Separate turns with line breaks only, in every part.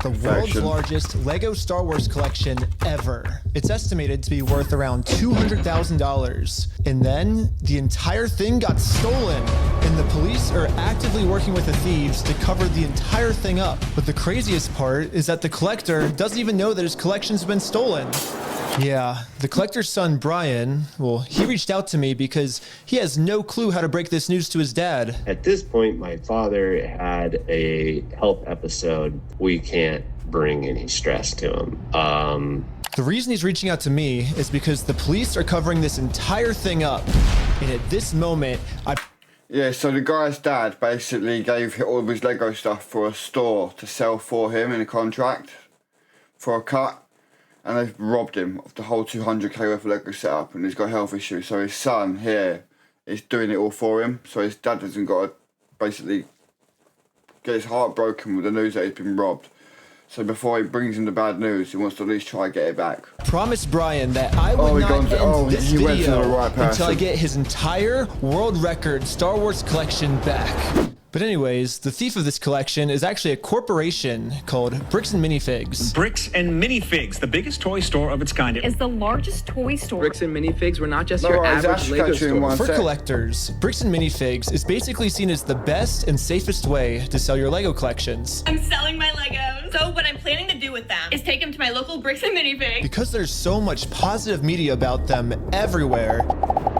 The world's largest Lego Star Wars collection ever. It's estimated to be worth around $200,000. And then the entire thing got stolen. And the police are actively working with the thieves to cover the entire thing up. But the craziest part is that the collector doesn't even know that his collection's been stolen. Yeah, the collector's son, Brian, well, he reached out to me because he has no clue how to break this news to his dad.
At this point, my father had a health episode. We can't bring any stress to him.
The reason he's reaching out to me is because the police are covering this entire thing up. And at this moment,
Yeah, so the guy's dad basically gave all of his Lego stuff for a store to sell for him in a contract for a cut. And they've robbed him of the whole 200k worth of Lego setup, and he's got a health issue. So his son here is doing it all for him. So his dad hasn't got to basically get his heart broken with the news that he's been robbed. So before he brings him the bad news, he wants to at least try to get it back.
Promised Brian that I would not end this video until I get his entire world record Star Wars collection back. But anyways, the thief of this collection is actually a corporation called Bricks Minifigs.
Bricks and Minifigs, the biggest toy store of its kind.
Is the largest toy store.
Bricks and Minifigs were not just your average Lego store.
For collectors, Bricks and Minifigs is basically seen as the best and safest way to sell your Lego collections.
I'm selling my Legos. So what I'm planning to do with them is take them to my local Bricks and Minifigs.
Because there's so much positive media about them everywhere,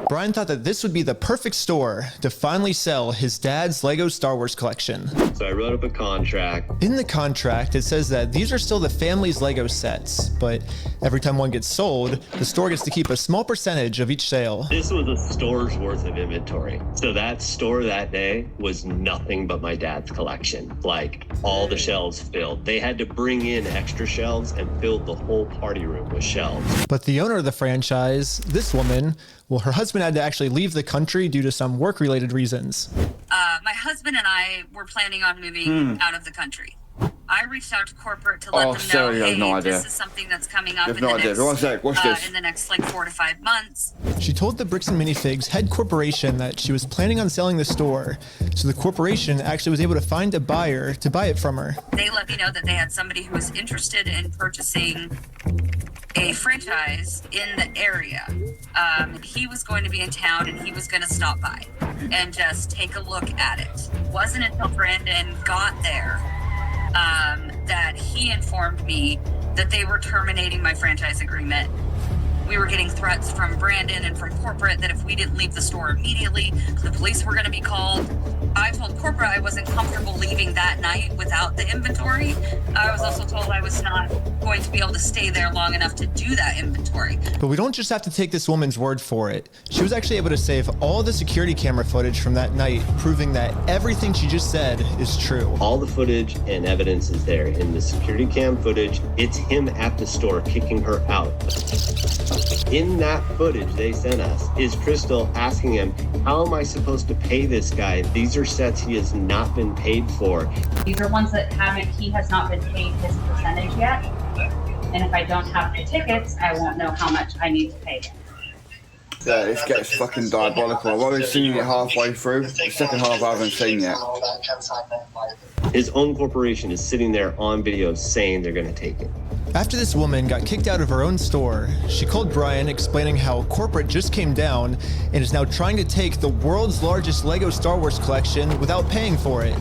Brian thought that this would be the perfect store to finally sell his dad's Lego Star Wars collection.
So I wrote up a contract.
In the contract, it says that these are still the family's Lego sets, but every time one gets sold, the store gets to keep a small percentage of each sale.
This was a store's worth of inventory. So that store that day was nothing but my dad's collection. Like, all the shelves filled. They had to bring in extra shelves and fill the whole party room with shelves.
But the owner of the franchise, this woman, well, her husband had to actually leave the country due to some work-related reasons.
My husband and I were planning on moving out of the country. I reached out to corporate to let them know, hey, this is something that's coming up in the next like 4 to 5 months.
She told the Bricks and Minifigs head corporation that she was planning on selling the store, so the corporation actually was able to find a buyer to buy it from her.
They let me know that they had somebody who was interested in purchasing a franchise in the area. He was going to be in town and he was going to stop by and just take a look at it. It wasn't until Brandon got there that he informed me that they were terminating my franchise agreement. We were getting threats from Brandon and from corporate that if we didn't leave the store immediately, the police were going to be called. I told corporate I wasn't comfortable leaving that night without the inventory. I was also told I was not going to be able to stay there long enough to do that inventory.
But we don't just have to take this woman's word for it. She was actually able to save all the security camera footage from that night, proving that everything she just said is true.
All the footage and evidence is there. In the security cam footage, it's him at the store kicking her out. In that footage they sent us is Crystal asking him, how am I supposed to pay this guy? These are sets he has not been paid for.
These are ones that he has not been paid his percentage yet. And if I don't have the tickets, I won't know how much I need to pay him.
Yeah, this gets fucking diabolical. I've only seen it halfway through. The second half I haven't seen yet.
His own corporation is sitting there on video saying they're going to take it.
After this woman got kicked out of her own store, she called Brian explaining how corporate just came down and is now trying to take the world's largest Lego Star Wars collection without paying for it.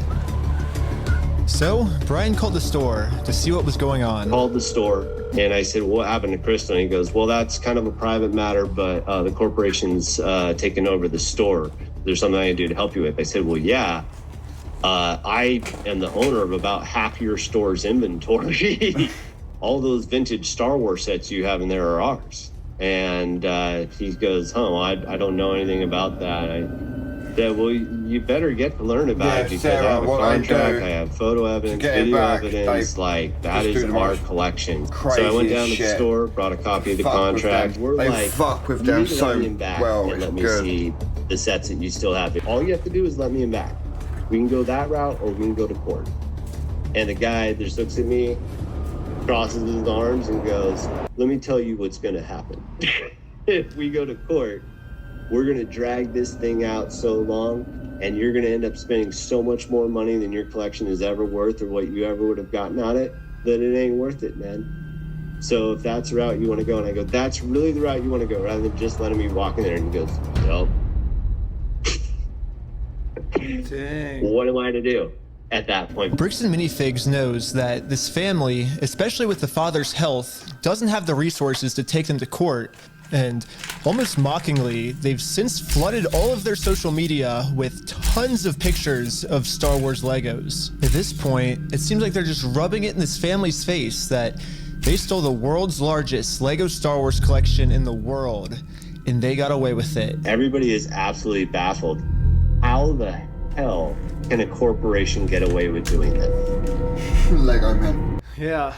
So Brian called the store to see what was going on.
Called the store and I said, what happened to Crystal? And he goes, well, that's kind of a private matter, but the corporation's taken over the store. There's something I can do to help you with. I said, well, yeah. I am the owner of about half your store's inventory. All those vintage Star Wars sets you have in there are ours. And he goes, I don't know anything about that. I said, well, you better get to learn about it because I have a contract, I have photo evidence, video evidence, like that is our collection. So I went down to the store, brought a copy of the contract. We're like,
fuck with them so well.
And let me see the sets that you still have. All you have to do is let me in back. We can go that route or we can go to court. And the guy just looks at me, crosses his arms and goes, let me tell you what's gonna happen. If we go to court, we're gonna drag this thing out so long and you're gonna end up spending so much more money than your collection is ever worth or what you ever would have gotten on it. then it ain't worth it, man. So if that's the route you want to go, and I go, that's really the route you want to go, rather than just letting me walk in there, and he goes, nope.
Dang.
What am I to do at that point?
Bricks Minifigs knows that this family, especially with the father's health, doesn't have the resources to take them to court. And almost mockingly, they've since flooded all of their social media with tons of pictures of Star Wars Legos. At this point, it seems like they're just rubbing it in this family's face that they stole the world's largest Lego Star Wars collection in the world, and they got away with it.
Everybody is absolutely baffled. How the hell can a corporation get away with doing that?
Lego man.
Yeah.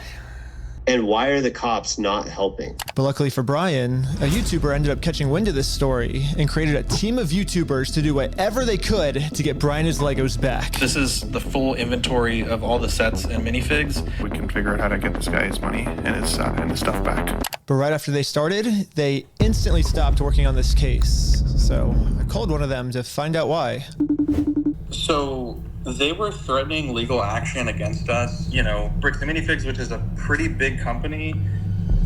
And why are the cops not helping?
But luckily for Brian, a YouTuber ended up catching wind of this story and created a team of YouTubers to do whatever they could to get Brian his Legos back.
This is the full inventory of all the sets and minifigs. We can figure out how to get this guy his money and his stuff back.
But right after they started, they instantly stopped working on this case. So I called one of them to find out why.
So they were threatening legal action against us. You know, Bricks Minifigs, which is a pretty big company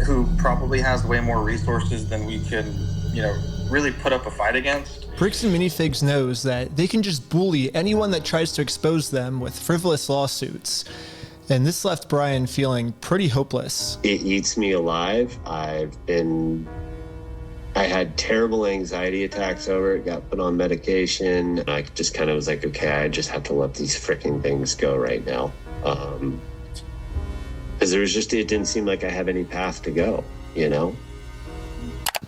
who probably has way more resources than we can, really put up a fight against.
Bricks Minifigs knows that they can just bully anyone that tries to expose them with frivolous lawsuits. And this left Brian feeling pretty hopeless.
It eats me alive. I had terrible anxiety attacks over it, got put on medication. I just kind of was like, okay, I just have to let these freaking things go right now. Because it didn't seem like I have any path to go,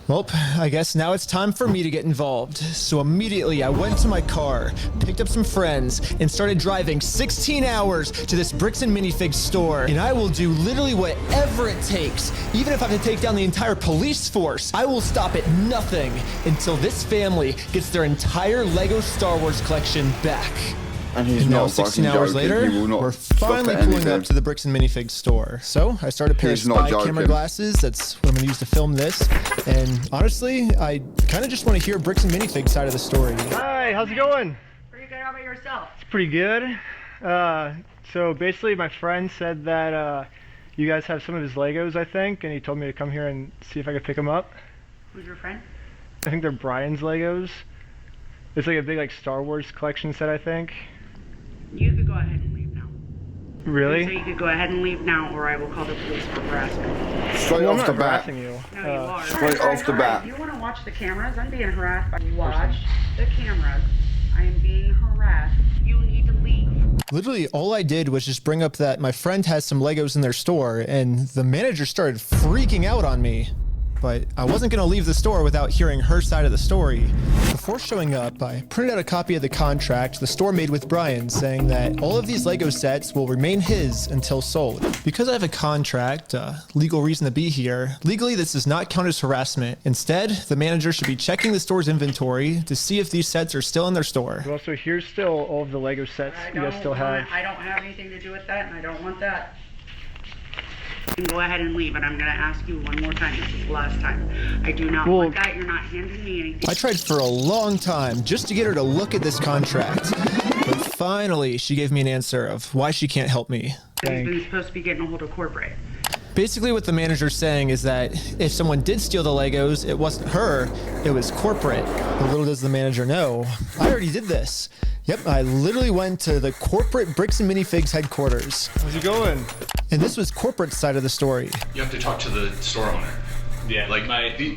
Well, I guess now it's time for me to get involved. So immediately I went to my car, picked up some friends, and started driving 16 hours to this Bricks and Minifigs store. And I will do literally whatever it takes. Even if I have to take down the entire police force, I will stop at nothing until this family gets their entire Lego Star Wars collection back.
And
now, 16 hours later, we're finally pulling up to the Bricks and Minifigs store. So I started a pair of spy camera glasses. That's what I'm gonna use to film this. And honestly, I kind of just want to hear Bricks and Minifigs side of the story. Hi, how's it going?
Pretty good. How about yourself?
It's pretty good. So basically, my friend said that you guys have some of his Legos, I think, and he told me to come here and see if I could pick them up.
Who's your friend?
I think they're Brian's Legos. It's like a big Star Wars collection set, I think.
You could go ahead and leave now.
Really?
So you could go ahead and leave now, or I will call the police for harassment.
Straight off the bat.
You.
No, you are.
Straight off the bat.
You want to watch the cameras? I'm being harassed. Watch the cameras. I am being harassed. You need to leave.
Literally, all I did was just bring up that my friend has some Legos in their store, and the manager started freaking out on me. But I wasn't going to leave the store without hearing her side of the story. Before showing up, I printed out a copy of the contract the store made with Brian, saying that all of these Lego sets will remain his until sold. Because I have a contract, legal reason to be here, legally this does not count as harassment. Instead, the manager should be checking the store's inventory to see if these sets are still in their store. Well, so here's still all of the Lego sets you guys still have.
I don't have anything to do with that, and I don't want that. You can go ahead and leave, and I'm going to ask you one more time. This is the last time. I do not want that. You're not handing me anything.
I tried for a long time just to get her to look at this contract. But finally, she gave me an answer of why she can't help me.
He's been supposed to be getting a hold of corporate.
Basically, what the manager's saying is that if someone did steal the Legos, it wasn't her, it was corporate. But little does the manager know, I already did this. Yep, I literally went to the corporate Bricks and Minifigs headquarters. How's it going? And this was corporate side of the story.
You have to talk to the store owner. Yeah,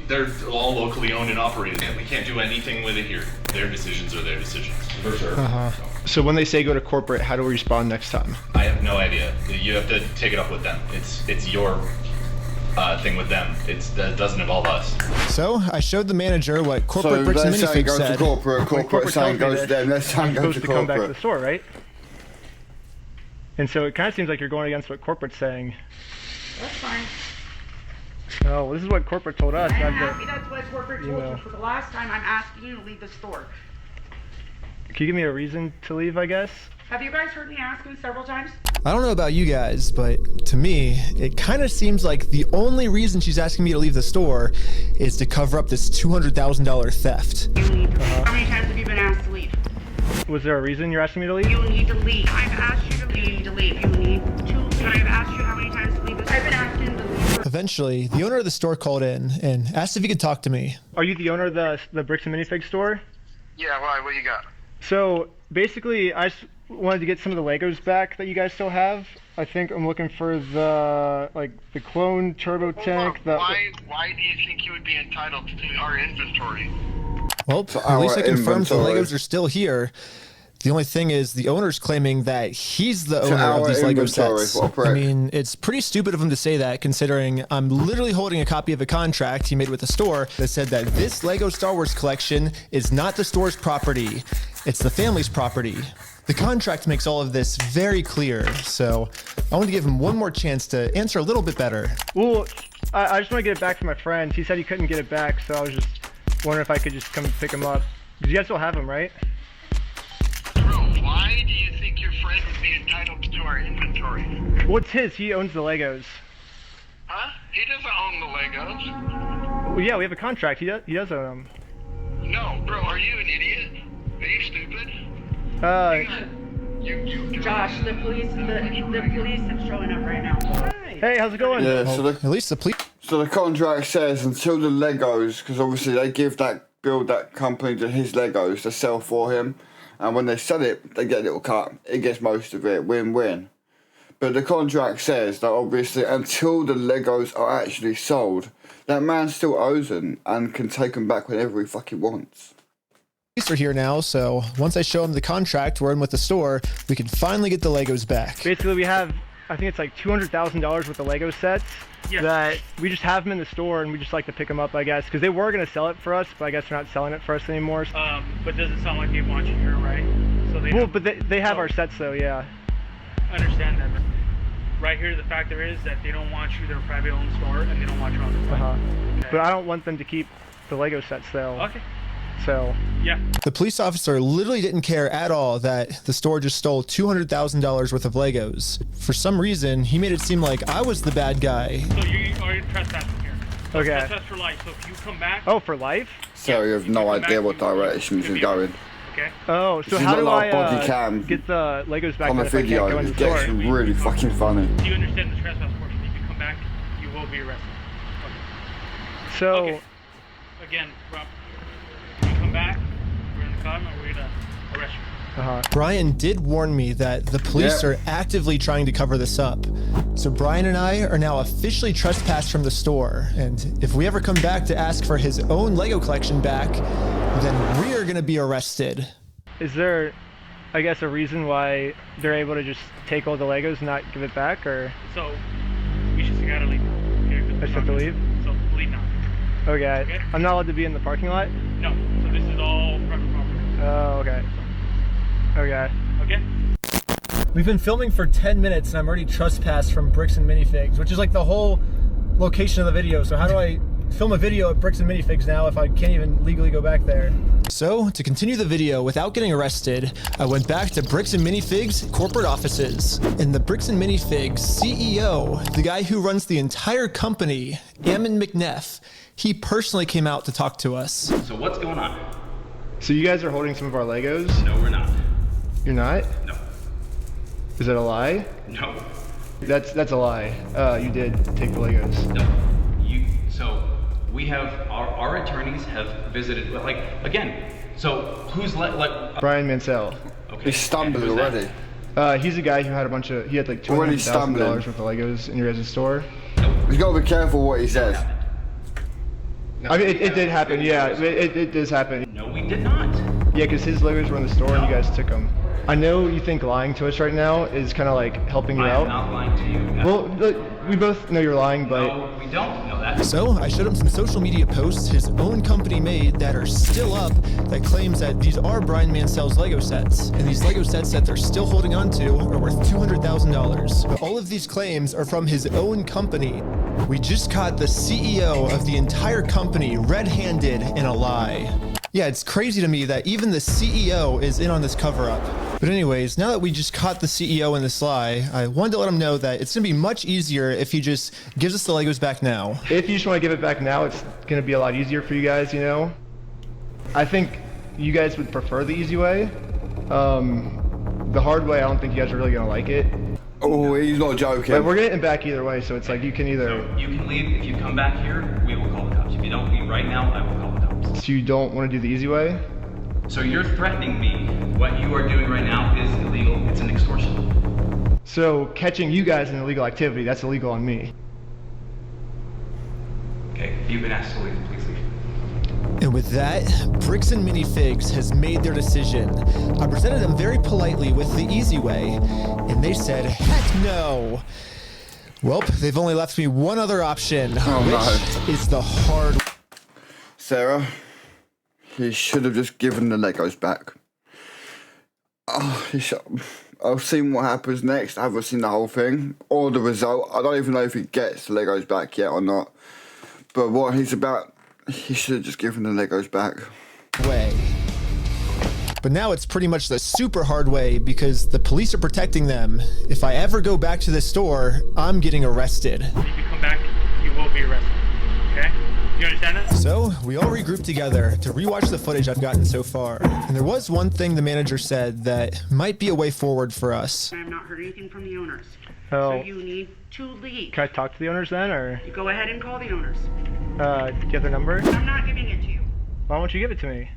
they're all locally owned and operated, and we can't do anything with it here. Their decisions are their decisions. For sure.
So when they say go to corporate, how do we respond next time?
I have no idea. You have to take it up with them. It's your thing with them. That doesn't involve us.
So I showed the manager what corporate Bricks and Minifigs said.
Corporate saying goes to them. Let's say go to corporate.
Come back to the store, right? And so it kind of seems like you're going against what corporate's saying.
That's fine.
Oh, well, this is what corporate told us.
I'm happy that's what corporate told you. For the last time, I'm asking you to leave the store.
Can you give me a reason to leave, I guess?
Have you guys heard me ask you several times?
I don't know about you guys, but to me, it kind of seems like the only reason she's asking me to leave the store is to cover up this $200,000 theft.
You need to leave. How many times have you been asked to leave?
Was there a reason you're asking me to leave?
You need to leave. I've asked you to leave. You need to leave. You need to. And I've asked you how many
eventually, the owner of the store called in and asked if he could talk to me.
Are you the owner of the Bricks and Minifigs store?
Yeah, why? What you got?
So basically, I just wanted to get some of the Legos back that you guys still have. I think I'm looking for the clone turbo tank.
Why do you think you would be entitled to our inventory?
Well, at least I confirmed the Legos are still here. The only thing is the owner's claiming that he's the owner of these Lego sets. I mean, it's pretty stupid of him to say that, considering I'm literally holding a copy of a contract he made with the store that said that this Lego Star Wars collection is not the store's property. It's the family's property. The contract makes all of this very clear, so I want to give him one more chance to answer a little bit better.
Well, I just want to get it back to my friend. He said he couldn't get it back, so I was just wondering if I could just come pick him up. Because you guys still have him, right?
Why do you think your friend would be entitled to our inventory?
Well, it's his. He owns the Legos.
Huh? He doesn't own the Legos.
Well, yeah, we have a contract. He does own them.
No, bro, are you an idiot? Are you stupid?
Josh, the police are showing up right now.
Hey, how's it going?
Yeah, so
at least the police.
So the contract says until the Legos, because obviously they build that company to his Legos to sell for him. And when they sell it, they get a little cut. It gets most of it, win-win. But the contract says that obviously until the Legos are actually sold, that man still owes them and can take them back whenever he fucking wants.
Police are here now, so once I show him the contract we're in with the store, we can finally get the Legos back.
Basically, we have, I think it's like $200,000 worth of Lego sets that we just have them in the store, and we just like to pick them up, I guess, because they were going to sell it for us, but I guess they're not selling it for us anymore.
But does it sound like they want you here, right? So they
but they have our sets though, yeah.
I understand that. Right here, the factor is that they don't want you their private owned store, and they don't want you on the site.
Okay. But I don't want them to keep the Lego sets though.
Okay.
So
yeah.
The police officer literally didn't care at all that the store just stole $200,000 worth of Legos. For some reason, he made it seem like I was the bad guy.
So you are trespassing here. So
okay.
Trespass for life. So if you come back.
Oh, for life?
So you have no idea what direction he's going.
Okay.
Oh, so how do I get the Legos back
on the video? It gets really fucking funny.
Do you understand the trespass portion? If you come back, you will be arrested. Okay.
So.
Okay. Again, Rob. Come back, we're in the car, and we're gonna arrest you.
Brian did warn me that the police are actively trying to cover this up. So Brian and I are now officially trespassed from the store, and if we ever come back to ask for his own Lego collection back, then we are gonna be arrested.
Is there, I guess, a reason why they're able to just take all the Legos and not give it back, or?
So, we just gotta leave.
I just have to leave?
So, leave now.
Okay. I'm not allowed to be in the parking lot?
No. So this is all private property.
Oh, okay. Okay.
Okay.
We've been filming for 10 minutes and I'm already trespassed from Bricks and Minifigs, which is like the whole location of the video. So how do I film a video at Bricks and Minifigs now if I can't even legally go back there?
So, to continue the video without getting arrested, I went back to Bricks and Minifigs corporate offices. And the Bricks and Minifigs CEO, the guy who runs the entire company, Ammon McNeff, he personally came out to talk to us.
So what's going on?
So you guys are holding some of our Legos?
No, we're not.
You're not?
No.
Is that a lie?
No.
That's a lie. You did take the Legos.
No. So we have our attorneys have visited. Like again. So who's
Brian Mansell.
Okay.
He's stumbled already.
He's a guy who had he had like $200,000 worth of Legos in your guys' store.
Nope.
You gotta be careful what he says.
I mean, it did happen, yeah. It does happen.
No, we did not.
Yeah, because his Legos were in the store and you guys took them. I know you think lying to us right now is kind of like helping you out.
I'm not lying to you. No.
Well, look, we both know you're lying, but...
No, we don't know that.
So I showed him some social media posts his own company made that are still up that claims that these are Brian Mansell's Lego sets. And these Lego sets that they're still holding on to are worth $200,000. But all of these claims are from his own company. We just caught the CEO of the entire company red-handed in a lie. Yeah, it's crazy to me that even the CEO is in on this cover-up. But anyways, now that we just caught the CEO in this lie, I wanted to let him know that it's going to be much easier if he just gives us the Legos back now.
If you just want to give it back now, it's going to be a lot easier for you guys, you know? I think you guys would prefer the easy way. The hard way, I don't think you guys are really going to like it.
Oh, he's not joking.
But we're getting back either way, so it's like you can either...
So you can leave. If you come back here, we will call the cops. If you don't leave right now, I will call the cops.
So you don't want to do the easy way?
So you're threatening me. What you are doing right now is illegal. It's an extortion.
So catching you guys in illegal activity, that's illegal on me.
Okay, you've been asked to leave. Please leave.
And with that, Bricks and Minifigs has made their decision. I presented them very politely with the easy way, and they said, heck no. Well, they've only left me one other option, which is the hard...
Sarah, he should have just given the Legos back. Oh, I've seen what happens next. I haven't seen the whole thing or the result. I don't even know if he gets the Legos back yet or not. But what he's about... He should have just given the Legos back.
Way. But now it's pretty much the super hard way because the police are protecting them. If I ever go back to the store, I'm getting arrested.
If you come back, you will be arrested. Okay? You understand that?
So we all regrouped together to rewatch the footage I've gotten so far. And there was one thing the manager said that might be a way forward for us.
I have not heard anything from the owners.
Oh.
So you need to leave.
Can I talk to the owners then, or?
You go ahead and call the owners.
Do you have their number?
I'm not giving it to you.
Why won't you give it to me?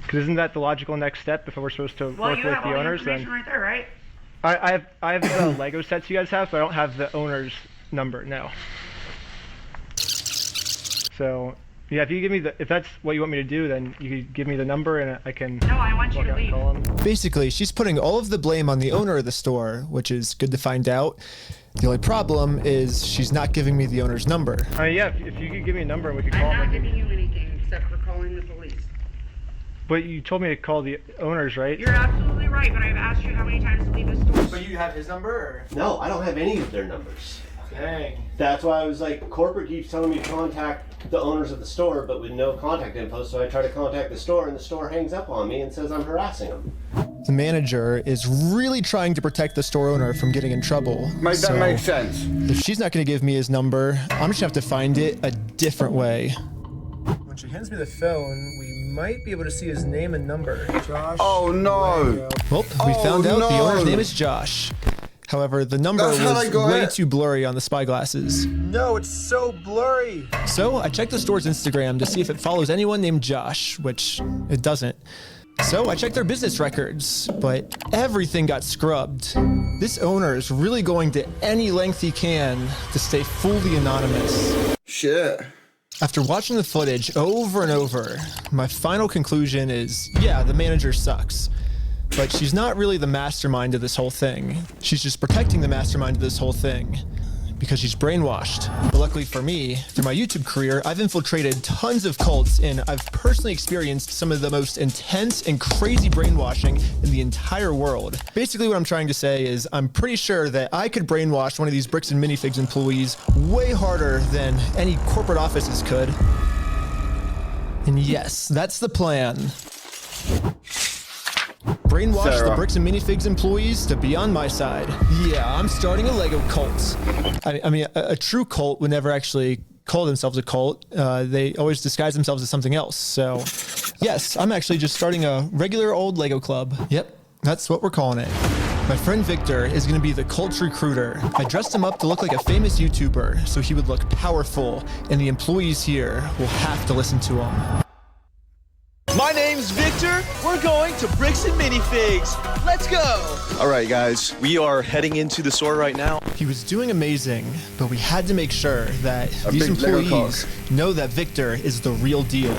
Because isn't that the logical next step if we're supposed to work with the owners?
Well, you have all the information right there, right?
I have the Lego sets you guys have, but I don't have the owner's number, no. So, yeah, if you give me if that's what you want me to do, then you could give me the number and I can...
No, I want you to leave.
Basically, she's putting all of the blame on the owner of the store, which is good to find out. The only problem is she's not giving me the owner's number.
Yeah, if you could give me a number and we could call
I'm
them.
not giving you anything except for calling the police.
But you told me to call the owners, right?
You're absolutely right, but I've asked you how many times to leave the store.
But you have his number, or?
No, I don't have any of their numbers.
Dang.
That's why I was like, corporate keeps telling me to contact the owners of the store, but with no contact info, so I try to contact the store, and the store hangs up on me and says I'm harassing them.
The manager is really trying to protect the store owner from getting in trouble.
That makes sense.
If she's not going to give me his number, I'm just going to have to find it a different way.
When she hands me the phone, we might be able to see his name and number. Josh.
Oh no!
Well, we found out the owner's name is Josh. However, the number was way too blurry on the spyglasses.
No, it's so blurry.
So I checked the store's Instagram to see if it follows anyone named Josh, which it doesn't. So I checked their business records, but everything got scrubbed. This owner is really going to any length he can to stay fully anonymous.
Shit.
After watching the footage over and over, my final conclusion is, yeah, the manager sucks. But she's not really the mastermind of this whole thing. She's just protecting the mastermind of this whole thing because she's brainwashed. But luckily for me, through my YouTube career, I've infiltrated tons of cults and I've personally experienced some of the most intense and crazy brainwashing in the entire world. Basically what I'm trying to say is I'm pretty sure that I could brainwash one of these Bricks and Minifigs employees way harder than any corporate offices could. And yes, that's the plan. Brainwash the Bricks and Minifigs employees to be on my side. Yeah, I'm starting a Lego cult. I mean, a true cult would never actually call themselves a cult. They always disguise themselves as something else. So, yes, I'm actually just starting a regular old Lego club. Yep, that's what we're calling it. My friend Victor is going to be the cult recruiter. I dressed him up to look like a famous YouTuber, so he would look powerful, and the employees here will have to listen to him.
My name's Victor. We're going to Bricks and Minifigs. Let's go. All right, guys, we are heading into the store right now.
He was doing amazing, but we had to make sure that these employees know that Victor is the real deal.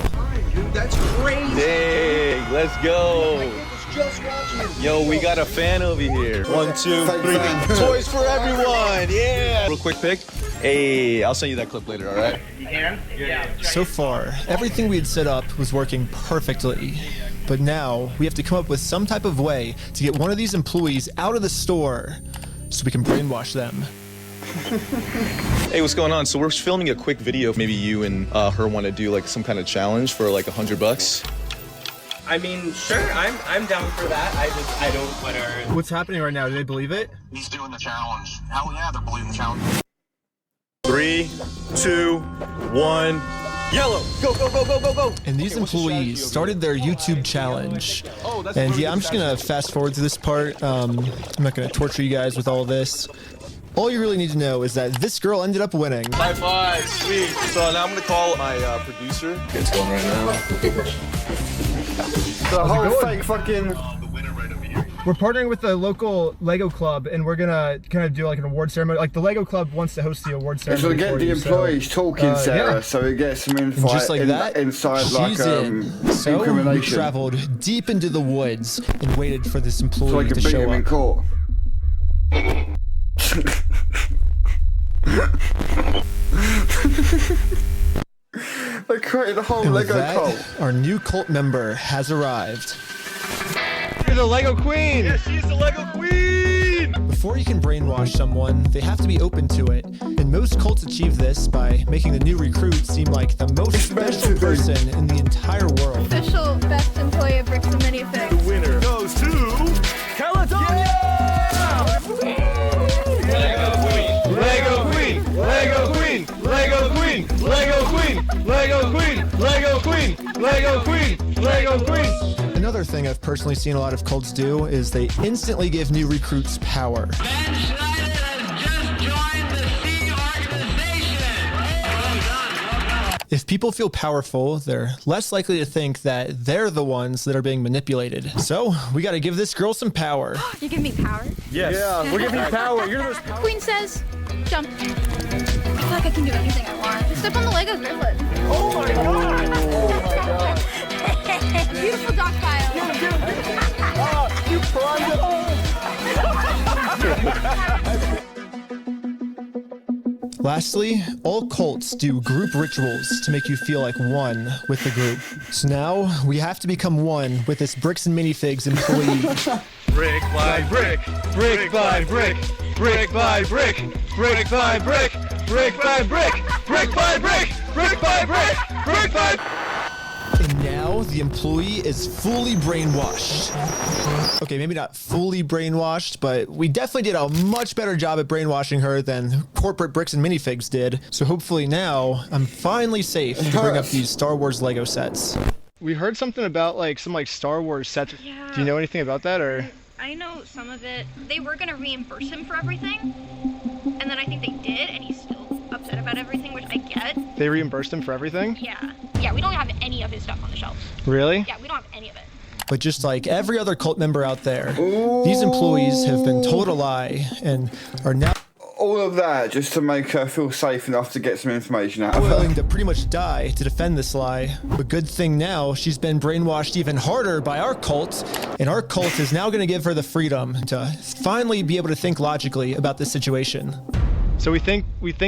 Dude, that's crazy. Hey, let's go. Just watching. Yo, we got a fan over here. 1, 2, 3. Toys for everyone. Yeah. Real quick pic. Hey, I'll send you that clip later, all right?
You can? Yeah.
So far, everything we had set up was working perfectly. But now, we have to come up with some type of way to get one of these employees out of the store so we can brainwash them.
Hey, what's going on? So we're filming a quick video. Maybe you and her want to do like some kind of challenge for like $100.
I mean, sure, I'm down for that. I don't put her.
What's happening right now? Do they believe it?
He's doing the challenge. Hell yeah, they're believing the challenge.
3, 2, 1, Yellow. Go, go, go, go, go, go.
And these employees started their YouTube challenge. And yeah, I'm just gonna fast forward to this part. I'm not gonna torture you guys with all this. All you really need to know is that this girl ended up winning.
High five, sweet. So now I'm gonna call my producer. It's going right now.
The whole fake fucking...
We're partnering with the local Lego club, and we're gonna kind of do like an award ceremony. Like the Lego club wants to host the award ceremony.
So we get the employees talking, Sarah,
yeah.
so we get some info
Just like that,
inside
she's
like
in. So we
incrimination.
traveled deep into the woods and waited for this employee
So I
to
can beat
show
him in
up.
court. They created a whole
And with
Lego
that,
cult.
our new cult member has arrived.
You're the Lego queen!
Yes, she's the Lego queen!
Before you can brainwash someone, they have to be open to it. And most cults achieve this by making the new recruit seem like the most special person in the entire world.
Official best employee of Bricks Minifigs.
The winner goes to Caledonia! Lego queen! Lego queen! Lego queen! Lego queen! Lego queen! Lego queen! Lego queen! Lego queen!
Another thing I've personally seen a lot of cults do is they instantly give new recruits power. If people feel powerful, they're less likely to think that they're the ones that are being manipulated. So we gotta give this girl some power.
You give me power?
Yes. Yeah, we're giving you power. You're the most
The queen says, jump. I feel like I can do anything I want. Step on the Lego griffin.
Oh my god! Oh my god!
Beautiful dog pile.
You climbed it all!
Lastly, all cults do group rituals to make you feel like one with the group. So now we have to become one with this Bricks and Minifigs employee.
Brick by brick, brick by brick, brick by brick, brick by brick, brick by brick, brick by brick, brick by brick, brick by.
And now the employee is fully brainwashed. Okay, maybe not fully brainwashed, but we definitely did a much better job at brainwashing her than corporate Bricks and Minifigs did. So hopefully now I'm finally safe to bring up these Star Wars Lego sets.
We heard something about like some like Star Wars sets.
Yeah.
Do you know anything about that or?
I know some of it. They were gonna reimburse him for everything, and then I think they did, and he's still upset about everything, which I get.
They reimbursed him for everything?
Yeah. Yeah, we don't have any of his stuff on the shelves.
Really?
Yeah, we don't have any of it.
But just like every other cult member out there, these employees have been told a lie and are now
All of that just to make her feel safe enough to get some information out of her.
willing to pretty much die to defend this lie. But good thing now she's been brainwashed even harder by our cult, and our cult is now going to give her the freedom to finally be able to think logically about this situation.
So we think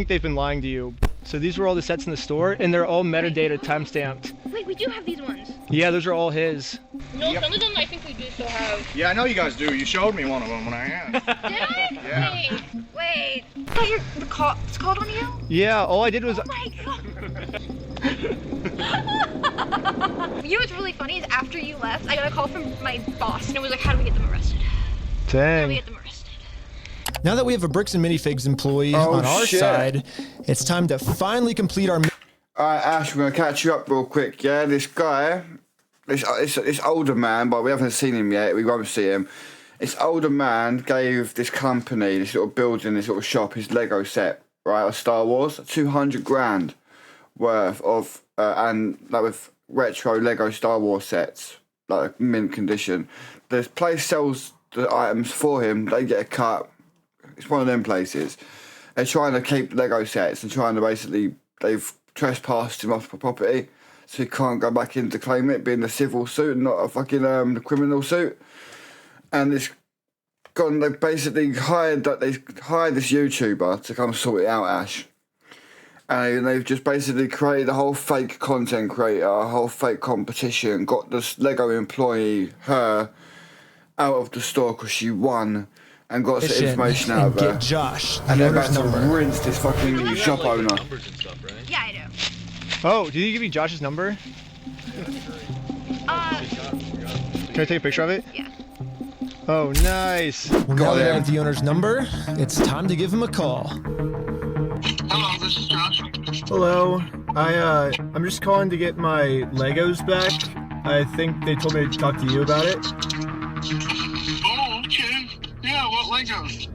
they've been lying to you. So these were all the sets in the store, and they're all metadata timestamped.
Wait, we do have these ones.
Yeah, those are all his.
No, some of them I think we do still have.
Yeah, I know you guys do. You showed me one of them when I asked.
Did I?
Yeah.
Wait. I thought it's called on you?
Yeah, all I did was.
Oh my god. You know what's really funny is after you left, I got a call from my boss, and it was like, how do we get them arrested? How do we
Dang.
get them arrested?
Now that we have a Bricks and Minifigs employee on our side, it's time to finally complete our.
Alright, Ash, we're gonna catch you up real quick, yeah? This guy, this older man, but we haven't seen him yet, we won't see him. This older man gave this company, this little building, this little shop, his Lego set, right, of Star Wars, 200 grand worth of, and like with retro Lego Star Wars sets, like mint condition. The place sells the items for him, they get a cut. It's one of them places. They're trying to keep Lego sets and trying to basically, they've trespassed him off the property, so he can't go back in to claim it, being a civil suit, not a fucking the criminal suit. And it's gone. They basically hired this YouTuber to come sort it out, Ash. And they've just basically created a whole fake content creator, a whole fake competition. Got this Lego employee, her, out of the store because she won. And got some information out of her.
Get Josh,
and
the
they're about
owner's
to
number.
rinse this fucking shop owner.
Yeah, I do.
Oh, did he give you Josh's number? Can I take a picture of it?
Yeah.
Oh, nice.
Well, now that I have the owner's number, it's time to give him a call.
Hello, this is Josh.
Hello. I I'm just calling to get my Legos back. I think they told me to talk to you about it.
Oh, okay. Yeah, what Legos?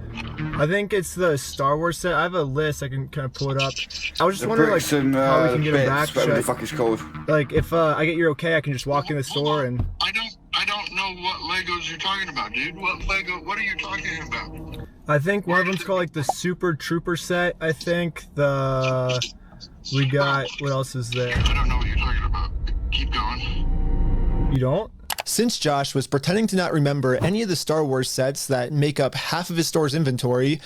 I think it's the Star Wars set. I have a list. I can kind of pull it up. I was just
The
wondering, like,
bricks and,
how we can get them
bits,
back.
whatever the fuck it's called.
Like, if I get your okay, I can just walk in the store and.
I don't know what Legos you're talking about, dude. What are you talking about?
I think one of them's called like the Super Trooper set. I think we got, what else is there?
I don't know what you're talking about. Keep going.
You don't?
Since Josh was pretending to not remember any of the Star Wars sets that make up half of his store's inventory,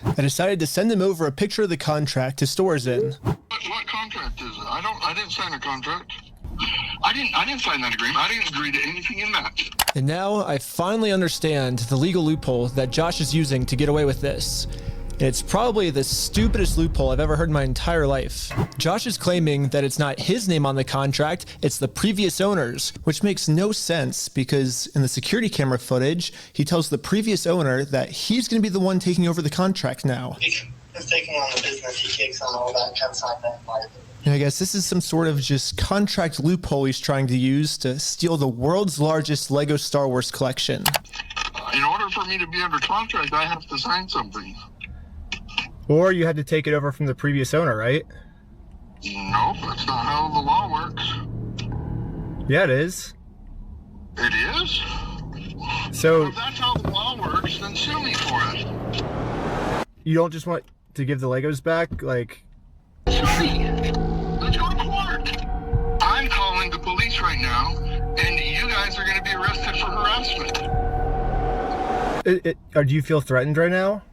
I decided to send him over a picture of the contract his store is in.
What contract is it? I didn't sign a contract. I didn't sign that agreement. I didn't agree to anything in that.
And now I finally understand the legal loophole that Josh is using to get away with this. And it's probably the stupidest loophole I've ever heard in my entire life. Josh is claiming that it's not his name on the contract, it's the previous owner's, which makes no sense because in the security camera footage, he tells the previous owner that he's going to be the one taking over the contract now.
He's taking on the business, he takes on all that, can't sign that by.
And I guess this is some sort of just contract loophole he's trying to use to steal the world's largest Lego Star Wars collection.
In order for me to be under contract, I have to sign something.
Or you had to take it over from the previous owner, right?
Nope, that's not how the law works.
Yeah, it is.
It is?
So
If that's how the law works, then sue me for it.
you don't just want to give the Legos back? Like...
Sue me. Let's go to court. I'm calling the police right now, and you guys are going to be arrested for harassment.
Or do you feel threatened right now?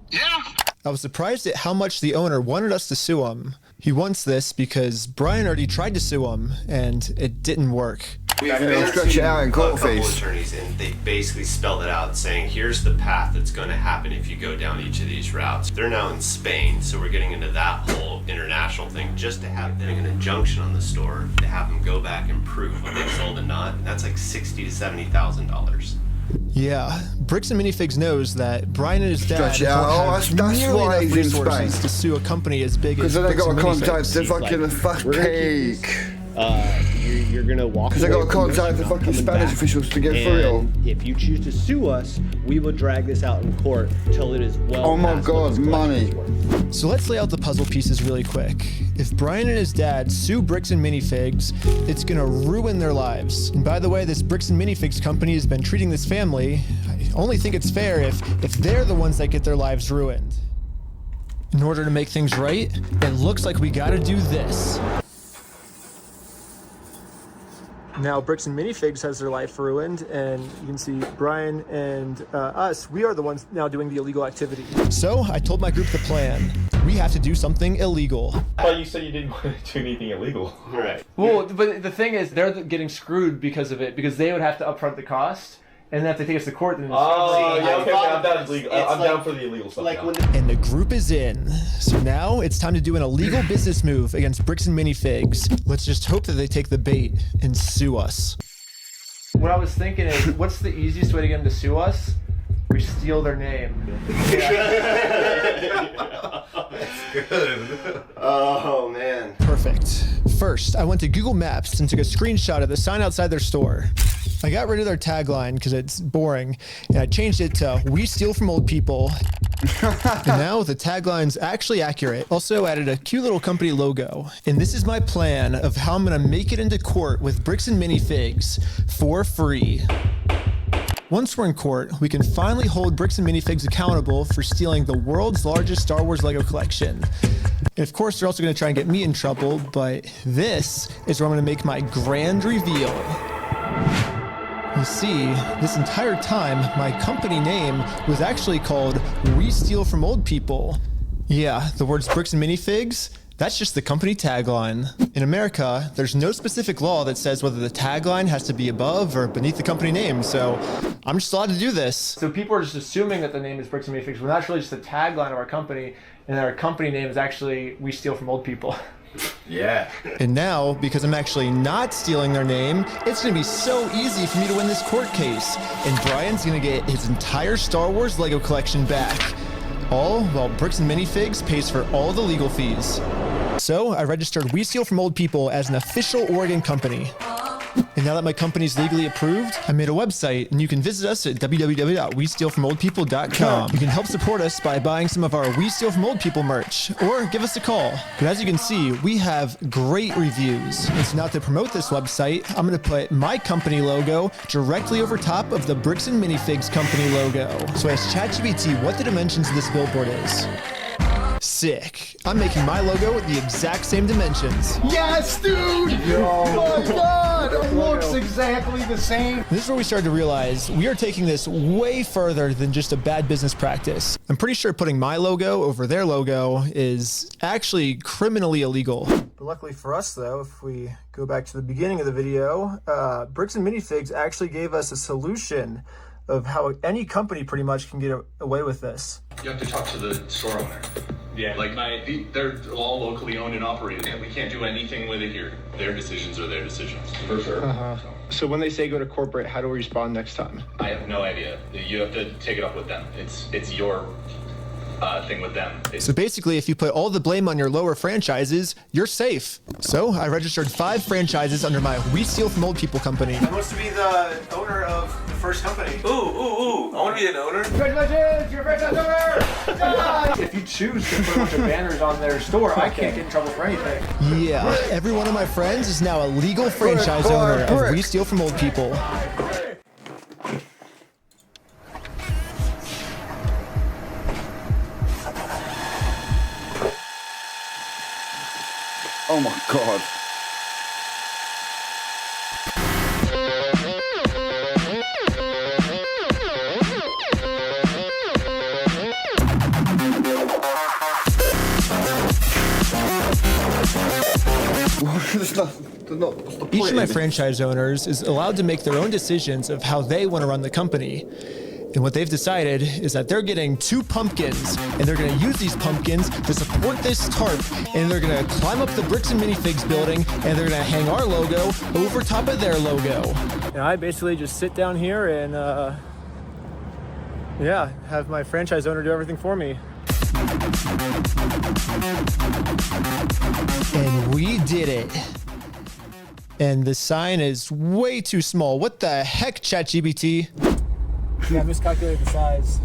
Yeah.
I was surprised at how much the owner wanted us to sue him. He wants this because Brian already tried to sue him, and it didn't work.
We've
Yeah,
been
stretch
to
it out in
a
court
couple
face.
attorneys, and they basically spelled it out, saying here's the path that's going to happen if you go down each of these routes. They're now in Spain, so we're getting into that whole international thing just to have them an injunction on the store to have them go back and prove what they sold and not. And that's like $60,000 to $70,000.
Yeah, Bricks and Minifigs knows that Brian and his dad
Stretch it out.
don't
Oh,
have
that's
nearly
why
enough
he's in
resources
Spain.
to sue a company as big as
Because they
Bricks
got
and
to contact
Minifigs.
the fucking fast cake.
You're gonna walk
Because they
away
got to
from this,
contact the
you're not
fucking
coming
Spanish
back.
officials to get through it all.
And if you choose to sue us, we will drag this out in court till it is well.
Oh my
past what
god,
this
money.
So let's lay out the puzzle pieces really quick. If Brian and his dad sue Bricks and Minifigs, it's gonna ruin their lives. And by the way, this Bricks and Minifigs company has been treating this family. I only think it's fair if they're the ones that get their lives ruined. In order to make things right, it looks like we gotta do this.
Now Bricks and Minifigs has their life ruined, and you can see Brian and us, we are the ones now doing the illegal activity.
So I told my group the plan. We have to do something illegal.
I thought you said you didn't want to do anything illegal.
Right.
Well, but the thing is, they're getting screwed because of it, because they would have to upfront the cost, and then if they take us to court, then
Oh,
it's
yeah, okay, I'm down illegal. I'm down for the illegal stuff now.
And the group is in. So now it's time to do an illegal business move against Bricks and Minifigs. Let's just hope that they take the bait and sue us.
What I was thinking is, what's the easiest way to get them to sue us? We steal their name.
That's good. Oh, man.
Perfect. First, I went to Google Maps and took a screenshot of the sign outside their store. I got rid of their tagline because it's boring, and I changed it to "We steal from old people." And now the tagline's actually accurate. Also added a cute little company logo. And this is my plan of how I'm gonna make it into court with Bricks and Minifigs for free. Once we're in court, we can finally hold Bricks and Minifigs accountable for stealing the world's largest Star Wars Lego collection. And of course, they're also going to try and get me in trouble, but this is where I'm going to make my grand reveal. You see, this entire time, my company name was actually called We Steal From Old People. Yeah, the words Bricks and Minifigs, that's just the company tagline. In America, there's no specific law that says whether the tagline has to be above or beneath the company name, so I'm just allowed to do this.
So people are just assuming that the name is Bricks and Minifigs, when that's really just the tagline of our company, and our company name is actually We Steal From Old People.
Yeah.
And now, because I'm actually not stealing their name, it's gonna be so easy for me to win this court case. And Brian's gonna get his entire Star Wars Lego collection back. All while Bricks and Minifigs pays for all the legal fees. So I registered We Steal From Old People as an official Oregon company. And now that my company's legally approved, I made a website, and you can visit us at www.westealfromoldpeople.com. You can help support us by buying some of our We Steal From Old People merch, or give us a call. But as you can see, we have great reviews. And so now to promote this website, I'm going to put my company logo directly over top of the Bricks Minifigs company logo. So I asked ChatGPT what the dimensions of this billboard is. Sick. I'm making my logo with the exact same dimensions.
Yes, dude! Oh my god! It looks exactly the same.
This is where we started to realize we are taking this way further than just a bad business practice. I'm pretty sure putting my logo over their logo is actually criminally illegal. But luckily for us, though, if we go back to the beginning of the video, Bricks Minifigs actually gave us a solution of how any company pretty much can get away with this.
You have to talk to the store owner. Yeah. Like they're all locally owned and operated, and we can't do anything with it here. Their decisions are their decisions. For sure.
So when they say go to corporate, how do we respond next time?
I have no idea. You have to take it up with them. It's your thing with them.
So basically, if you put all the blame on your lower franchises, you're safe. So I registered 5 franchises under my We Steal From Old People company.
I want to be the owner of the first company.
Ooh. I want to be an owner.
Congratulations, you're a franchise owner! If you choose to put a bunch of banners on their store, I can't get in trouble for anything.
Yeah, every one of my friends is now a legal franchise owner of We Steal From Old People.
Oh my god.
Each of my franchise owners is allowed to make their own decisions of how they want to run the company. And what they've decided is that they're getting 2 pumpkins, and they're going to use these pumpkins to support this tarp, and they're going to climb up the Bricks Minifigs building, and they're going to hang our logo over top of their logo.
And I basically just sit down here and, yeah, have my franchise owner do everything for me.
And we did it. And the sign is way too small. What the heck, ChatGPT?
Yeah, I miscalculated the size.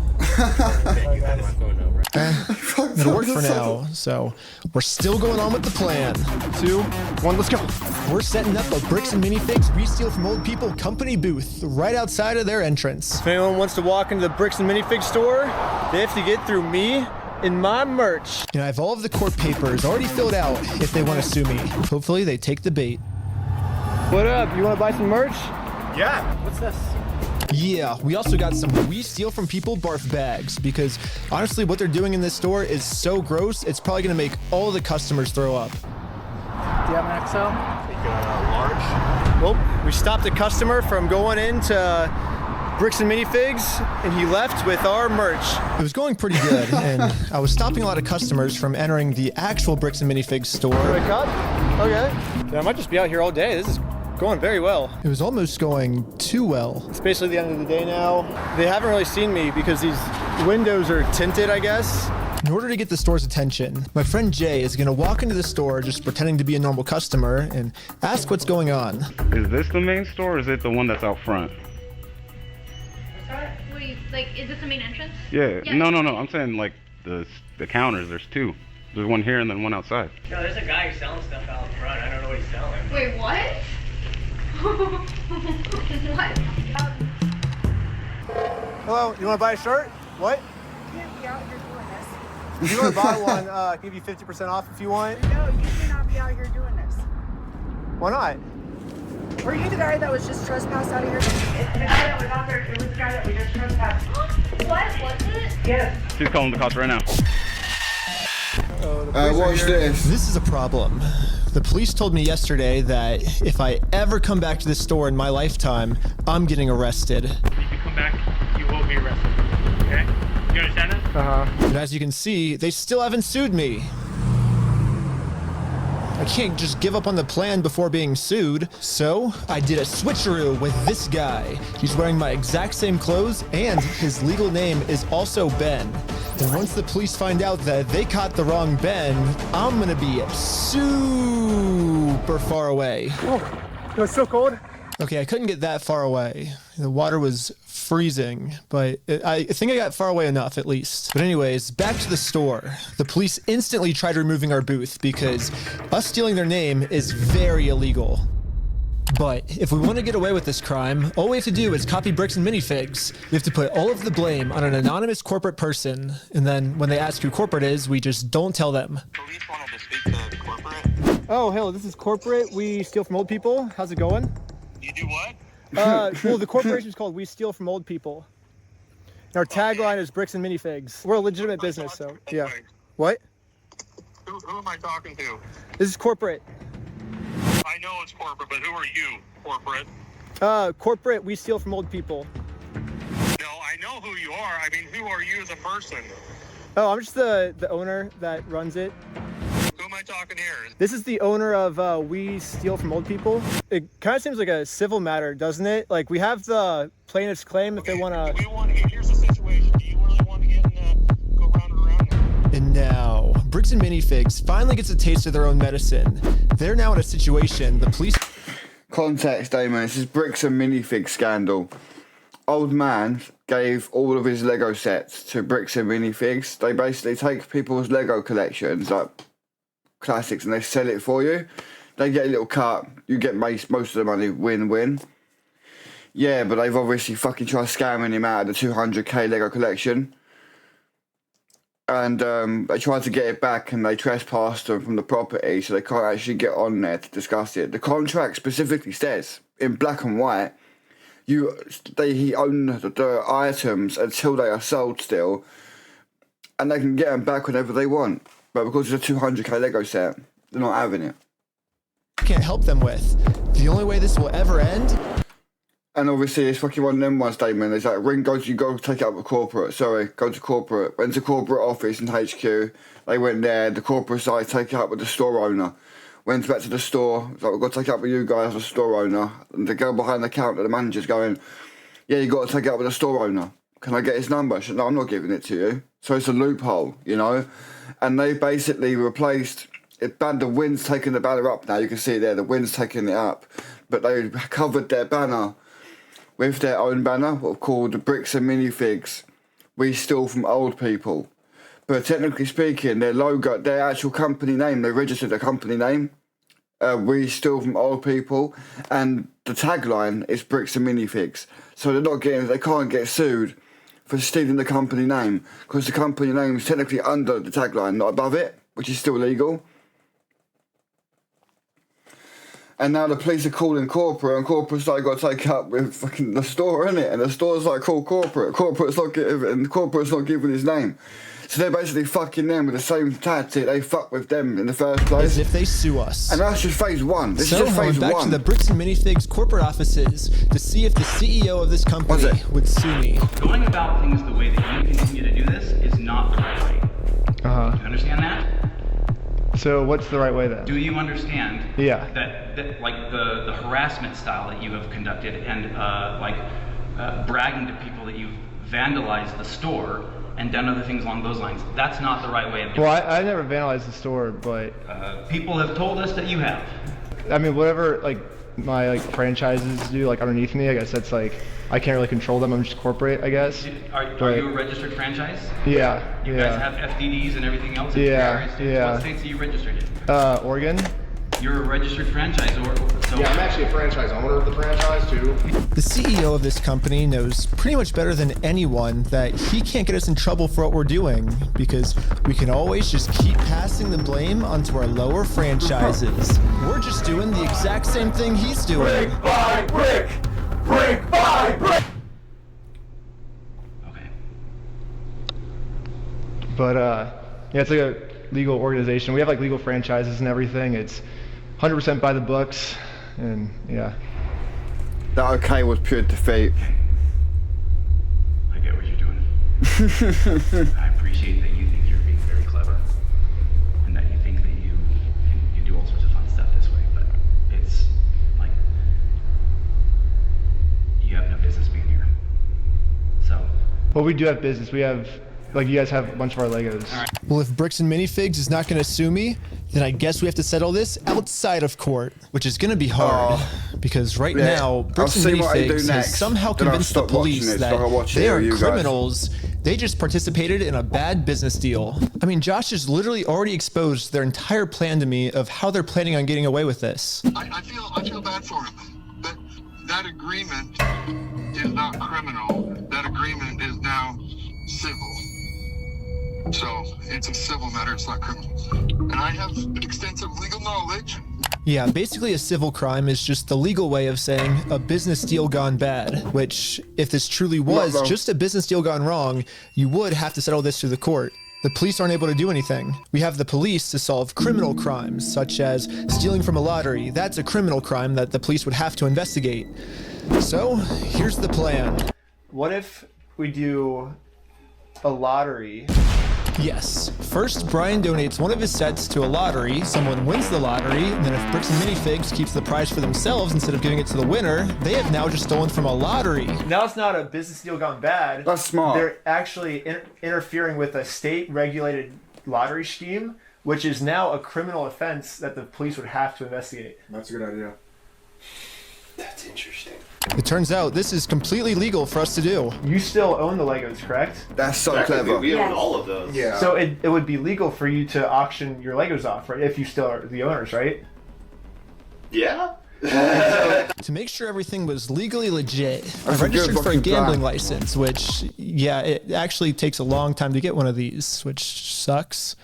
It'll work for now, so we're still going on with the plan. 2, 1, let's go. We're setting up a Bricks Minifigs We Steal From Old People company booth right outside of their entrance.
If anyone wants to walk into the Bricks Minifigs store, they have to get through me and my merch.
I have all of the court papers already filled out if they want to sue me. Hopefully they take the bait.
What up? You want to buy some merch?
Yeah.
What's this?
Yeah, we also got some We Steal From People barf bags because honestly what they're doing in this store is so gross, it's probably going to make all the customers throw up.
Do you have an XL? Large. Well, we stopped a customer from going into Bricks Minifigs, and he left with our merch.
It was going pretty good, and I was stopping a lot of customers from entering the actual Bricks Minifigs store.
Wake up? Okay. Yeah, I might just be out here all day. This is going very well.
It was almost going too well.
It's basically the end of the day now. They haven't really seen me because these windows are tinted, I guess.
In order to get the store's attention, my friend Jay is going to walk into the store just pretending to be a normal customer and ask what's going on.
Is this the main store or is it the one that's out front?
Like, is this the main entrance?
Yeah. No. I'm saying like the counters. There's 2. There's one here and then one outside.
No, there's a guy who's selling stuff out front. I don't know what he's selling.
Wait, what? What?
Hello, you want to buy a shirt? What?
You can't be out here doing this.
If you want to buy one, give you 50% off if you want.
No, you cannot be out here doing this.
Why not?
Were you the guy that was just trespassed out of here?
It's the guy that was out there. It was the guy that we just trespassed.
What was it?
Yes.
She's calling the cops right now.
Watch this.
This is a problem. The police told me yesterday that if I ever come back to this store in my lifetime, I'm getting arrested.
If you come back, you will be arrested. Okay? You understand that?
And as you can see, they still haven't sued me. I can't just give up on the plan before being sued. So I did a switcheroo with this guy. He's wearing my exact same clothes and his legal name is also Ben. And once the police find out that they caught the wrong Ben, I'm gonna be super far away.
Oh, it was so cold.
Okay, I couldn't get that far away. The water was freezing, but I think I got far away enough at least. But anyways, back to the store. The police instantly tried removing our booth because us stealing their name is very illegal. But if we want to get away with this crime, all we have to do is copy Bricks and Minifigs. We have to put all of the blame on an anonymous corporate person, and then when they ask who corporate is, we just don't tell them.
Police wanted to speak to corporate.
Oh, hello, this is corporate. We steal from old people. How's it going?
You do what?
Well, the corporation is called We Steal From Old People. And our tagline is Bricks and Minifigs. We're a legitimate business, so yeah. What?
Who am I talking to?
This is corporate.
I know it's corporate, but who are you, corporate?
Corporate, we steal from old people.
No, I know who you are. I mean, who are you as a person?
Oh, I'm just the owner that runs it.
Who am I talking here?
This is the owner of We Steal From Old People. It kind of seems like a civil matter, doesn't it? Like, we have the plaintiff's claim if they want to...
Here's the situation. Do you really want to get in go round and around?
And now, Bricks and Minifigs finally gets a taste of their own medicine. They're now in a situation the police...
Context, Damon. This is Bricks and Minifigs scandal. Old man gave all of his Lego sets to Bricks and Minifigs. They basically take people's Lego collections, like classics, and they sell it for you. They get a little cut. You get most of the money. Win-win. Yeah, but they've obviously fucking tried scamming him out of the 200k Lego collection. And they tried to get it back, and they trespassed them from the property, so they can't actually get on there to discuss it. The contract specifically says, in black and white, he own the items until they are sold still, and they can get them back whenever they want. But because it's a 200k Lego set, they're not having it.
Can't help them with. The only way this will ever end...
And obviously it's fucking one of them one statement. It's like, go take it up with corporate. Sorry, go to corporate. Went to corporate office in HQ. They went there. The corporate side take it up with the store owner. Went back to the store. It's like, we've got to take it up with you guys, the store owner. And the girl behind the counter, the manager's going, yeah, you got to take it up with the store owner. Can I get his number? She said, no, I'm not giving it to you. So it's a loophole, you know. And they basically replaced it. The wind's taking the banner up now. You can see it there. The wind's taking it up. But they covered their banner with their own banner, called Bricks and Minifigs. We steal from old people. But technically speaking, their logo, their actual company name, they registered a company name. We steal from old people, and the tagline is Bricks and Minifigs. So they can't get sued for stealing the company name, because the company name is technically under the tagline, not above it, which is still legal. And now the police are calling corporate, and corporate's like got to take up with fucking the store, innit? And the store's like, call corporate. Corporate's not giving his name. So they're basically fucking them with the same tactic they fuck with them in the first place.
As if they sue us.
And that's just phase one. This is just phase
back
one.
To the Bricks and Minifigs corporate offices to see if the CEO of this company would sue me.
Going about things the way that you continue to do this is not the right way. Do you understand that?
So what's the right way then?
Do you understand
Yeah.
that like the harassment style that you have conducted and bragging to people that you've vandalized the store and done other things along those lines? That's not the right way of doing
Well, I never vandalized the store, but
people have told us that you have.
I mean, whatever my franchises do underneath me, I guess that's I can't really control them. I'm just corporate, I guess.
Are you a registered franchise?
Yeah.
You guys have FDDs and everything else?
Yeah.
What states are you registered in?
Oregon.
You're a registered franchisor. So
yeah, I'm actually a franchise owner of the franchise too.
The CEO of this company knows pretty much better than anyone that he can't get us in trouble for what we're doing, because we can always just keep passing the blame onto our lower franchises. We're just doing the exact same thing he's doing.
Brick by brick! Brick by brick!
But yeah, it's like a legal organization. We have legal franchises and everything. It's 100% by the books, and yeah.
That okay was pure defeat.
I get what you're doing. I appreciate that you think you're being very clever, and that you think that you can do all sorts of fun stuff this way, but it's you have no business being here. So.
Well, we do have business. We have like you guys have a bunch of our Legos.
Well, if Bricks and Minifigs is not going to sue me, then I guess we have to settle this outside of court, which is going to be hard because right now Bricks and Minifigs has somehow convinced the police that they are criminals. They just participated in a bad business deal. I mean, Josh has literally already exposed their entire plan to me of how they're planning on getting away with this.
I feel bad for him. That agreement is not criminal. That agreement is now civil. So it's a civil matter, it's not criminal. And I have extensive legal knowledge.
Yeah, basically a civil crime is just the legal way of saying a business deal gone bad, which if this truly was just a business deal gone wrong, you would have to settle this through the court. The police aren't able to do anything. We have the police to solve criminal crimes, such as stealing from a lottery. That's a criminal crime that the police would have to investigate. So, here's the plan.
What if we do a lottery?
Yes. First, Brian donates one of his sets to a lottery, someone wins the lottery, and then if Bricks and Minifigs keeps the prize for themselves instead of giving it to the winner, they have now just stolen from a lottery.
Now it's not a business deal gone bad.
That's smart.
They're actually interfering with a state-regulated lottery scheme, which is now a criminal offense that the police would have to investigate.
That's a good idea.
That's interesting.
It turns out this is completely legal for us to do.
You still own the Legos, correct?
That's so clever.
We own all of those.
Yeah.
So it would be legal for you to auction your Legos off, right? If you still are the owners, right?
Yeah.
To make sure everything was legally legit, I registered for a gambling license, which, yeah, it actually takes a long time to get one of these, which sucks.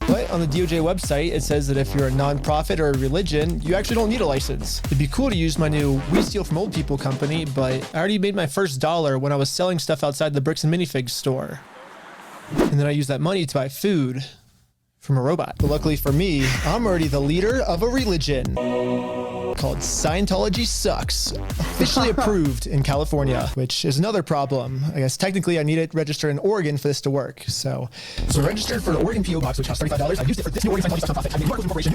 But on the DOJ website, it says that if you're a nonprofit or a religion, you actually don't need a license. It'd be cool to use my new We Steal From Old People company, but I already made my first $1 when I was selling stuff outside the Bricks and Minifigs store. And then I used that money to buy food from a robot. But luckily for me, I'm already the leader of a religion called Scientology Sucks, officially approved in California, which is another problem. I guess technically I need it registered in Oregon for this to work. So I registered for an Oregon PO box, which costs $35. I used it for this new Oregon Scientology nonprofit. I made corporation.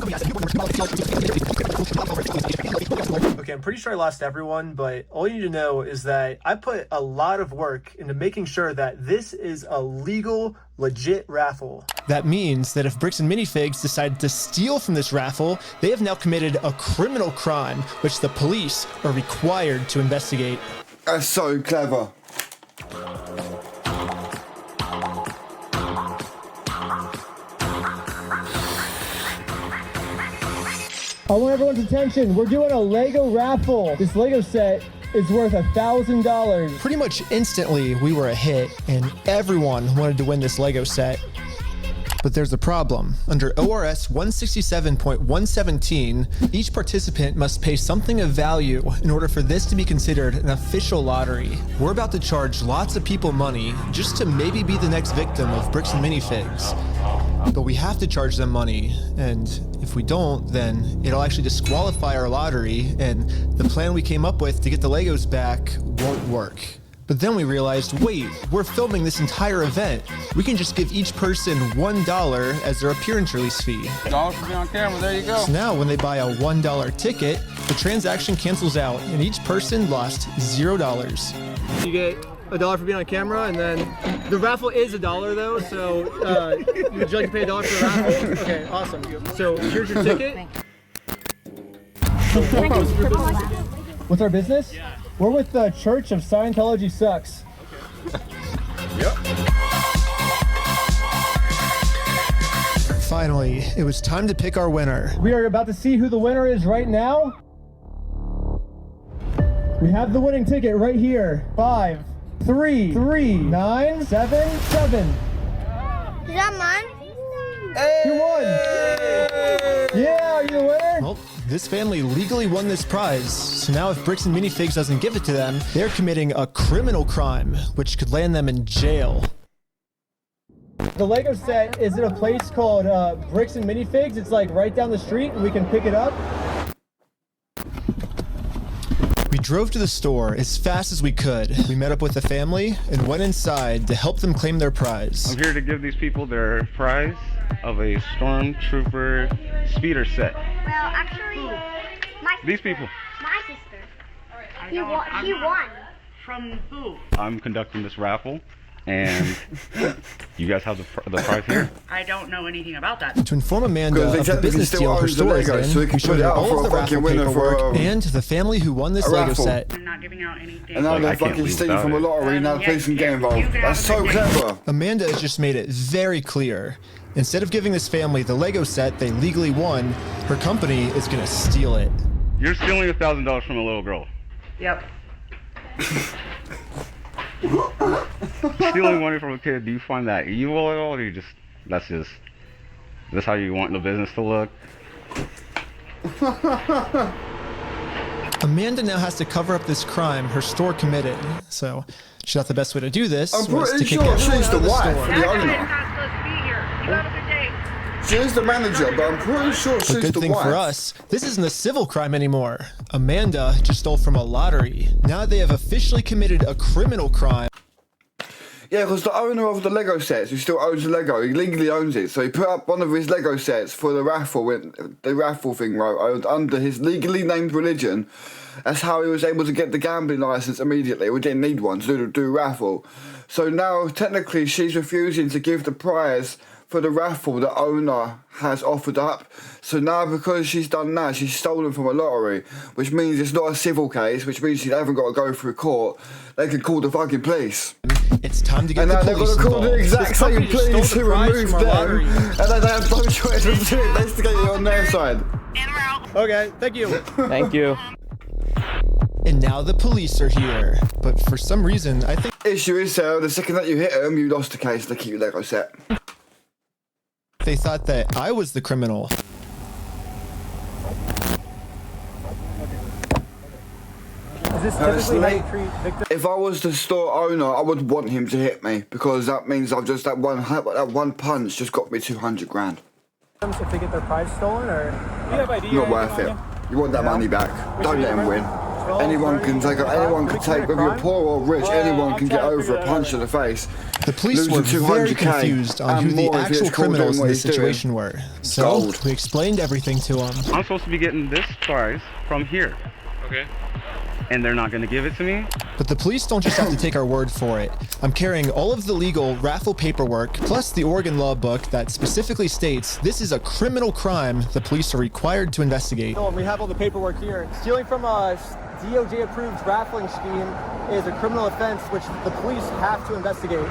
Okay, I'm pretty sure I lost everyone, but all you need to know is that I put a lot of work into making sure that this is a legal, legit raffle.
That means that if Bricks and Minifigs decide to steal from this raffle, they have now committed a criminal crime, which the police are required to investigate.
That's so clever.
I want everyone's attention. We're doing a Lego raffle. This Lego set is worth $1,000.
Pretty much instantly, we were a hit, and everyone wanted to win this Lego set. But there's a problem. Under ORS 167.117, each participant must pay something of value in order for this to be considered an official lottery. We're about to charge lots of people money just to maybe be the next victim of Bricks and Minifigs. But we have to charge them money, and if we don't, then it'll actually disqualify our lottery, and the plan we came up with to get the Legos back won't work. But then we realized, wait, we're filming this entire event. We can just give each person $1 as their appearance release fee.
$1 for being on camera, there you go.
So now when they buy a $1 ticket, the transaction cancels out, and each person lost $0.
You get $1 for being on camera, and then the raffle is $1 though, so would you like to pay $1 for the raffle? Okay, awesome. So here's your ticket. What's our business? We're with the Church of Scientology Sucks.
Yep.
Finally, it was time to pick our winner.
We are about to see who the winner is right now. We have the winning ticket right here. 5, 3, 3, 9, 7, 7.
Is that mine?
You won! Yeah, you're the winner?
Well, this family legally won this prize, so now if Bricks and Minifigs doesn't give it to them, they're committing a criminal crime, which could land them in jail.
The Lego set is at a place called Bricks and Minifigs. It's like right down the street, and we can pick it up.
We drove to the store as fast as we could. We met up with the family and went inside to help them claim their prize.
I'm here to give these people their prize of a Stormtrooper speeder set.
Well, actually,
These people.
my sister. He won.
From who?
I'm conducting this raffle, And you guys have the prize here.
I don't know anything about that.
To inform Amanda of the business deal her store is in, we showed her all of the raffle paperwork and the family who won this Lego set.
I'm not giving out anything.
And now they're fucking stealing from a lottery, now the police can get involved. That's so clever.
Amanda has just made it very clear. Instead of giving this family the Lego set they legally won, her company is gonna steal it.
You're stealing $1,000 from a little girl.
Yep.
Stealing money from a kid, do you find that evil at all, or do you just, that's how you want the business to look?
Amanda now has to cover up this crime her store committed, so she thought the best way to do this was to kick everyone out of the store.
The owner. She is the manager, but I'm pretty sure she's the wife.
But good thing for us, this isn't a civil crime anymore. Amanda just stole from a lottery. Now they have officially committed a criminal crime.
Yeah, because the owner of the Lego sets, who still owns the Lego, he legally owns it. So he put up one of his Lego sets for the raffle, when the raffle thing, right, under his legally named religion. That's how he was able to get the gambling license immediately. We didn't need one to do a raffle. So now, technically, she's refusing to give the prize for the raffle the owner has offered up. So now, because she's done that, she's stolen from a lottery, which means it's not a civil case, which means she haven't got to go through court. They can call the fucking police.
It's time to get
and
the
now
police
they've got to call the exact same police who removed them, and then they have no choice but to investigate it on their side.
Okay, thank you.
Thank you.
And now the police are here. But for some reason, I think...
Issue is, the second that you hit them, you lost the case, they keep your Lego set.
They thought that I was the criminal.
Is this typically how you treat victims?
If I was the store owner, I would want him to hit me, because that means I've just, that one punch just got me 200 grand.
If they get their prize stolen, or do you have ID?
Not worth it. You want that money back. Don't let him win. Anyone can take, whether you're poor or rich, anyone can get over a punch to the face.
The police were very confused on who the actual criminals in this situation were. So we explained everything to them.
I'm supposed to be getting this prize from here.
Okay.
And they're not going to give it to me?
But the police don't just have to take our word for it. I'm carrying all of the legal raffle paperwork, plus the Oregon law book that specifically states this is a criminal crime the police are required to investigate.
So we have all the paperwork here. Stealing from a DOJ-approved raffling scheme is a criminal offense which the police have to investigate.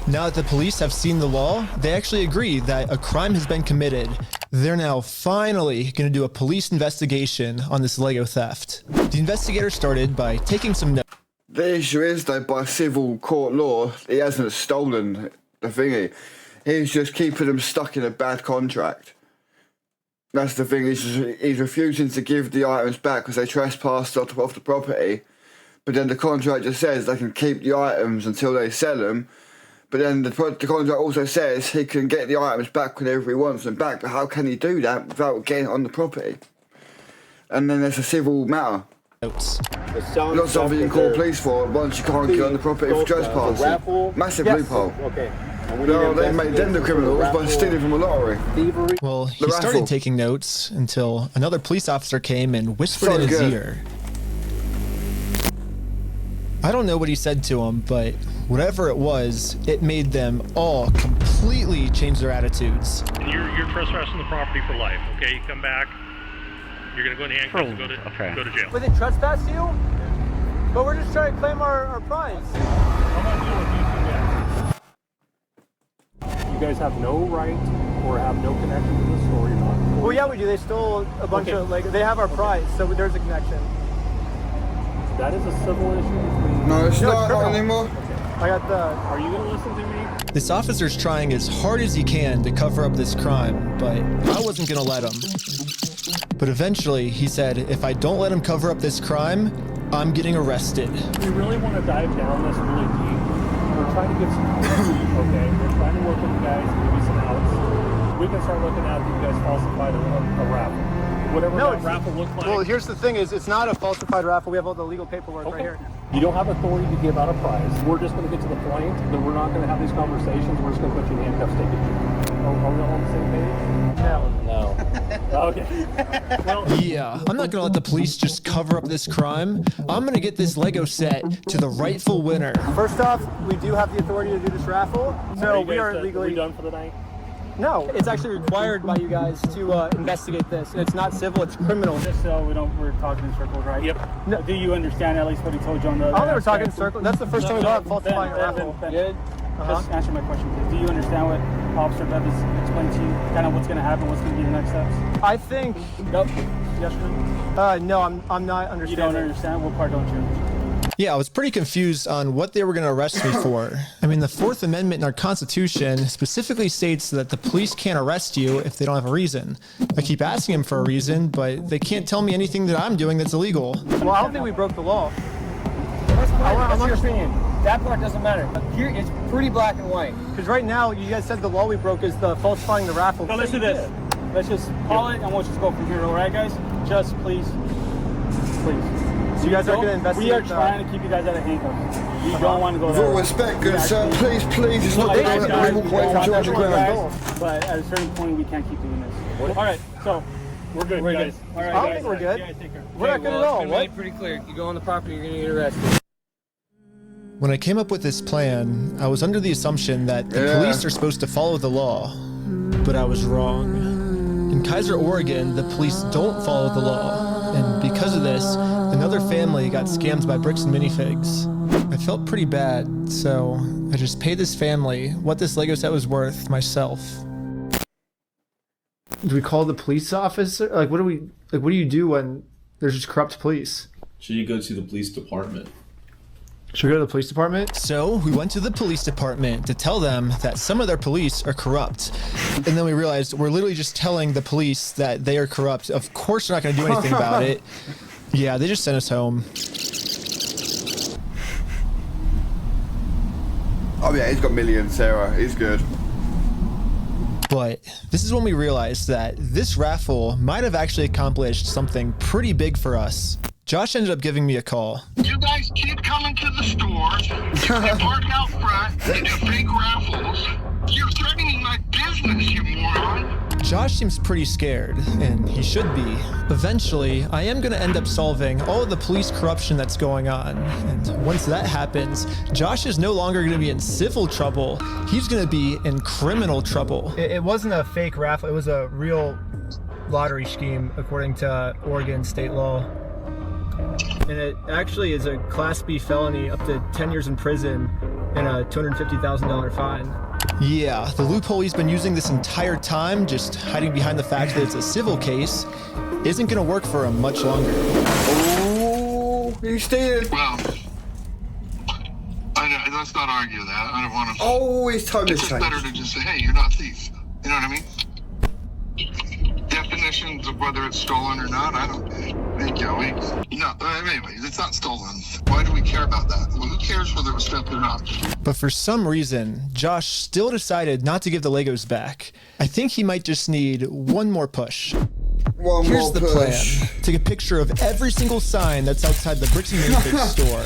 Now that the police have seen the law, they actually agree that a crime has been committed. They're now finally going to do a police investigation on this Lego theft. The investigator started by taking some notes.
The issue is, though, by civil court law, he hasn't stolen the thingy. He's just keeping them stuck in a bad contract. That's the thing, he's refusing to give the items back because they trespassed off the property. But then the contract just says they can keep the items until they sell them. But then the contract also says he can get the items back whenever he wants them back. But how can he do that without getting on the property? And then there's a civil matter. Not something you can call police for once you can't get on the property for trespassing. Massive loophole.
Okay.
No, they made them the criminals by stealing from a lottery.
Well, he started taking notes until another police officer came and whispered in his ear. I don't know what he said to him, but whatever it was, it made them all completely change their attitudes.
And you're trespassing the property for life, okay? You come back, you're gonna go in handcuffs and go to jail.
But they trespass you? But we're just trying to claim our prize.
You guys have no right or have no connection to the store. You're not.
Well, yeah, we do. They stole a bunch of, like, they have our prize, so there's a connection.
That is a civil issue.
No, it's not anymore.
I got the...
Are you gonna listen to me?
This officer's trying as hard as he can to cover up this crime, but I wasn't gonna let him. But eventually, he said, if I don't let him cover up this crime, I'm getting arrested.
We really want to dive down this really deep. We're trying to get some okay? We're trying to work with you guys, give you some outs. We can start looking at if you guys falsified a raffle. Whatever that raffle looked like.
Well, here's the thing, is it's not a falsified raffle. We have all the legal paperwork right here.
You don't have authority to give out a prize. We're just going to get to the point that we're not going to have these conversations. We're just going to put you in handcuffs, take it. Are we all on the same page?
No.
No. Okay. Well,
Yeah, I'm not gonna let the police just cover up this crime. I'm gonna get this Lego set to the rightful winner.
First off, we do have the authority to do this raffle, so we are
Are
legally
we done for the night?
No, it's actually required by you guys to investigate this. And it's not civil, it's criminal.
Just so we're talking in circles, right?
Yep.
No. Do you understand at least what he told you on the?
I don't think we're talking in circles. That's the first time we got falsifying a raffle.
Good. Just answer my question, please. Do you understand what Officer Bev has explained to you? Kind of what's going to happen, what's going to be the next steps?
I think.
Nope. Yes or no?
No, I'm not understanding.
You don't understand? What part don't you understand?
Yeah, I was pretty confused on what they were going to arrest me for. I mean, the Fourth Amendment in our Constitution specifically states that the police can't arrest you if they don't have a reason. I keep asking them for a reason, but they can't tell me anything that I'm doing that's illegal.
Well, I don't think we broke the law.
That's your opinion. That part doesn't matter. Here, it's pretty black and white.
Because right now, you guys said the law we broke is the falsifying the raffle.
No, let's do this. Let's just call it and we'll just go from here, all right, guys? Just please.
So you guys are going to investigate?
We are trying to keep you guys out of handcuffs. We don't want to go
With
there.
all respect, good sir, please, it's not going to walk away from 200 grand.
But at a certain point, we can't keep doing this. All right, so we're good, guys. All right,
I don't think we're good.
Yeah, take care.
We're not good at all.
It's been made pretty clear. You go on the property, you're going to get arrested.
When I came up with this plan, I was under the assumption that the police are supposed to follow the law, but I was wrong. In Kaiser, Oregon, the police don't follow the law, and because of this, another family got scammed by Bricks Minifigs. I felt pretty bad, so I just paid this family what this Lego set was worth myself.
Do we call the police officer? Like, what do you do when there's just corrupt police?
Should you go to the police department?
Should we go to the police department? So we went to the police department to tell them that some of their police are corrupt. And then we realized we're literally just telling the police that they are corrupt. Of course they're not going to do anything about it. Yeah, they just sent us home.
Oh yeah, he's got millions, Sarah. He's good.
But this is when we realized that this raffle might have actually accomplished something pretty big for us. Josh ended up giving me a call.
You guys keep coming to the store. You park out front. You do fake raffles. You're threatening my business, you moron.
Josh seems pretty scared, and he should be. Eventually, I am going to end up solving all of the police corruption that's going on. And once that happens, Josh is no longer going to be in civil trouble. He's going to be in criminal trouble.
It wasn't a fake raffle. It was a real lottery scheme, according to Oregon state law. And it actually is a Class B felony, up to 10 years in prison and a $250,000 fine.
Yeah, the loophole he's been using this entire time, just hiding behind the fact that it's a civil case, isn't going to work for him much longer.
Oh, he's stealing.
Well, let's not argue that. I don't want to.
Oh, his tone
It's
has
just better
changed.
to just say, hey, you're not a thief. You know what I mean? Definitions of whether it's stolen or not, I don't think, no, anyways, it's not stolen. Why do we care about that? Well, who cares whether it was theft or not?
But for some reason, Josh still decided not to give the Legos back. I think he might just need one more push. Here's the plan. Take a picture of every single sign that's outside the Bricks Minifigs store.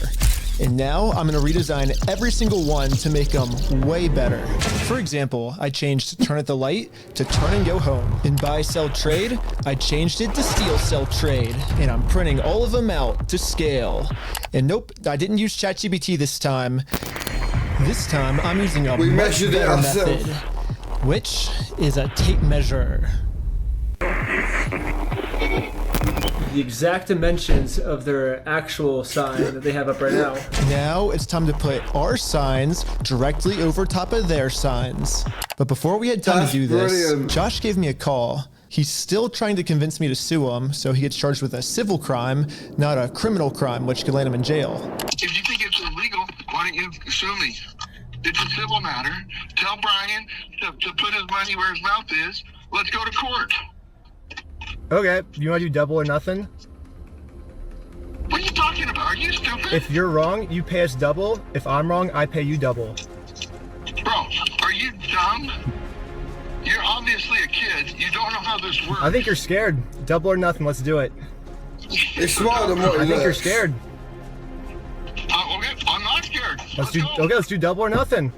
And now I'm going to redesign every single one to make them way better. For example, I changed turn at the light to turn and go home. In buy, sell, trade, I changed it to steal, sell, trade. And I'm printing all of them out to scale. And nope, I didn't use ChatGPT this time. This time I'm using a much better method, which is a tape measure.
The exact dimensions of their actual sign that they have up right now.
Now it's time to put our signs directly over top of their signs. But before we had time to do this, Josh gave me a call. He's still trying to convince me to sue him, so he gets charged with a civil crime, not a criminal crime, which could land him in jail.
If you think it's illegal, why don't you sue me? It's a civil matter. Tell Brian to put his money where his mouth is. Let's go to court.
Okay, you want to do double or nothing?
What are you talking about? Are you stupid?
If you're wrong, you pay us double. If I'm wrong, I pay you double.
Bro, are you dumb? You're obviously a kid. You don't know how this works.
I think you're scared. Double or nothing, let's do it.
It's smarter than what
I
it
think you're
looks.
scared.
Okay, I'm not scared.
Let's do double or nothing.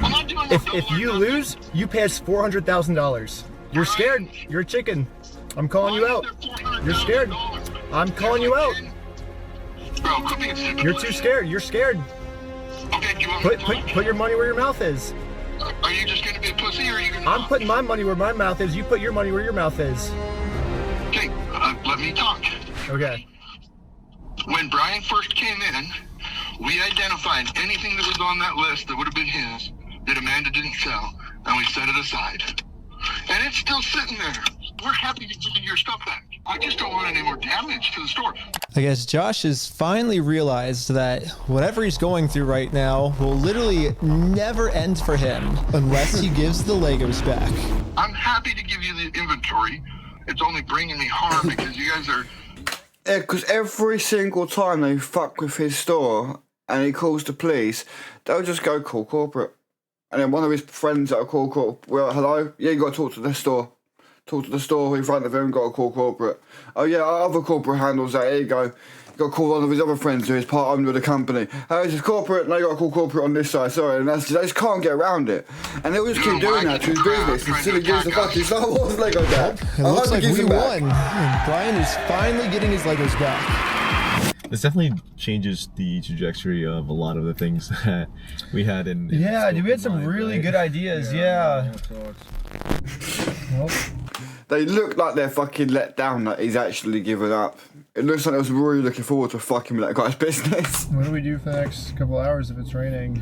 I'm not doing
If you lose, you pay us $400,000. You're scared. You're a chicken. I'm calling you out. You're scared. I'm calling you out.
Bro, quit being stupid.
You're too scared. You're scared.
Okay, do you want me to
Put your money where your mouth is.
Are you just gonna be a pussy, or are you gonna?
I'm putting my money where my mouth is. You put your money where your mouth is.
Okay, let me talk.
Okay.
When Brian first came in, we identified anything that was on that list that would have been his that Amanda didn't sell, and we set it aside. And it's still sitting there. We're happy to give you your stuff back. I just don't want any more damage to the store.
I guess Josh has finally realized that whatever he's going through right now will literally never end for him unless he gives the Legos back.
I'm happy to give you the inventory. It's only bringing me harm because you guys are...
Yeah, because every single time they fuck with his store and he calls the police, they'll just go call corporate. And then one of his friends that'll call corporate, well, hello? Yeah, you got to talk to the store. Talk to the store in front of him, got to call corporate. Oh yeah, our other corporate handles that, here you go. You got to call one of his other friends who is part owner of the company. Oh, this is corporate, now you got to call corporate on this side, sorry. And they just can't get around it. And they'll just keep doing that to his business until he gives the fucking Star Wars Lego back.
It looks like we won. And Brian is finally getting his Legos back.
This definitely changes the trajectory of a lot of the things that we had in
yeah, dude, we had some really good ideas, yeah.
They look like they're fucking let down that he's actually given up. It looks like they was really looking forward to fucking with that guy's business.
What do we do for the next couple hours if it's raining?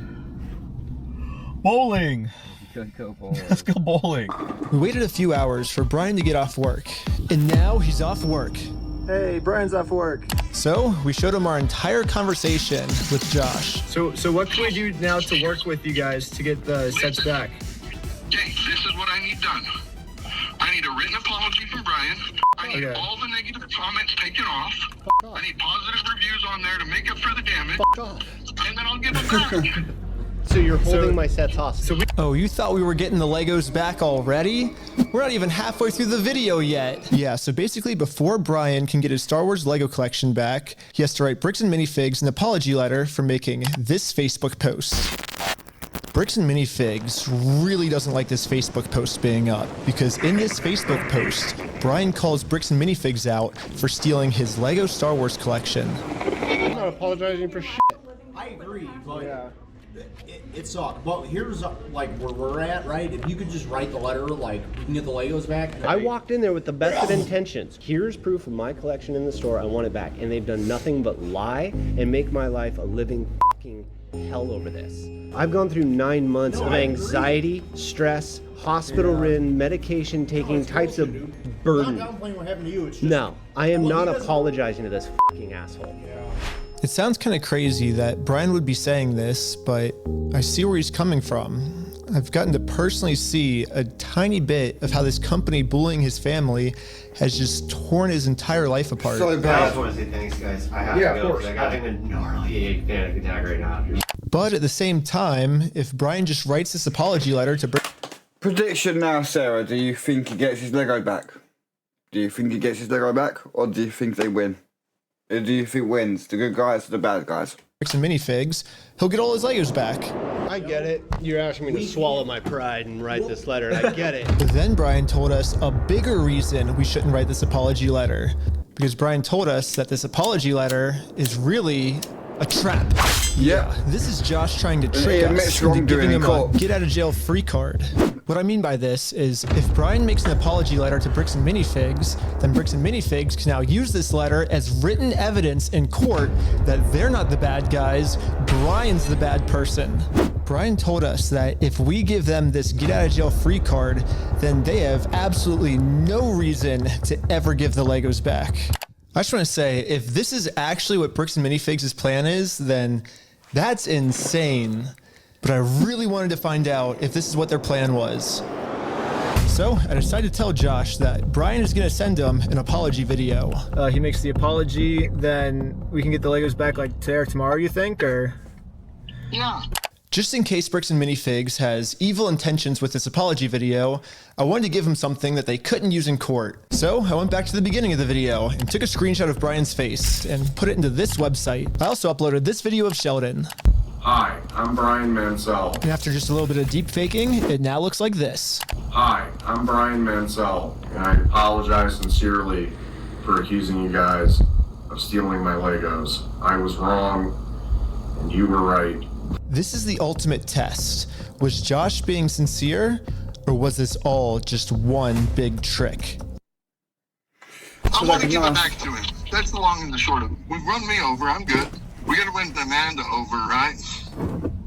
Bowling! Let's go bowling.
We waited a few hours for Brian to get off work, and now he's off work.
Hey, Brian's off work.
So we showed him our entire conversation with Josh.
So what can we do now to work with you guys to get the sets back?
Okay, this is what I need done. I need a written apology from Brian. I need all the negative comments taken off. I need positive reviews on there to make up for the damage. And then I'll give them back.
So you're holding my sets hostage.
Oh, you thought we were getting the Legos back already? We're not even halfway through the video yet. Yeah, so basically before Brian can get his Star Wars Lego collection back, he has to write Bricks and Minifigs an apology letter for making this Facebook post. Bricks and Minifigs really doesn't like this Facebook post being up because in this Facebook post, Brian calls Bricks and Minifigs out for stealing his Lego Star Wars collection.
I'm not apologizing for shit.
I agree, but it sucked. But here's like where we're at, right? If you could just write the letter, like we can get the Legos back.
I walked in there with the best of intentions. Here's proof of my collection in the store. I want it back, and they've done nothing but lie and make my life a living fucking hell over this. I've gone through 9 months of anxiety, stress, hospital-ridden, medication-taking types of burden.
Not downplaying what happened to you. It's just,
No, I am not apologizing to this fucking asshole.
It sounds kind of crazy that Brian would be saying this, but I see where he's coming from. I've gotten to personally see a tiny bit of how this company bullying his family has just torn his entire life apart.
I just want to say thanks, guys. I have to go because I got a gnarly panic attack right now.
But at the same time, if Brian just writes this apology letter to
Prediction now, Sarah, do you think he gets his Lego back? Do you think he gets his Lego back, or do you think they win? Who do you think wins, the good guys or the bad guys?
Bricks and Minifigs, he'll get all his Legos back.
I get it. You're asking me to swallow my pride and write this letter, and I get it.
But then Brian told us a bigger reason we shouldn't write this apology letter. Because Brian told us that this apology letter is really a trap.
Yeah.
This is Josh trying to trick us into giving him a get-out-of-jail-free card. What I mean by this is if Brian makes an apology letter to Bricks and Minifigs, then Bricks and Minifigs can now use this letter as written evidence in court that they're not the bad guys, Brian's the bad person. Brian told us that if we give them this get-out-of-jail-free card, then they have absolutely no reason to ever give the Legos back. I just want to say, if this is actually what Bricks and Minifigs' plan is, then that's insane. But I really wanted to find out if this is what their plan was. So I decided to tell Josh that Brian is going to send him an apology video.
He makes the apology, then we can get the Legos back like today or tomorrow, you think, or?
Yeah.
Just in case Bricks and Minifigs has evil intentions with this apology video, I wanted to give him something that they couldn't use in court. So I went back to the beginning of the video and took a screenshot of Brian's face and put it into this website. I also uploaded this video of Sheldon.
Hi,
I'm Brian Mansell.
And after just a little bit of deep faking, it now looks like this.
Hi, I'm Brian Mansell, and I apologize sincerely for accusing you guys of stealing my Legos. I was wrong, and you were right.
This is the ultimate test. Was Josh being sincere, or was this all just one big trick?
I want to give it back to him. That's the long and the short of it. We've run me over. I'm good. We got to win Amanda over, right?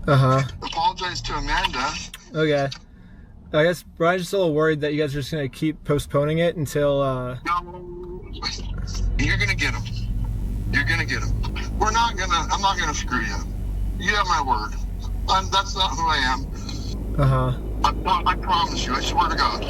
Uh-huh.
Apologize to Amanda.
Okay. I guess Brian's just a little worried that you guys are just going to keep postponing it until,
You're going to get him. You're going to get him. I'm not going to screw you. You have my word. That's not who I am.
Uh-huh.
I promise you. I swear to God.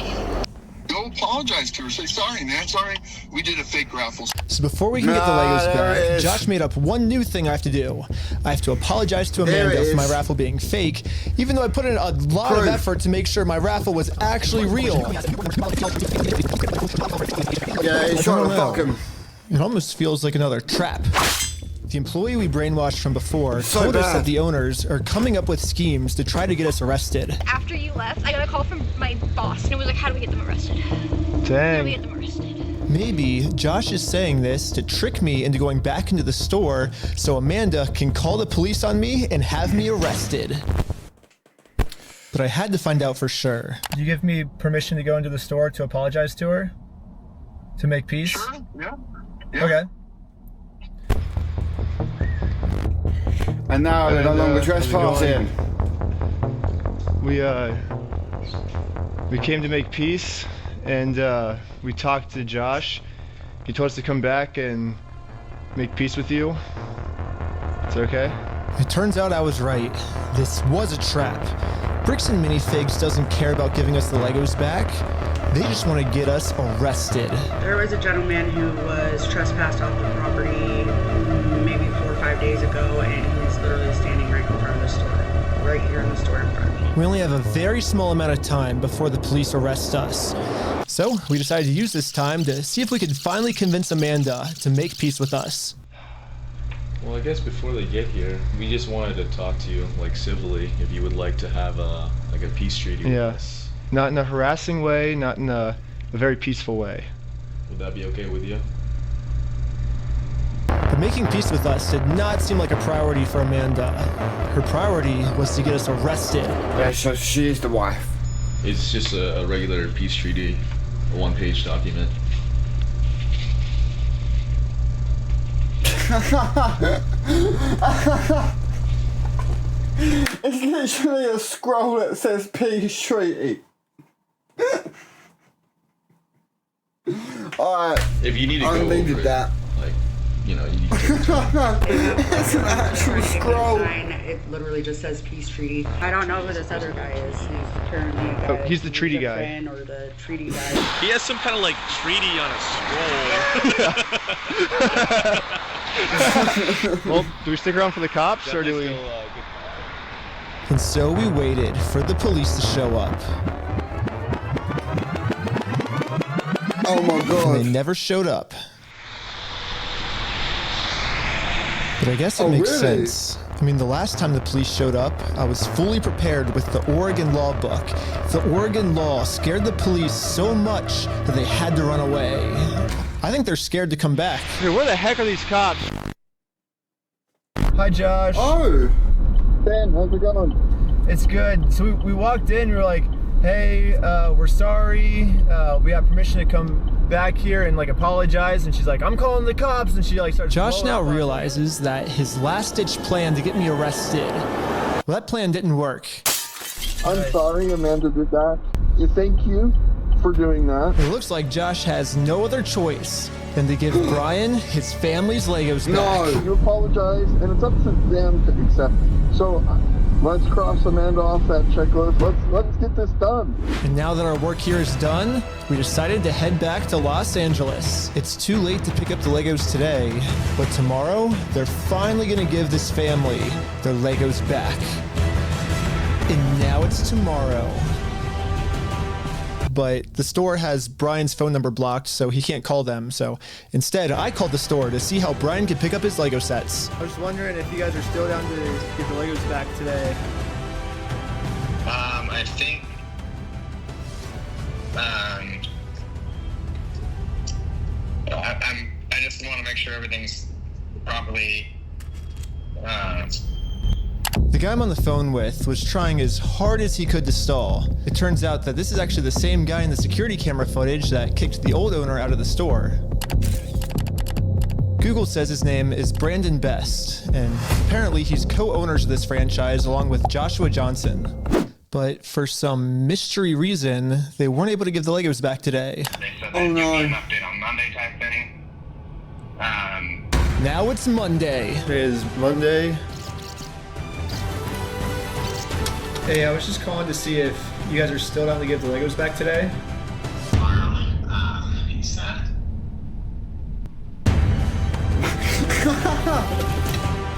Go apologize to her. Say, sorry, man. Sorry. We did a fake raffle.
So before we can get the Legos back, Josh made up one new thing I have to do. I have to apologize to Amanda for my raffle being fake, even though I put in a lot of effort to make sure my raffle was actually real.
Yeah, he's trying to fuck him.
It almost feels like another trap. The employee we brainwashed from before told us that the owners are coming up with schemes to try to get us arrested.
After you left, I got a call from my boss, and it was like, how do we get them arrested?
Dang.
How do we get them arrested?
Maybe Josh is saying this to trick me into going back into the store so Amanda can call the police on me and have me arrested. But I had to find out for sure.
Do you give me permission to go into the store to apologize to her? To make peace?
Sure, yeah.
Okay.
And now they're no longer trespassing.
We came to make peace, and we talked to Josh. He told us to come back and make peace with you. Is that okay?
It turns out I was right. This was a trap. Bricks and Minifigs doesn't care about giving us the Legos back. They just want to get us arrested.
There was a gentleman who was trespassed off the property maybe 4 or 5 days ago, and he's literally standing right in front of the store. Right here in the store in front of me.
We only have a very small amount of time before the police arrest us. So we decided to use this time to see if we could finally convince Amanda to make peace with us.
Well, I guess before they get here, we just wanted to talk to you, like, civilly, if you would like to have a peace treaty with us.
Not in a harassing way, not in a very peaceful way.
Would that be okay with you?
But making peace with us did not seem like a priority for Amanda. Her priority was to get us arrested.
Yeah, so she is the wife.
It's just a regular peace treaty, a one-page document.
It's literally a scroll that says peace treaty. Alright.
If you need to go
needed
over
that.
Like, you know, you need to
It's an actual scroll.
It literally just says peace treaty. I don't know who this other guy is. He's apparently a guy.
He's the treaty guy.
Friend or the treaty guy.
He has some kind of like treaty on a scroll.
Well, do we stick around for the cops, or do we?
And so we waited for the police to show up.
Oh my god.
And they never showed up. But I guess it makes sense. I mean, the last time the police showed up, I was fully prepared with the Oregon law book. The Oregon law scared the police so much that they had to run away. I think they're scared to come back.
Dude, where the heck are these cops? Hi, Josh.
Oh.
Ben, how's it going? It's good. So we walked in, we were like, hey, we're sorry. We have permission to come back here and like apologize. And she's like, I'm calling the cops. And she like starts.
Josh now realizes that his last-ditch plan to get me arrested, well, that plan didn't work.
I'm sorry Amanda did that. Thank you for doing that.
It looks like Josh has no other choice than to give Brian his family's Legos back.
No, you apologize, and it's up to them to accept it. So let's cross Amanda off that checklist. Let's get this done.
And now that our work here is done, we decided to head back to Los Angeles. It's too late to pick up the Legos today, but tomorrow, they're finally gonna give this family their Legos back. And now it's tomorrow. but the store has Brian's phone number blocked, so he can't call them. So instead, I called the store to see how Brian could pick up his Lego sets.
I was just wondering if you guys are still down to get the Legos back today.
I think I just want to make sure everything's properly.
The guy I'm on the phone with was trying as hard as he could to stall. It turns out that this is actually the same guy in the security camera footage that kicked the old owner out of the store. Google says his name is Brandon Best, and apparently he's co-owners of this franchise along with Joshua Johnson. But for some mystery reason, they weren't able to give the Legos back today.
Oh no! An update on Monday type thing.
Now it's Monday.
Today is Monday. Hey, I was just calling to see if you guys are still down to give the Legos back today.
He said.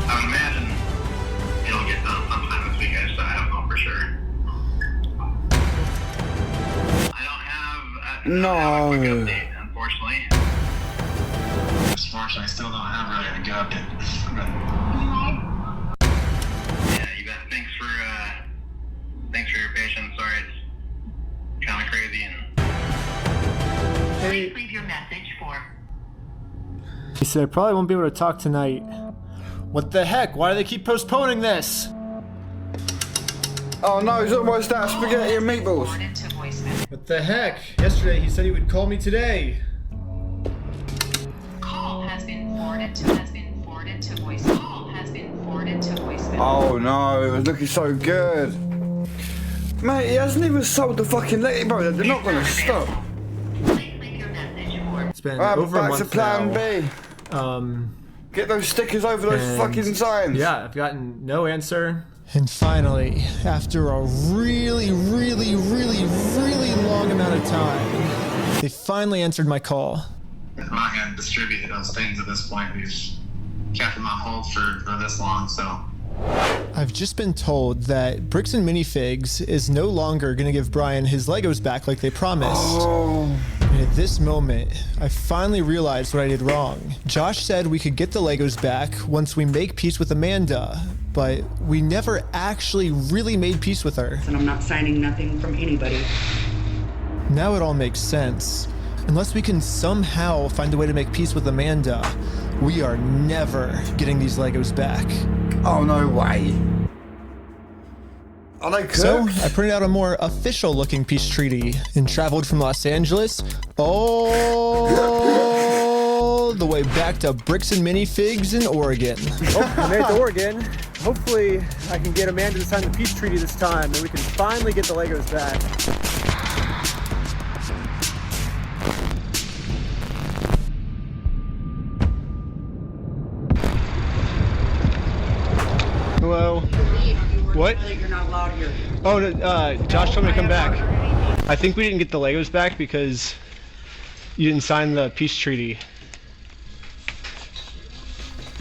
I imagine it'll get done sometime this week. I don't know for sure. I don't have a quick update, unfortunately. Unfortunately, I still don't have really a good update. Yeah, you bet. Thanks for your patience. Sorry, it's kind of crazy.
Hey.
Please leave your message for.
He said I probably won't be able to talk tonight. What the heck? Why do they keep postponing this?
Oh no, he's almost out of spaghetti and meatballs.
What the heck? Yesterday he said he would call me today.
Call has been forwarded to voicemail. Call has been forwarded to voicemail.
Oh no, it was looking so good. Mate, he hasn't even sold the fucking Lego, bro. They're not gonna stop.
It's been over a month
to plan
now.
B. Get those stickers over those fucking signs.
Yeah, I've gotten no answer.
And finally, after a really long amount of time, they finally answered my call.
I'm not going to distribute those things at this point. We've kept them on hold for this long, so.
I've just been told that Bricks Minifigs is no longer going to give Brian his Legos back like they promised.
Oh.
And at this moment, I finally realized what I did wrong. Josh said we could get the Legos back once we make peace with Amanda, but we never actually really made peace with her.
And I'm not signing nothing from anybody.
Now it all makes sense. Unless we can somehow find a way to make peace with Amanda, we are never getting these Legos back.
Oh, no way. Are they cooked?
So I printed out a more official looking peace treaty and traveled from Los Angeles all the way back to Bricks Minifigs in Oregon.
Oh, I made it to Oregon. Hopefully I can get Amanda to sign the peace treaty this time and we can finally get the Legos back. Hello. What?
You're not allowed here.
Oh, Josh told me to come back. I think we didn't get the Legos back because you didn't sign the peace treaty.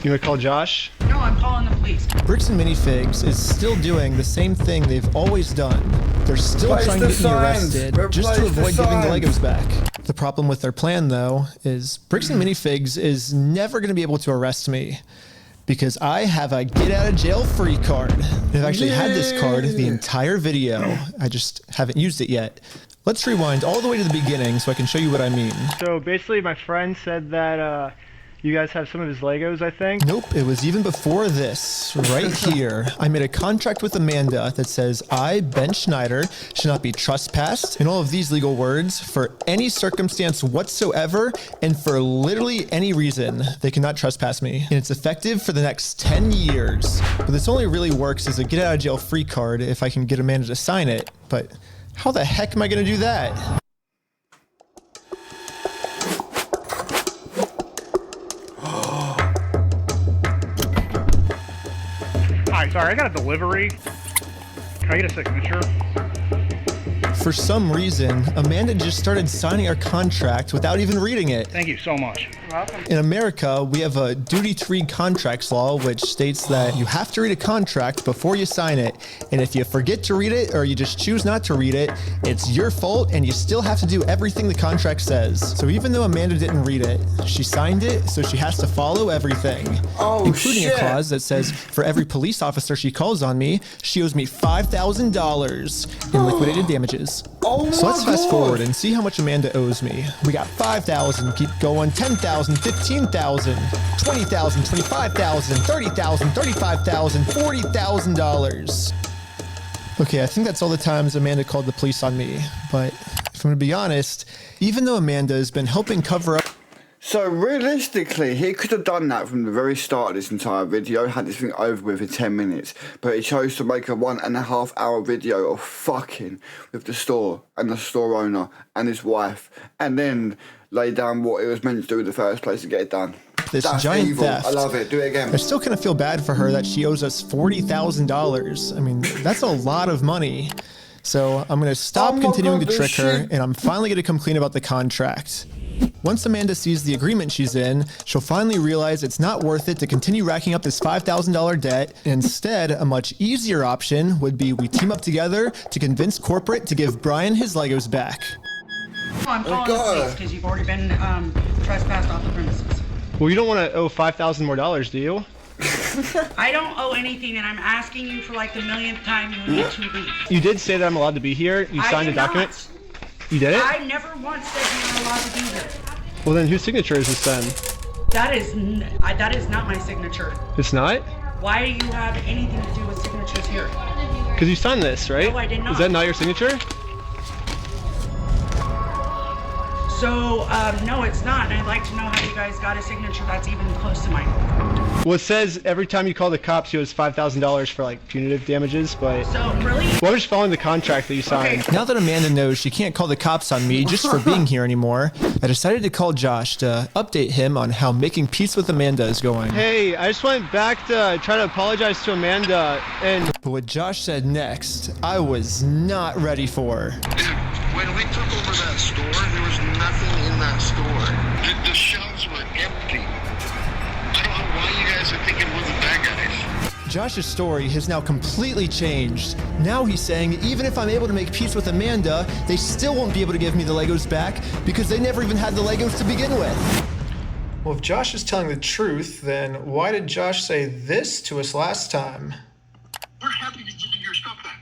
You want to call Josh?
No, I'm calling the police.
Bricks Minifigs is still doing the same thing they've always done. They're still trying to get me arrested just to avoid giving the Legos back. The problem with their plan, though, is Bricks Minifigs is never going to be able to arrest me because I have a get out of jail free card. I've actually had this card the entire video. I just haven't used it yet. Let's rewind all the way to the beginning so I can show you what I mean.
So basically my friend said that you guys have some of his Legos, I think?
Nope, it was even before this, right here. I made a contract with Amanda that says I, Ben Schneider, should not be trespassed, and all of these legal words, for any circumstance whatsoever, and for literally any reason, they cannot trespass me. And it's effective for the next 10 years. But this only really works as a get out of jail free card if I can get Amanda to sign it. But how the heck am I gonna do that?
Hi, sorry, I got a delivery. Can I get a signature?
For some reason, Amanda just started signing our contract without even reading it.
Thank you so much. welcome.
In America, we have a duty to read contracts law, which states that you have to read a contract before you sign it. And if you forget to read it or you just choose not to read it, it's your fault and you still have to do everything the contract says. So even though Amanda didn't read it, she signed it, so she has to follow everything. Including a clause that says for every police officer she calls on me, she owes me $5,000 in liquidated damages. So let's fast forward and see how much Amanda owes me. We got $5,000, keep going, $10,000, $15,000, $20,000, $25,000, $30,000, $35,000, $40,000. Okay, I think that's all the times Amanda called the police on me. But if I'm gonna be honest, even though Amanda has been helping cover up.
So realistically, he could have done that from the very start of this entire video, had this thing over with in 10 minutes, but he chose to make a 1.5 hour video of fucking with the store and the store owner and his wife, and then lay down what it was meant to do in the first place to get it done.
This
That's
giant
evil.
theft.
I love it. Do it again.
I still kind of feel bad for her that she owes us $40,000. I mean, that's a lot of money. So I'm gonna stop continuing to trick her, and I'm finally gonna come clean about the contract. Once Amanda sees the agreement she's in, she'll finally realize it's not worth it to continue racking up this $5,000 debt. Instead, a much easier option would be we team up together to convince corporate to give Brian his Legos back.
I'm calling the police because you've already been trespassed off the premises.
Well, you don't want to owe $5,000 more, do you?
I don't owe anything, and I'm asking you for like the millionth time you need to leave.
You did say that I'm allowed to be here. You signed a document.
Not.
You did it?
I never once said you were allowed to be here.
Well, then whose signature is this then?
That is not my signature.
It's not?
Why do you have anything to do with signatures here?
Because you signed this, right?
No, I did not.
Is that not your signature?
So, no, it's not, and I'd like to know how you guys got a signature that's even close to mine.
Well, it says every time you call the cops, you owe $5,000 for like punitive damages, but.
So, really?
Well, I'm just following the contract that you signed.
Okay. Now that Amanda knows she can't call the cops on me just for being here anymore, I decided to call Josh to update him on how making peace with Amanda is going.
Hey, I just went back to try to apologize to Amanda, and.
But what Josh said next, I was not ready for.
When we took over that store, there was nothing in that store. The shelves were empty. I don't know why you guys are thinking we're the bad guys.
Josh's story has now completely changed. Now he's saying even if I'm able to make peace with Amanda, they still won't be able to give me the Legos back because they never even had the Legos to begin with. Well, if Josh is telling the truth, then why did Josh say this to us last time?
We're happy to give you your stuff back.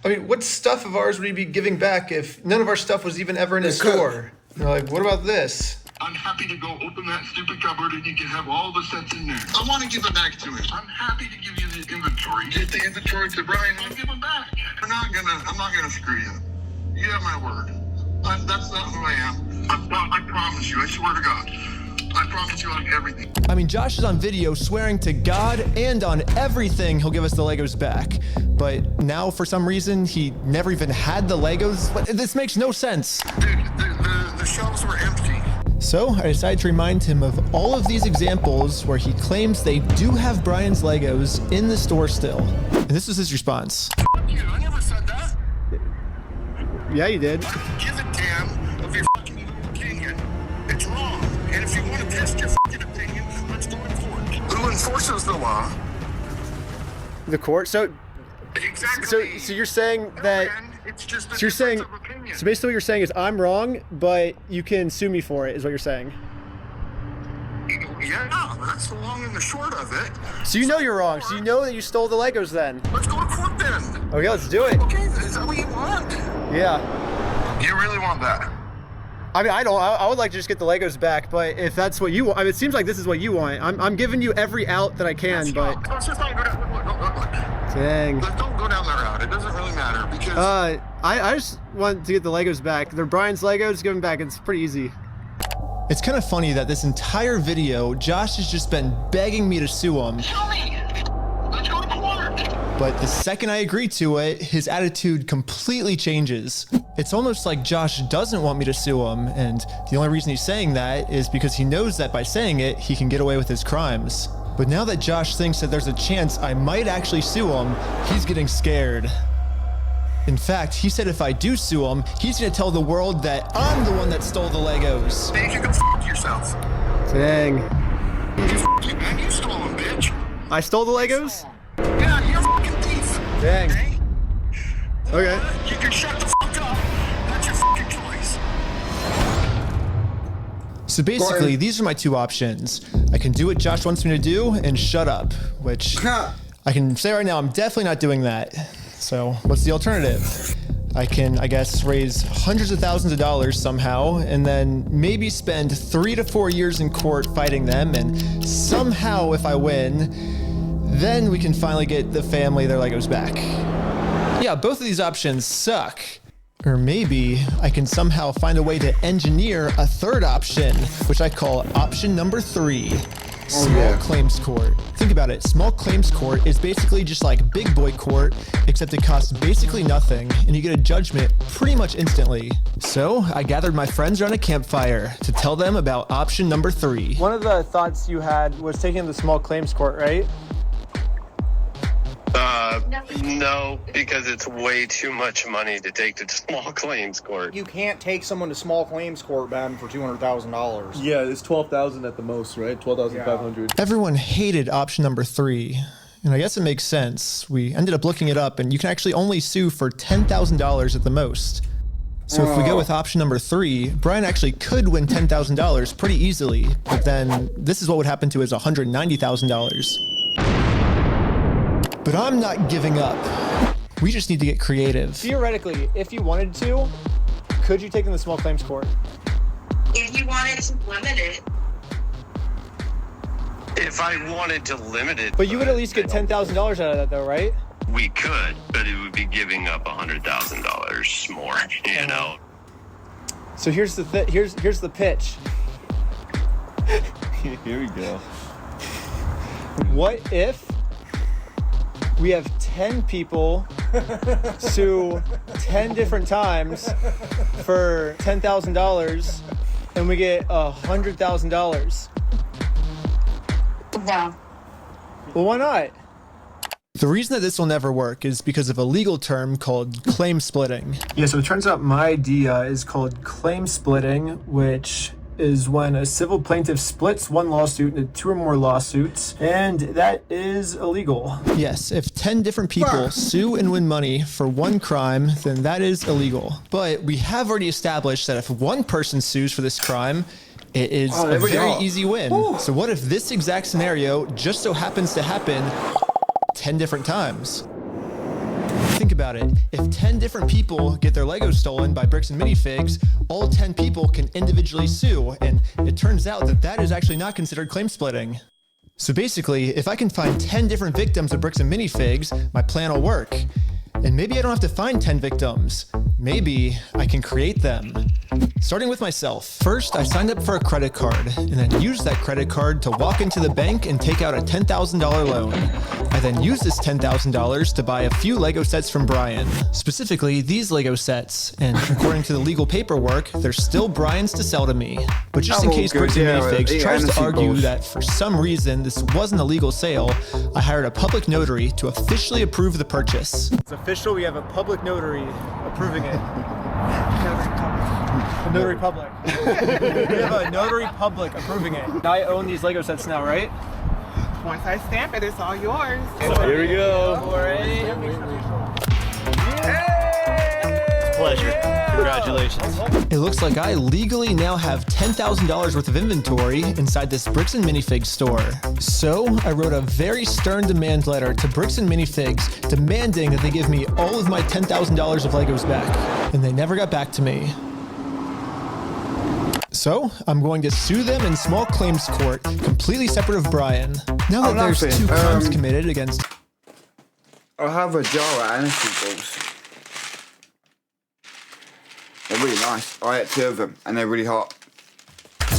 I mean, what stuff of ours would he be giving back if none of our stuff was even ever in his store? You know, like, what about this?
I'm happy to go open that stupid cupboard and you can have all the sets in there. I want to give it back to him. I'm happy to give you the inventory. Get the inventory to Brian, I'll give him back. I'm not gonna screw you. You have my word. That's not who I am. I promise you, I swear to God. I promise you on everything.
I mean, Josh is on video swearing to God and on everything he'll give us the Legos back. But now, for some reason, he never even had the Legos. This makes no sense.
Dude, the shelves were empty.
So I decided to remind him of all of these examples where he claims they do have Brian's Legos in the store still. And this was his response.
Fuck you, I never said that.
Yeah, you did.
I don't give a damn of your fucking opinion. It's wrong. And if you want to test your fucking opinion, let's go in court. Who enforces the law?
The court? So.
Exactly.
So you're saying that.
It's just
So you're saying. So basically, what you're saying is I'm wrong, but you can sue me for it. Is what you're saying.
Yeah, that's the long and the short of it.
So you know you're wrong. So you know that you stole the Legos then.
Let's go to court then.
Okay, let's do it.
Okay, is that what you want?
Yeah.
You really want that?
I mean, I don't. I would like to just get the Legos back, but if that's what you want, I mean, it seems like this is what you want. I'm giving you every out that I can, but.
Let's just not go down. Look.
Dang.
Don't go down that route. It doesn't really matter because.
I just want to get the Legos back. They're Brian's Legos. Give them back. It's pretty easy.
It's kind of funny that this entire video, Josh has just been begging me to sue him.
Tell me. Let's go to court.
But the second I agree to it, his attitude completely changes. It's almost like Josh doesn't want me to sue him, and the only reason he's saying that is because he knows that by saying it, he can get away with his crimes. But now that Josh thinks that there's a chance I might actually sue him, he's getting scared. In fact, he said if I do sue him, he's gonna tell the world that I'm the one that stole the Legos.
Then you can go f*** yourself.
Dang.
Man, you stole them, bitch.
I stole the Legos?
Yeah, you're a fucking thief.
Dang. Okay.
You can shut the fuck up. That's your fucking choice.
So basically, these are my two options. I can do what Josh wants me to do and shut up, which I can say right now, I'm definitely not doing that. So what's the alternative? I can, I guess, raise hundreds of thousands of dollars somehow, and then maybe spend 3 to 4 years in court fighting them, and somehow if I win, then we can finally get the family their Legos back. Yeah, both of these options suck. Or maybe I can somehow find a way to engineer a third option, which I call option number 3. Small claims court. Think about it. Small claims court is basically just like big boy court, except it costs basically nothing, and you get a judgment pretty much instantly. So I gathered my friends around a campfire to tell them about option number 3.
One of the thoughts you had was taking the small claims court, right?
No, because it's way too much money to take to small claims court.
You can't take someone to small claims court, Ben, for $200,000.
Yeah, it's 12,000 at the most, right? 12,500.
Everyone hated option number 3. And I guess it makes sense. We ended up looking it up, and you can actually only sue for $10,000 at the most. So if we go with option number 3, Brian actually could win $10,000 pretty easily, but then this is what would happen to his $190,000. But I'm not giving up. We just need to get creative.
Theoretically, if you wanted to, could you take in the small claims court?
If you wanted to limit it.
If I wanted to limit it.
But you would at least get $10,000 out of that though, right?
We could, but it would be giving up $100,000 more, you know?
So here's the here's the pitch.
Here we go.
What if we have 10 people sue 10 different times for $10,000 and we get $100,000?
No.
Well, why not?
The reason that this will never work is because of a legal term called claim splitting.
Yeah, so it turns out my idea is called claim splitting, which is when a civil plaintiff splits one lawsuit into 2 or more lawsuits, and that is illegal.
Yes, if 10 different people sue and win money for one crime, then that is illegal. But we have already established that if one person sues for this crime, it is a very easy win. So what if this exact scenario just so happens to happen 10 different times? Think about it. If 10 different people get their Legos stolen by Bricks and Minifigs, all 10 people can individually sue, and it turns out that that is actually not considered claim splitting. So basically, if I can find 10 different victims of Bricks and Minifigs, my plan will work. And maybe I don't have to find 10 victims. Maybe I can create them. Starting with myself. First, I signed up for a credit card and then used that credit card to walk into the bank and take out a $10,000 loan. I then used this $10,000 to buy a few Lego sets from Brian, specifically these Lego sets, and according to the legal paperwork, they're still Brian's to sell to me. But just in case Bricks and Minifigs tries to argue that for some reason this wasn't a legal sale, I hired a public notary to officially approve the purchase.
It's official, we have a public notary approving it. A notary public. We have a notary public approving it. I own these Lego sets now, right?
Once I stamp it, it's all yours.
Here we go.
Pleasure. Congratulations.
It looks like I legally now have $10,000 worth of inventory inside this Bricks and Minifigs store. So I wrote a very stern demand letter to Bricks and Minifigs demanding that they give me all of my $10,000 of Legos back. And they never got back to me. So I'm going to sue them in small claims court, completely separate of Brian. Now that there's 2 crimes committed against...
I have a jar of aniseed balls. They're really nice. I ate 2 of them, and they're really hot.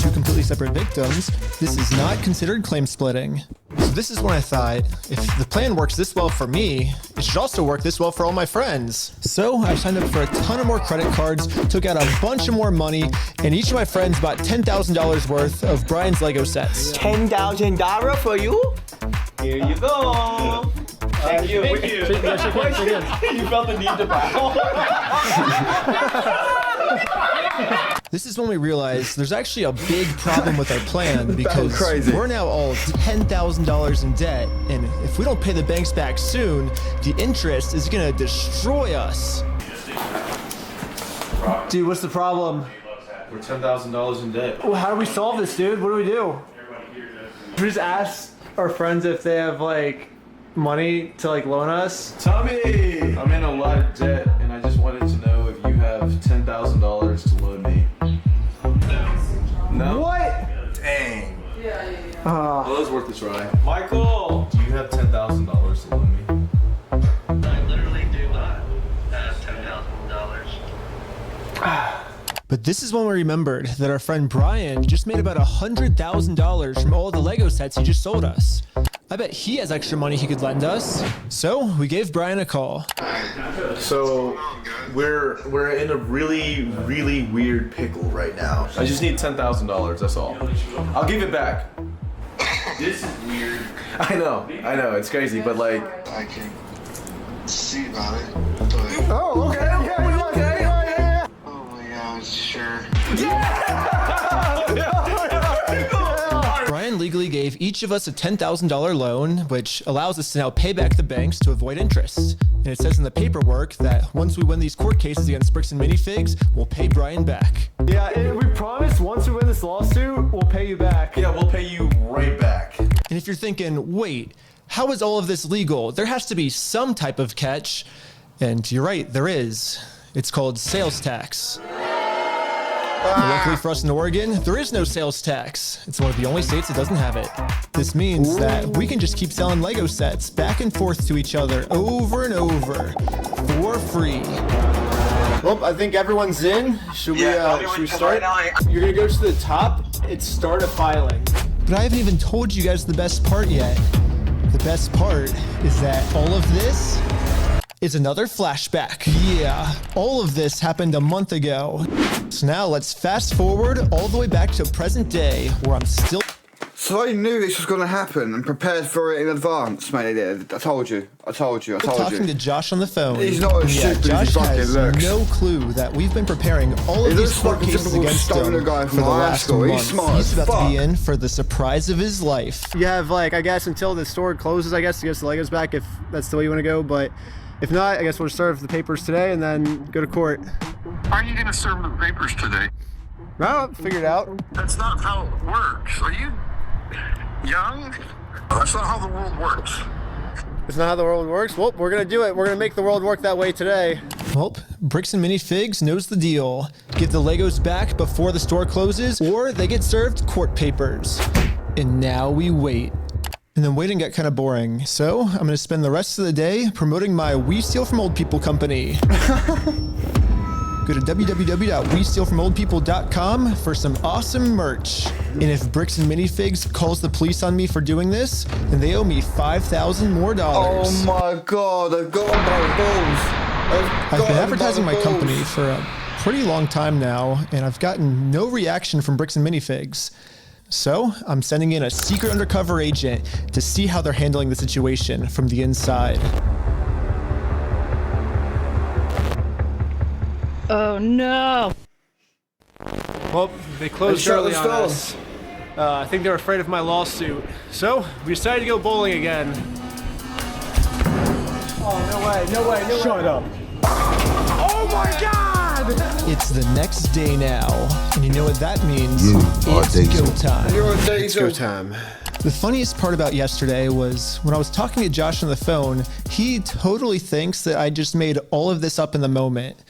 2 completely separate victims, this is not considered claim splitting. So this is when I thought, if the plan works this well for me, it should also work this well for all my friends. So I signed up for a ton of more credit cards, took out a bunch of more money, and each of my friends bought $10,000 worth of Brian's Lego sets.
$10,000 for you? Here you go.
Thank you.
You felt the need to bow.
This is when we realized there's actually a big problem with our plan because we're now all $10,000 in debt, and if we don't pay the banks back soon, the interest is gonna destroy us. Dude, what's the problem?
We're $10,000 in debt.
Well, how do we solve this, dude? What do we do? We just ask our friends if they have like money to like loan us.
Tommy! I'm in a lot of debt, and I just wanted to know if you have $10,000 to loan me. No?
What?
Dang. Well, it was worth a try. Michael! Do you have $10,000 to loan me?
I literally do not have $10,000.
But this is when we remembered that our friend Brian just made about $100,000 from all the Lego sets he just sold us. I bet he has extra money he could lend us. So we gave Brian a call.
So we're in a really weird pickle right now. I just need $10,000, that's all. I'll give it back. This is weird. I know, it's crazy, but like...
I can see about it, but...
Oh, okay.
Oh my god, sure.
Brian legally gave each of us a $10,000 loan, which allows us to now pay back the banks to avoid interest. And it says in the paperwork that once we win these court cases against Bricks and Minifigs, we'll pay Brian back.
Yeah, and we promise once we win this lawsuit, we'll pay you back.
Yeah, we'll pay you right back.
And if you're thinking, wait, how is all of this legal? There has to be some type of catch. And you're right, there is. It's called sales tax. Luckily for us in Oregon, there is no sales tax. It's one of the only states that doesn't have it. This means that we can just keep selling Lego sets back and forth to each other over and over for free.
Well, I think everyone's in. Should we start? You're gonna go to the top. It's start a filing.
But I haven't even told you guys the best part yet. The best part is that all of this is another flashback. Yeah, all of this happened a month ago. So now let's fast forward all the way back to present day where I'm still...
So I knew this was going to happen and prepared for it in advance, mate. I told you.
Talking to Josh on the phone.
He's not as stupid as he fucking looks.
No clue that we've been preparing all of these court cases against him for the last month. He's about to be in for the surprise of his life.
You have like, I guess until the store closes, I guess, to get the Legos back if that's the way you want to go. But if not, I guess we'll serve the papers today and then go to court.
Are you gonna serve the papers today?
Well, figure it out.
That's not how it works. Are you young? That's not how the world works.
It's not how the world works? Well, we're gonna do it. We're gonna make the world work that way today.
Well, Bricks and Minifigs knows the deal. Give the Legos back before the store closes, or they get served court papers. And now we wait. And then waiting got kind of boring, so I'm gonna spend the rest of the day promoting my We Steal From Old People company. Go to www.westealfromoldpeople.com for some awesome merch. And if Bricks and Minifigs calls the police on me for doing this, then they owe me $5,000 more.
Oh my god, I've got them by the balls.
I've been advertising my company for a pretty long time now, and I've gotten no reaction from Bricks and Minifigs. So I'm sending in a secret undercover agent to see how they're handling the situation from the inside.
Oh no!
Well, they closed early on us. I think they're afraid of my lawsuit. So, we decided to go bowling again. Oh, no way. Shut up. Oh my god!
It's the next day now, and you know what that means? It's go time.
It's
go time.
The funniest part about yesterday was when I was talking to Josh on the phone, he totally thinks that I just made all of this up in the moment.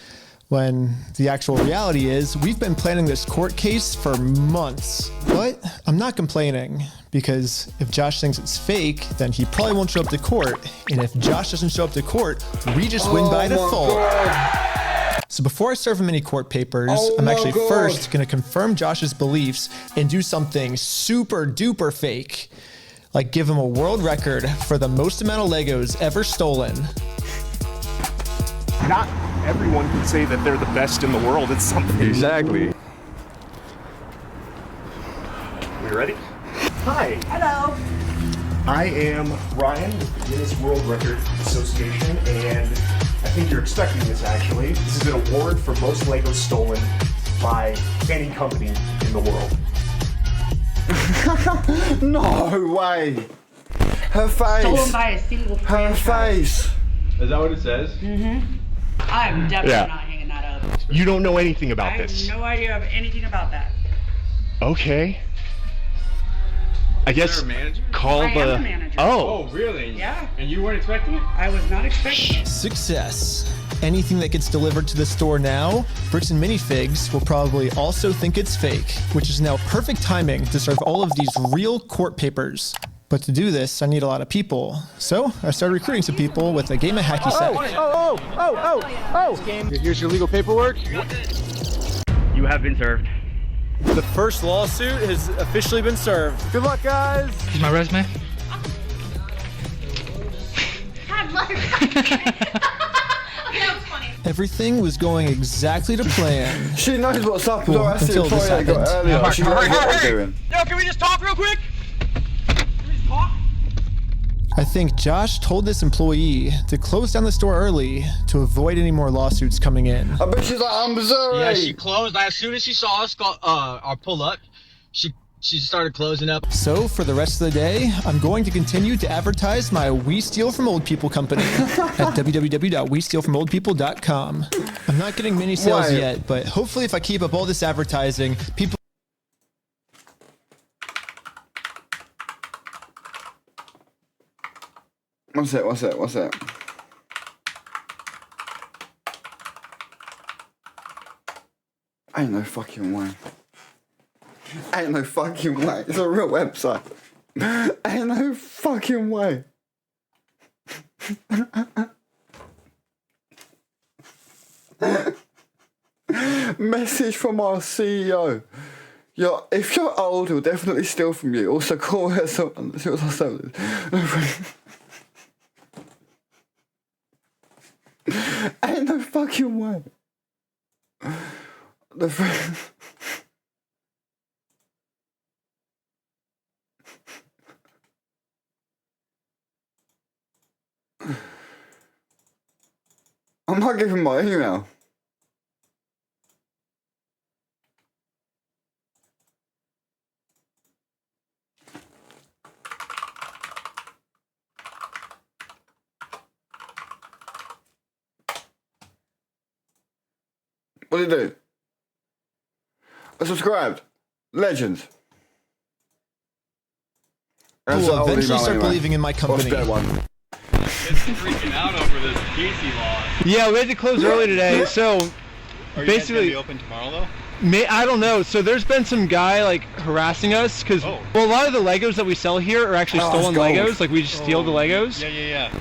When the actual reality is, we've been planning this court case for months. But I'm not complaining, because if Josh thinks it's fake, then he probably won't show up to court. And if Josh doesn't show up to court, we just win by default. So before I serve him any court papers, I'm actually first gonna confirm Josh's beliefs and do something super duper fake. Like give him a world record for the most amount of Legos ever stolen.
Not everyone can say that they're the best in the world at something.
Exactly.
We ready? Hi.
Hello.
I am Ryan with the Guinness World Record Association, and I think you're expecting this, actually. This is an award for most Legos stolen by any company in the world.
No way. Her face.
Stolen by a single
Her
franchise.
face.
Is that what it says?
Mm-hmm. I'm definitely not hanging that up.
You don't know anything about
I
this.
have no idea of anything about that.
Okay. I guess call
I am
the
the manager.
Oh,
really?
Yeah.
And you weren't expecting it?
I was not expecting it.
Success. Anything that gets delivered to the store now, Bricks and Minifigs will probably also think it's fake, which is now perfect timing to serve all of these real court papers. But to do this, I need a lot of people. So I started recruiting some people with a game of hacky sack.
Here's your legal paperwork.
You have been served.
The first lawsuit has officially been served. Good luck, guys.
Here's my resume.
Everything was going exactly to plan.
She knows what's up.
Cool,
That's the
until this
employee I got
happened.
earlier. She knows what I'm doing.
Yo, can we just talk real quick?
I think Josh told this employee to close down the store early to avoid any more lawsuits coming in.
I bet she's like, I'm sorry.
Yeah, she closed. As soon as she saw us pull up, she started closing up.
So for the rest of the day, I'm going to continue to advertise my We Steal From Old People company at www.westealfromoldpeople.com. I'm not getting many sales yet, but hopefully if I keep up all this advertising, people...
What's it? Ain't no fucking way. Ain't no fucking way. It's a real website. Ain't no fucking way. Message from our CEO. If you're old, we'll definitely steal from you. Also call her someone. See what I said. Ain't no fucking way. I'm not giving my email. What do you do? I subscribed. Legends.
Who will eventually start believing in my company.
It's freaking out over this PC law.
Yeah, we had to close early today, so
Are you
basically
guys gonna be open tomorrow though?
I don't know. So there's been some guy like harassing us because well, a lot of the Legos that we sell here are actually stolen Legos. Like we just steal the Legos.
Yeah.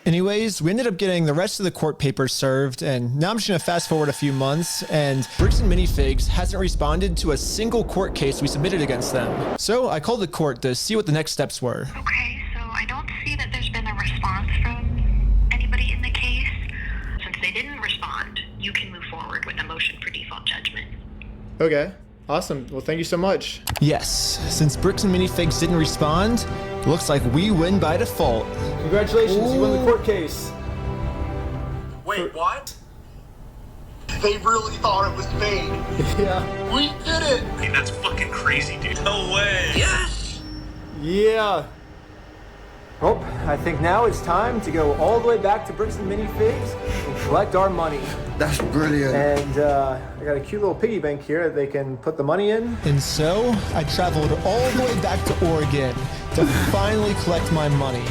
Anyways, we ended up getting the rest of the court papers served, and now I'm just gonna fast forward a few months, and Bricks and Minifigs hasn't responded to a single court case we submitted against them. So I called the court to see what the next steps were.
Okay, so I don't see that there's been a response from anybody in the case. Since they didn't respond, you can move forward with a motion for default judgment.
Okay, awesome. Well, thank you so much.
Yes, since Bricks and Minifigs didn't respond, it looks like we win by default.
Congratulations, you won the court case.
Wait, what? They really thought it was fake.
Yeah.
We did it!
Hey, that's fucking crazy, dude.
No way! Yes!
Yeah. Well, I think now it's time to go all the way back to Bricks and Minifigs and collect our money.
That's brilliant.
And I got a cute little piggy bank here that they can put the money in.
And so I traveled all the way back to Oregon to finally collect my money.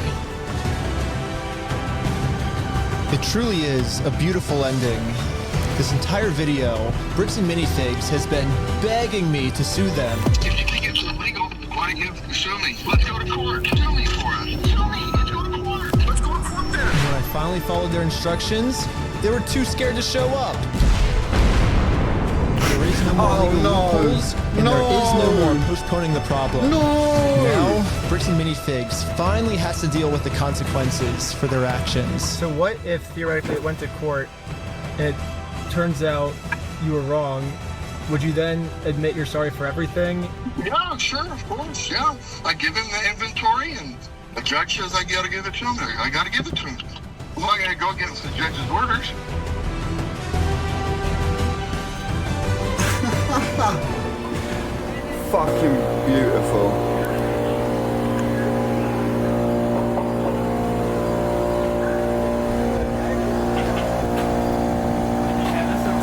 It truly is a beautiful ending. This entire video, Bricks and Minifigs has been begging me to sue them.
If you think it's illegal, why show me? Let's go to court. Sue me for us. Sue me. Let's go to court. Let's go to court then.
When I finally followed their instructions, they were too scared to show up. There is no more legal loopholes, and there is no more postponing the problem. Now, Bricks and Minifigs finally has to deal with the consequences for their actions.
So what if theoretically it went to court and it turns out you were wrong? Would you then admit you're sorry for everything?
Yeah, sure, of course, yeah. I give him the inventory, and the judge says I gotta give it to him. I gotta give it to him. I'm not gonna go against the judge's orders.
Fucking beautiful.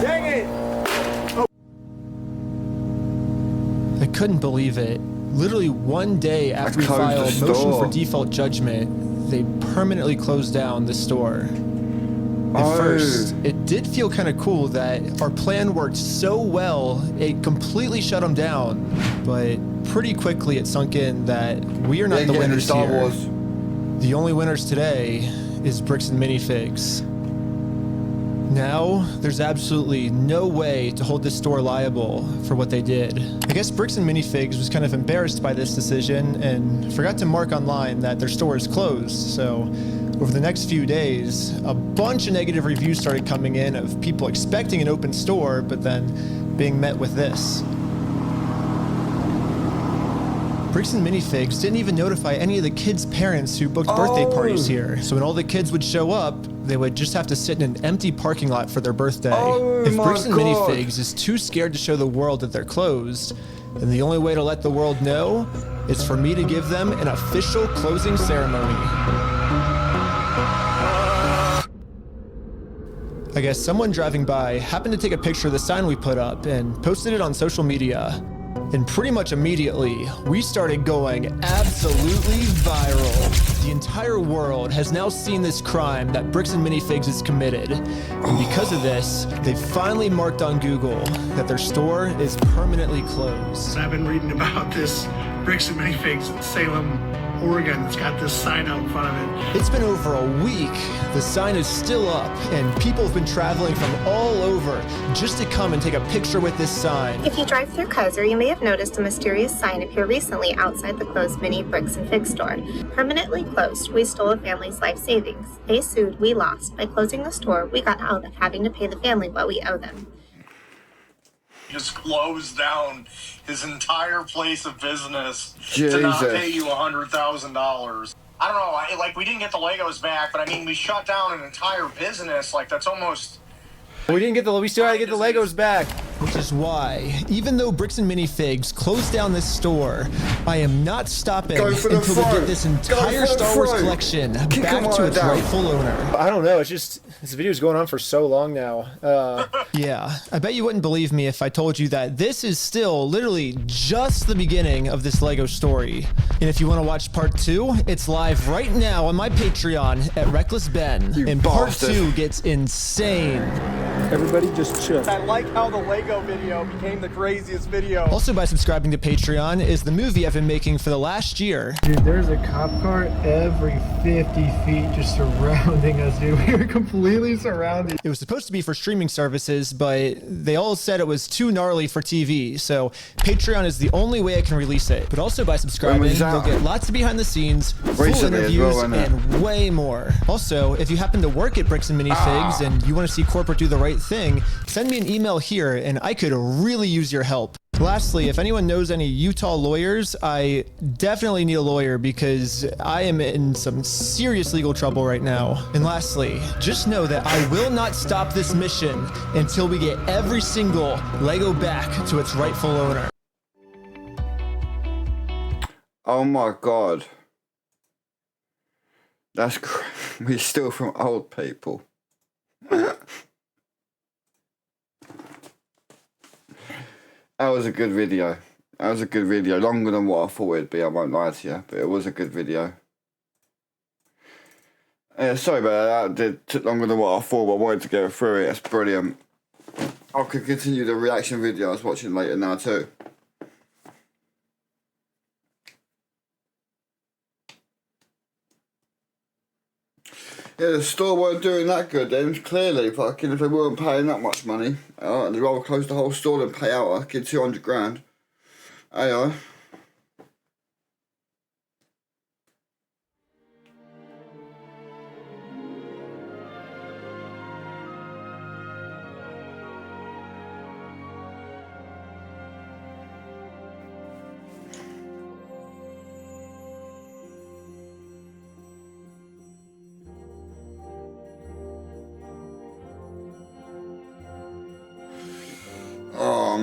Dang it!
I couldn't believe it. Literally one day after we
closed
filed
the
motion
store.
for default judgment, they permanently closed down the store. At
Oh.
first, it did feel kind of cool that our plan worked so well, it completely shut them down. But pretty quickly it sunk in that we are not the winners
Star
here.
Wars.
The only winners today is Bricks and Minifigs. Now, there's absolutely no way to hold this store liable for what they did. I guess Bricks and Minifigs was kind of embarrassed by this decision and forgot to mark online that their store is closed. So over the next few days, a bunch of negative reviews started coming in of people expecting an open store, but then being met with this. Bricks and Minifigs didn't even notify any of the kids' parents who booked birthday parties here. So when all the kids would show up, they would just have to sit in an empty parking lot for their birthday. If Bricks and Minifigs is too scared to show the world that they're closed, then the only way to let the world know is for me to give them an official closing ceremony. I guess someone driving by happened to take a picture of the sign we put up and posted it on social media. And pretty much immediately, we started going absolutely viral. The entire world has now seen this crime that Bricks and Minifigs has committed. And because of this, they finally marked on Google that their store is permanently closed.
I've been reading about this Bricks and Minifigs in Salem, Oregon. It's got this sign out in front of it.
It's been over a week. The sign is still up, and people have been traveling from all over just to come and take a picture with this sign.
If you drive through Kaiser, you may have noticed a mysterious sign appear recently outside the closed mini Bricks and Fig store. Permanently closed, we stole a family's life savings. They sued, we lost. By closing the store, we got out of having to pay the family what we owe them.
Just closed down his entire place of business
Jesus.
to not pay you $100,000. I don't know, we didn't get the Legos back, but I mean, we shut down an entire business. Like, that's almost...
We still had to get the Legos back. Which is why, even though Bricks and Minifigs closed down this store, I am not stopping until we get this entire Star Wars collection back to its rightful owner.
I don't know, it's just, this video's going on for so long now.
Yeah, I bet you wouldn't believe me if I told you that this is still literally just the beginning of this Lego story. And if you want to watch part 2, it's live right now on my Patreon at Reckless Ben. And part 2 gets insane.
Everybody just chill.
I like how the Lego video became the craziest video.
Also, by subscribing to Patreon is the movie I've been making for the last year.
Dude, there's a cop car every 50 feet just surrounding us, dude. We were completely surrounded.
It was supposed to be for streaming services, but they all said it was too gnarly for TV, so Patreon is the only way I can release it. But also by subscribing, you'll get lots of behind the scenes, full interviews, and way more. Also, if you happen to work at Bricks and Minifigs and you want to see corporate do the right thing, send me an email here and I could really use your help. Lastly, if anyone knows any Utah lawyers, I definitely need a lawyer because I am in some serious legal trouble right now. And lastly, just know that I will not stop this mission until we get every single Lego back to its rightful owner.
Oh my god. We steal from old people. That was a good video. That was a good video. Longer than what I thought it'd be, I won't lie to you, but it was a good video. Yeah, sorry about that. It took longer than what I thought, but I wanted to go through it. That's brilliant. I could continue the reaction video I was watching later now too. Yeah, the store weren't doing that good then, clearly. Fucking if they weren't paying that much money. They'd rather close the whole store than pay out a kid 200 grand. Aye.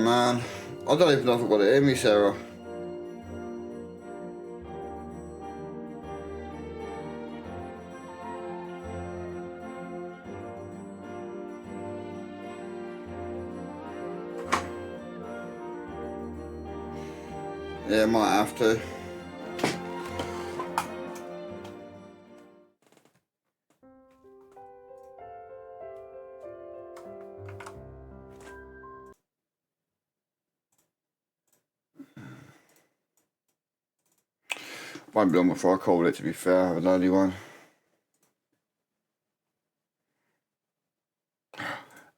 man. I don't even know if I've got it in me, Sarah. Yeah, might have to. Won't be long before I call it, to be fair. I have an early one.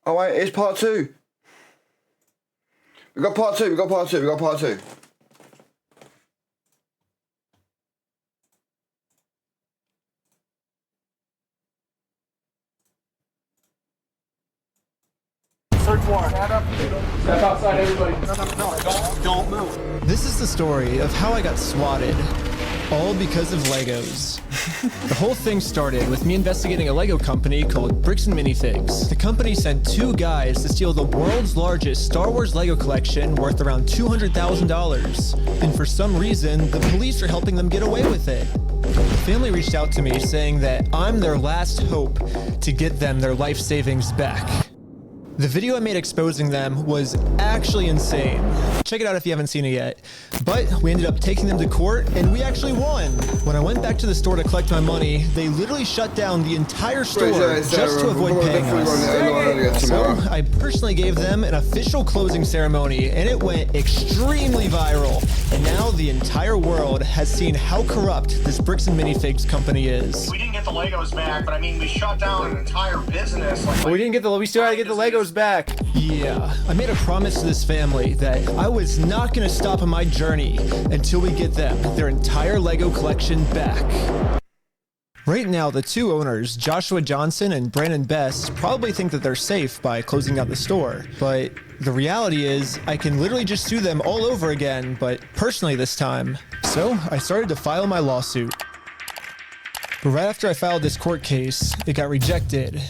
Oh wait, it's part 2. We got part 2, we got part 2, we got part 2.
Search warrant. Step outside, everybody. No, don't move.
This is the story of how I got swatted, all because of Legos. The whole thing started with me investigating a Lego company called Bricks Minifigs. The company sent 2 guys to steal the world's largest Star Wars Lego collection worth around $200,000. And for some reason, the police are helping them get away with it. The family reached out to me saying that I'm their last hope to get them their life savings back. The video I made exposing them was actually insane. Check it out if you haven't seen it yet. But we ended up taking them to court and we actually won. When I went back to the store to collect my money, they literally shut down the entire store just to avoid paying us. So I personally gave them an official closing ceremony and it went extremely viral. And now the entire world has seen how corrupt this Bricks and Minifigs company is.
We didn't get the Legos back, but I mean, we shut down an entire business.
We still had to get the Legos back.
Yeah, I made a promise to this family that I was not going to stop on my journey until we get them their entire Lego collection back. Right now, the 2 owners, Joshua Johnson and Brandon Best, probably think that they're safe by closing down the store. But the reality is, I can literally just sue them all over again, but personally this time. So I started to file my lawsuit. But right after I filed this court case, it got rejected.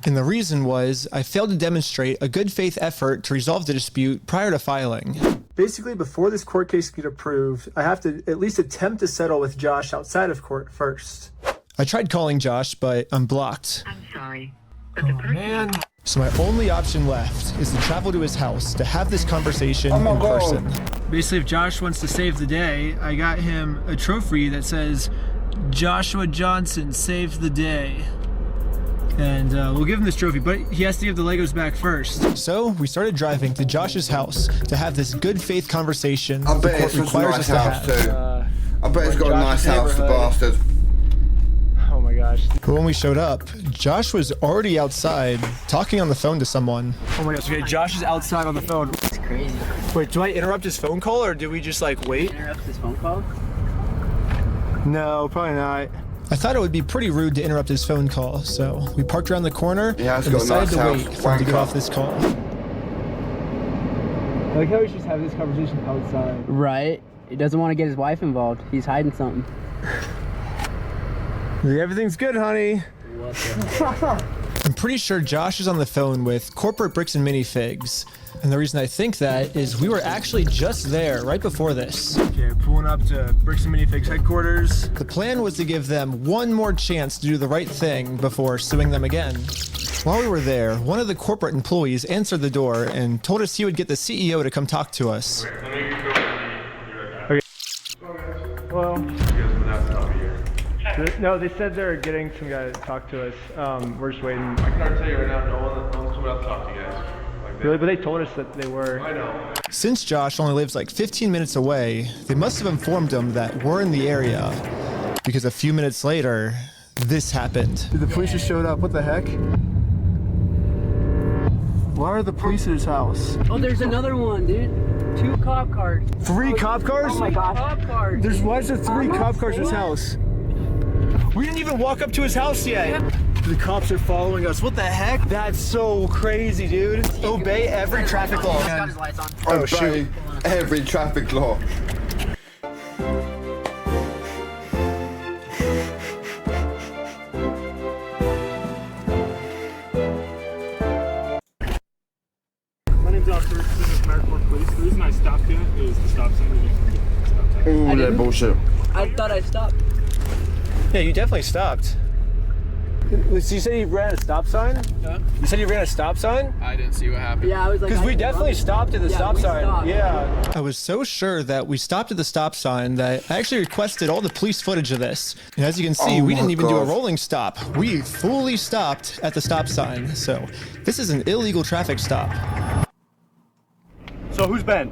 And the reason was I failed to demonstrate a good faith effort to resolve the dispute prior to filing.
Basically, before this court case can get approved, I have to at least attempt to settle with Josh outside of court first.
I tried calling Josh, but I'm blocked.
I'm sorry.
Oh man.
So my only option left is to travel to his house to have this conversation in person.
Basically, if Josh wants to save the day, I got him a trophy that says, Joshua Johnson saved the day. And we'll give him this trophy, but he has to give the Legos back first.
So we started driving to Josh's house to have this good faith conversation.
I bet it's a nice house too. I bet it's got a nice house, the bastard.
Oh my gosh.
But when we showed up, Josh was already outside talking on the phone to someone.
Oh my gosh, okay, Josh is outside on the phone.
It's crazy.
Wait, do I interrupt his phone call or do we just like wait?
Interrupt his phone call?
No, probably not.
I thought it would be pretty rude to interrupt his phone call, so we parked around the corner and decided to wait for him to get off this call.
I like how we should just have this conversation outside.
Right. He doesn't want to get his wife involved. He's hiding something.
Everything's good, honey.
I'm pretty sure Josh is on the phone with corporate Bricks and Minifigs. And the reason I think that is we were actually just there right before this.
Okay, pulling up to Bricks and Minifigs headquarters.
The plan was to give them one more chance to do the right thing before suing them again. While we were there, one of the corporate employees answered the door and told us he would get the CEO to come talk to us.
Okay. Well, no, they said they're getting some guy to talk to us. We're just waiting.
I can already tell you right now, no one's coming out to talk to you guys.
Really? But they told us that they were.
I know.
Since Josh only lives like 15 minutes away, they must have informed him that we're in the area. Because a few minutes later, this happened.
Dude, the police just showed up. What the heck? Why are the police at his house?
Oh, there's another one, dude. 2 cop cars.
3 cop cars?
Oh my gosh. Cop cars.
Why is there 3 cop cars at his house? We didn't even walk up to his house yet. The cops are following us. What the heck? That's so crazy, dude. Obey every traffic law.
He's got his lights on.
Oh, shoot. Every traffic law.
My
name's Officer Richardson, American Police. The reason I stopped you is the stop sign.
Ooh, that bullshit.
I thought I stopped.
Yeah, you definitely stopped. So you said you ran a stop sign?
Huh?
You said you ran a stop sign?
I didn't see what happened.
Yeah, I was like,
because we definitely stopped at the stop sign.
Stopped.
Yeah.
I was so sure that we stopped at the stop sign that I actually requested all the police footage of this. And as you can see, we didn't even do a rolling stop. We fully stopped at the stop sign. So this is an illegal traffic stop.
So who's Ben?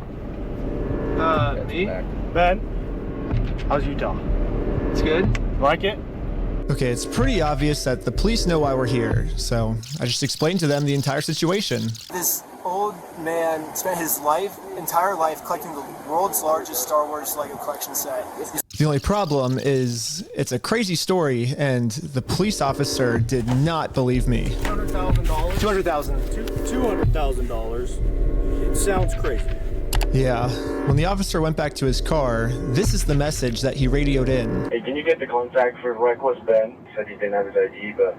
Me?
Ben? How's Utah?
It's good.
Like it?
Okay, it's pretty obvious that the police know why we're here, so I just explained to them the entire situation.
This old man spent his entire life collecting the world's largest Star Wars Lego collection set.
The only problem is it's a crazy story, and the police officer did not believe me.
$200,000. $200,000. It sounds crazy.
Yeah, when the officer went back to his car, this is the message that he radioed in.
Hey, can you get the contact for Reckless Ben? Said he didn't have his ID, but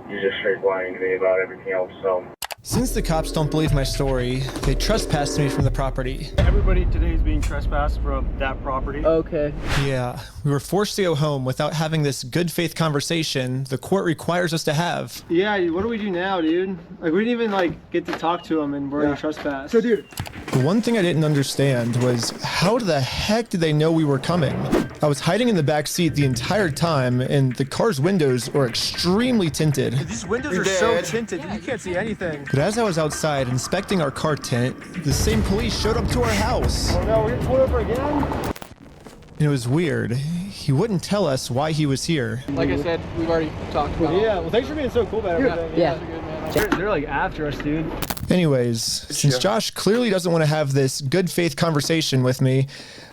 he's just straight lying to me about everything else, so.
Since the cops don't believe my story, they trespassed me from the property.
Everybody today is being trespassed from that property.
Okay.
Yeah, we were forced to go home without having this good faith conversation the court requires us to have.
Yeah, what do we do now, dude? Like, we didn't even, get to talk to him and we're in trespass.
So, dude.
The one thing I didn't understand was how the heck did they know we were coming? I was hiding in the back seat the entire time, and the car's windows were extremely tinted.
These windows are so tinted, you can't see anything.
But as I was outside inspecting our car tint, the same police showed up to our house.
Oh no, we're getting pulled over again?
And it was weird. He wouldn't tell us why he was here.
Like I said, we've already talked about it.
Yeah, well, thanks for being so cool about everything.
Yeah.
They're like after us, dude.
Anyways, since Josh clearly doesn't want to have this good faith conversation with me,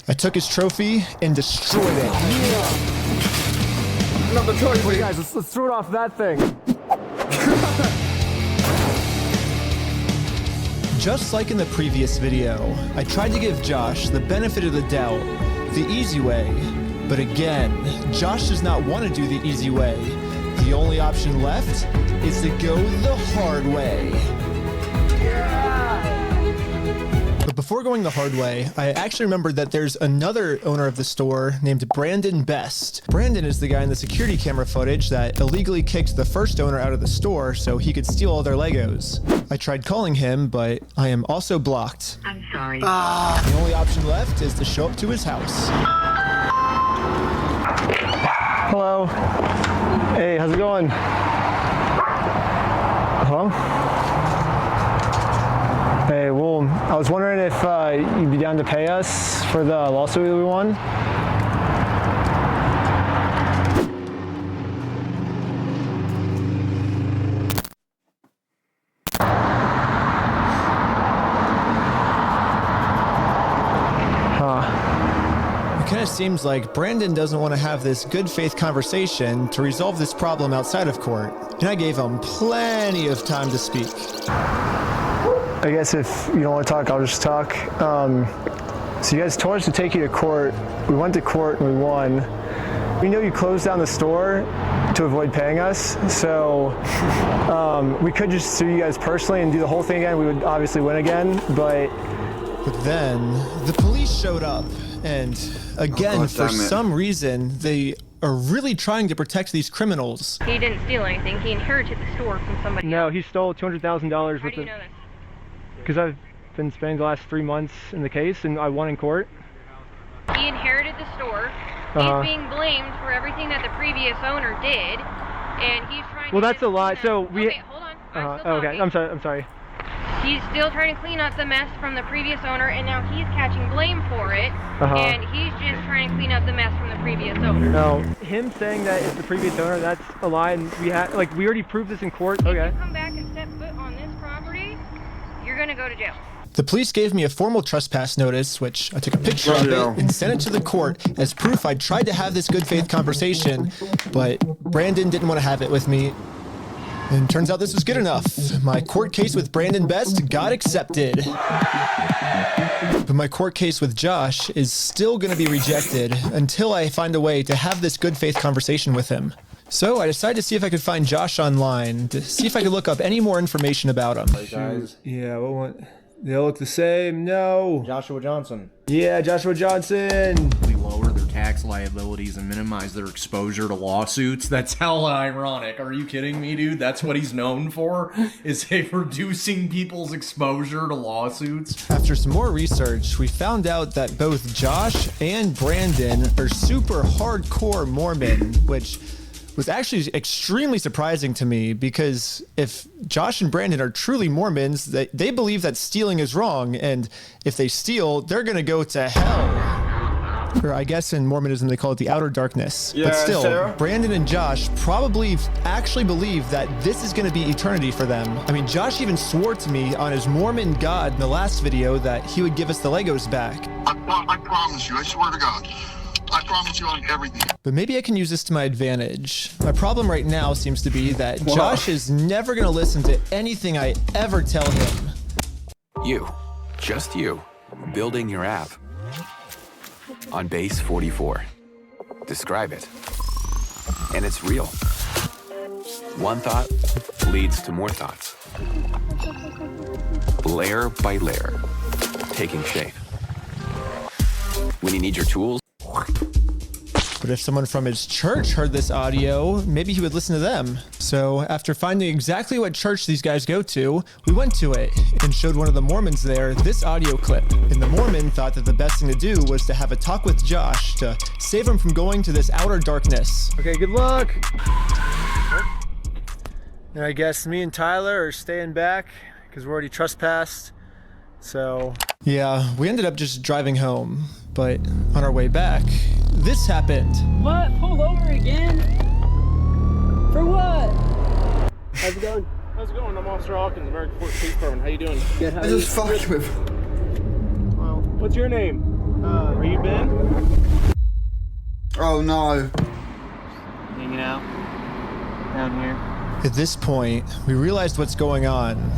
I took his trophy and destroyed it.
Another trophy.
Wait, guys, let's throw it off that thing.
Just like in the previous video, I tried to give Josh the benefit of the doubt, the easy way. But again, Josh does not want to do the easy way. The only option left is to go the hard way. But before going the hard way, I actually remembered that there's another owner of the store named Brandon Best. Brandon is the guy in the security camera footage that illegally kicked the first owner out of the store so he could steal all their Legos. I tried calling him, but I am also blocked.
I'm sorry.
The only option left is to show up to his house.
Hello. Hey, how's it going? Hello? Hey, well, I was wondering if you'd be down to pay us for the lawsuit that we won.
It kind of seems like Brandon doesn't want to have this good faith conversation to resolve this problem outside of court, and I gave him plenty of time to speak.
I guess if you don't want to talk, I'll just talk. So you guys told us to take you to court. We went to court and we won. We know you closed down the store to avoid paying us, so we could just sue you guys personally and do the whole thing again. We would obviously win again, but
then the police showed up, and again, for some reason, they are really trying to protect these criminals.
He didn't steal anything. He inherited the store from somebody
no,
else.
he stole $200,000
How do you know this?
Because I've been spending the last 3 months in the case, and I won in court.
He inherited the store. He's being blamed for everything that the previous owner did, and he's trying to...
Well, that's a lie. So we...
Okay, hold on. I'm still
okay,
talking.
I'm sorry.
He's still trying to clean up the mess from the previous owner, and now he's catching blame for it, and he's just trying to clean up the mess from the previous owner.
No, him saying that it's the previous owner, that's a lie, and we already proved this in court. Okay.
If you come back and step foot on this property, you're gonna go to jail.
The police gave me a formal trespass notice, which I took a picture of it and sent it to the court as proof I tried to have this good faith conversation, but Brandon didn't want to have it with me. And turns out this was good enough. My court case with Brandon Best got accepted. But my court case with Josh is still going to be rejected until I find a way to have this good faith conversation with him. So I decided to see if I could find Josh online, to see if I could look up any more information about him.
Yeah, They look the same. No.
Joshua Johnson.
Yeah, Joshua Johnson.
We lower their tax liabilities and minimize their exposure to lawsuits. That's hella ironic. Are you kidding me, dude? That's what he's known for, is reducing people's exposure to lawsuits.
After some more research, we found out that both Josh and Brandon are super hardcore Mormon, which was actually extremely surprising to me, because if Josh and Brandon are truly Mormons, they believe that stealing is wrong, and if they steal, they're gonna go to hell. Or I guess in Mormonism they call it the outer darkness.
Yeah,
but still,
Sarah?
Brandon and Josh probably actually believe that this is gonna be eternity for them. I mean, Josh even swore to me on his Mormon God in the last video that he would give us the Legos back.
I promise you, I swear to God. I promise you on everything.
But maybe I can use this to my advantage. My problem right now seems to be that Josh is never gonna listen to anything I ever tell him.
You, just you, building your app on base 44. Describe it. And it's real. One thought leads to more thoughts. Layer by layer, taking shape. When you need your tools,
But if someone from his church heard this audio, maybe he would listen to them. So after finding exactly what church these guys go to, we went to it and showed one of the Mormons there this audio clip. And the Mormon thought that the best thing to do was to have a talk with Josh to save him from going to this outer darkness.
Okay, good luck. And I guess me and Tyler are staying back because we're already trespassed. So
yeah, we ended up just driving home. But on our way back, this happened.
What? Pull over again? For what? How's it going?
How's it going? I'm Officer Hawkins, American Police Department. How you doing?
Good. How
I just fucked with him.
Well, what's your name? Are you Ben?
Oh no.
Hanging out down here.
At this point, we realized what's going on.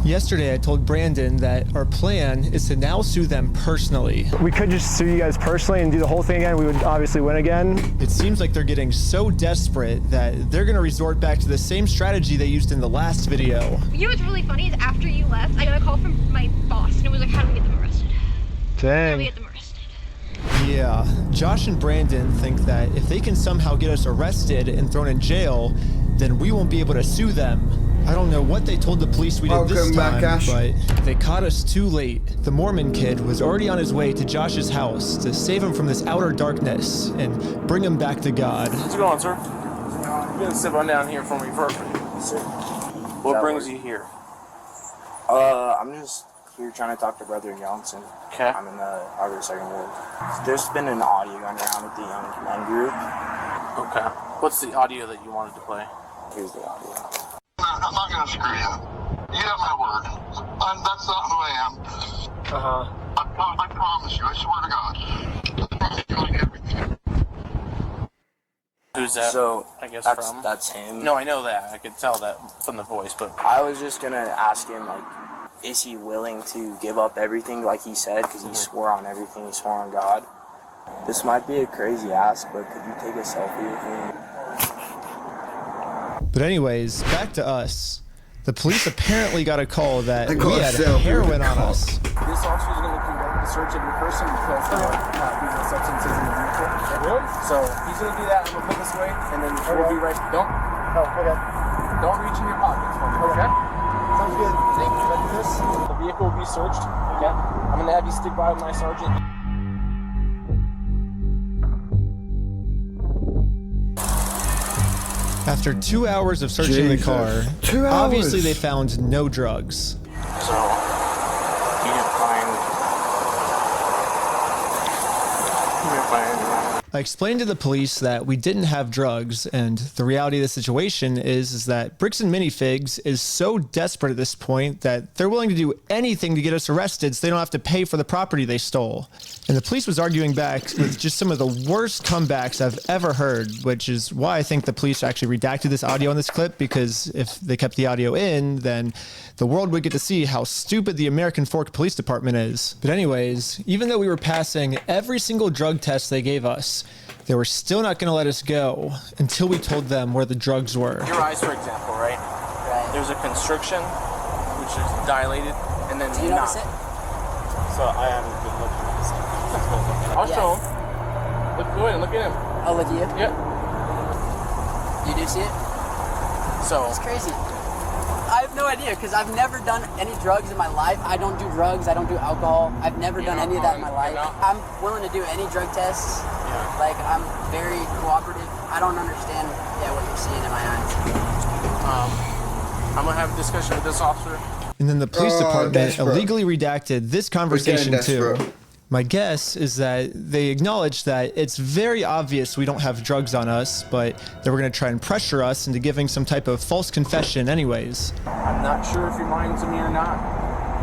Yesterday, I told Brandon that our plan is to now sue them personally.
We could just sue you guys personally and do the whole thing again. We would obviously win again.
It seems like they're getting so desperate that they're gonna resort back to the same strategy they used in the last video.
You know what's really funny is after you left, I got a call from my boss and it was like, how do we get them arrested? How do we
Dang.
get them arrested?
Yeah, Josh and Brandon think that if they can somehow get us arrested and thrown in jail, then we won't be able to sue them. I don't know what they told the police we did this time, but they caught us too late. The Mormon kid was already on his way to Josh's house to save him from this outer darkness and bring him back to God.
How's it going, sir? You gonna sit on down here for me first?
Sir.
What brings you here?
I'm just here trying to talk to Brother Johnson.
Okay.
I'm in the Harvard Second Ward. There's been an audio going around with the Young Men group.
Okay. What's the audio that you wanted to play?
Here's the audio.
I'm not gonna screw you. You have my word. That's not who I am. I promise you. I swear to God. I promise you on everything.
Who's that?
So
I guess
that's,
from?
that's him.
No, I know that. I could tell that from the voice, but
I was just gonna ask him, like, is he willing to give up everything like he said? Because he swore on everything. He swore on God. This might be a crazy ask, but could you take a selfie with me?
But anyways, back to us. The police apparently got a call that we had heroin on us.
This officer is going to conduct a search of your person because using substances in the vehicle. Really? So he's going to do that. I'm going to put this away, and then we'll be right. Don't reach in your pockets. Okay. Sounds good. Thank you. Ready for this? The vehicle will be searched. Okay. I'm going to have you stick by with my sergeant.
After 2 hours of searching the car,
2 hours.
obviously they found no drugs.
So he didn't find.
I explained to the police that we didn't have drugs, and the reality of the situation is that Bricks Minifigs is so desperate at this point that they're willing to do anything to get us arrested so they don't have to pay for the property they stole. And the police was arguing back with just some of the worst comebacks I've ever heard, which is why I think the police actually redacted this audio in this clip, because if they kept the audio in, then the world would get to see how stupid the American Fork Police Department is. But anyways, even though we were passing every single drug test they gave us, they were still not going to let us go until we told them where the drugs were.
your eyes, for example, right? There's a constriction, which is dilated, and
and then
Do you notice it?
So I haven't been looking at this. I'll show him. Go ahead and look at him.
I'll look at you?
Yeah.
You do see it?
So.
It's crazy. I have no idea because I've never done any drugs in my life. I don't do drugs. I don't do alcohol. I've never done any of that in my life. I'm willing to do any drug tests.
Yeah.
Like, I'm very cooperative. I don't understand what you're seeing in my eyes.
I'm going to have a discussion with this officer.
And then the police department
desperate.
illegally redacted this conversation too.
desperate.
My guess is that they acknowledge that it's very obvious we don't have drugs on us, but they were going to try and pressure us into giving some type of false confession anyways.
I'm not sure if you're lying to me or not,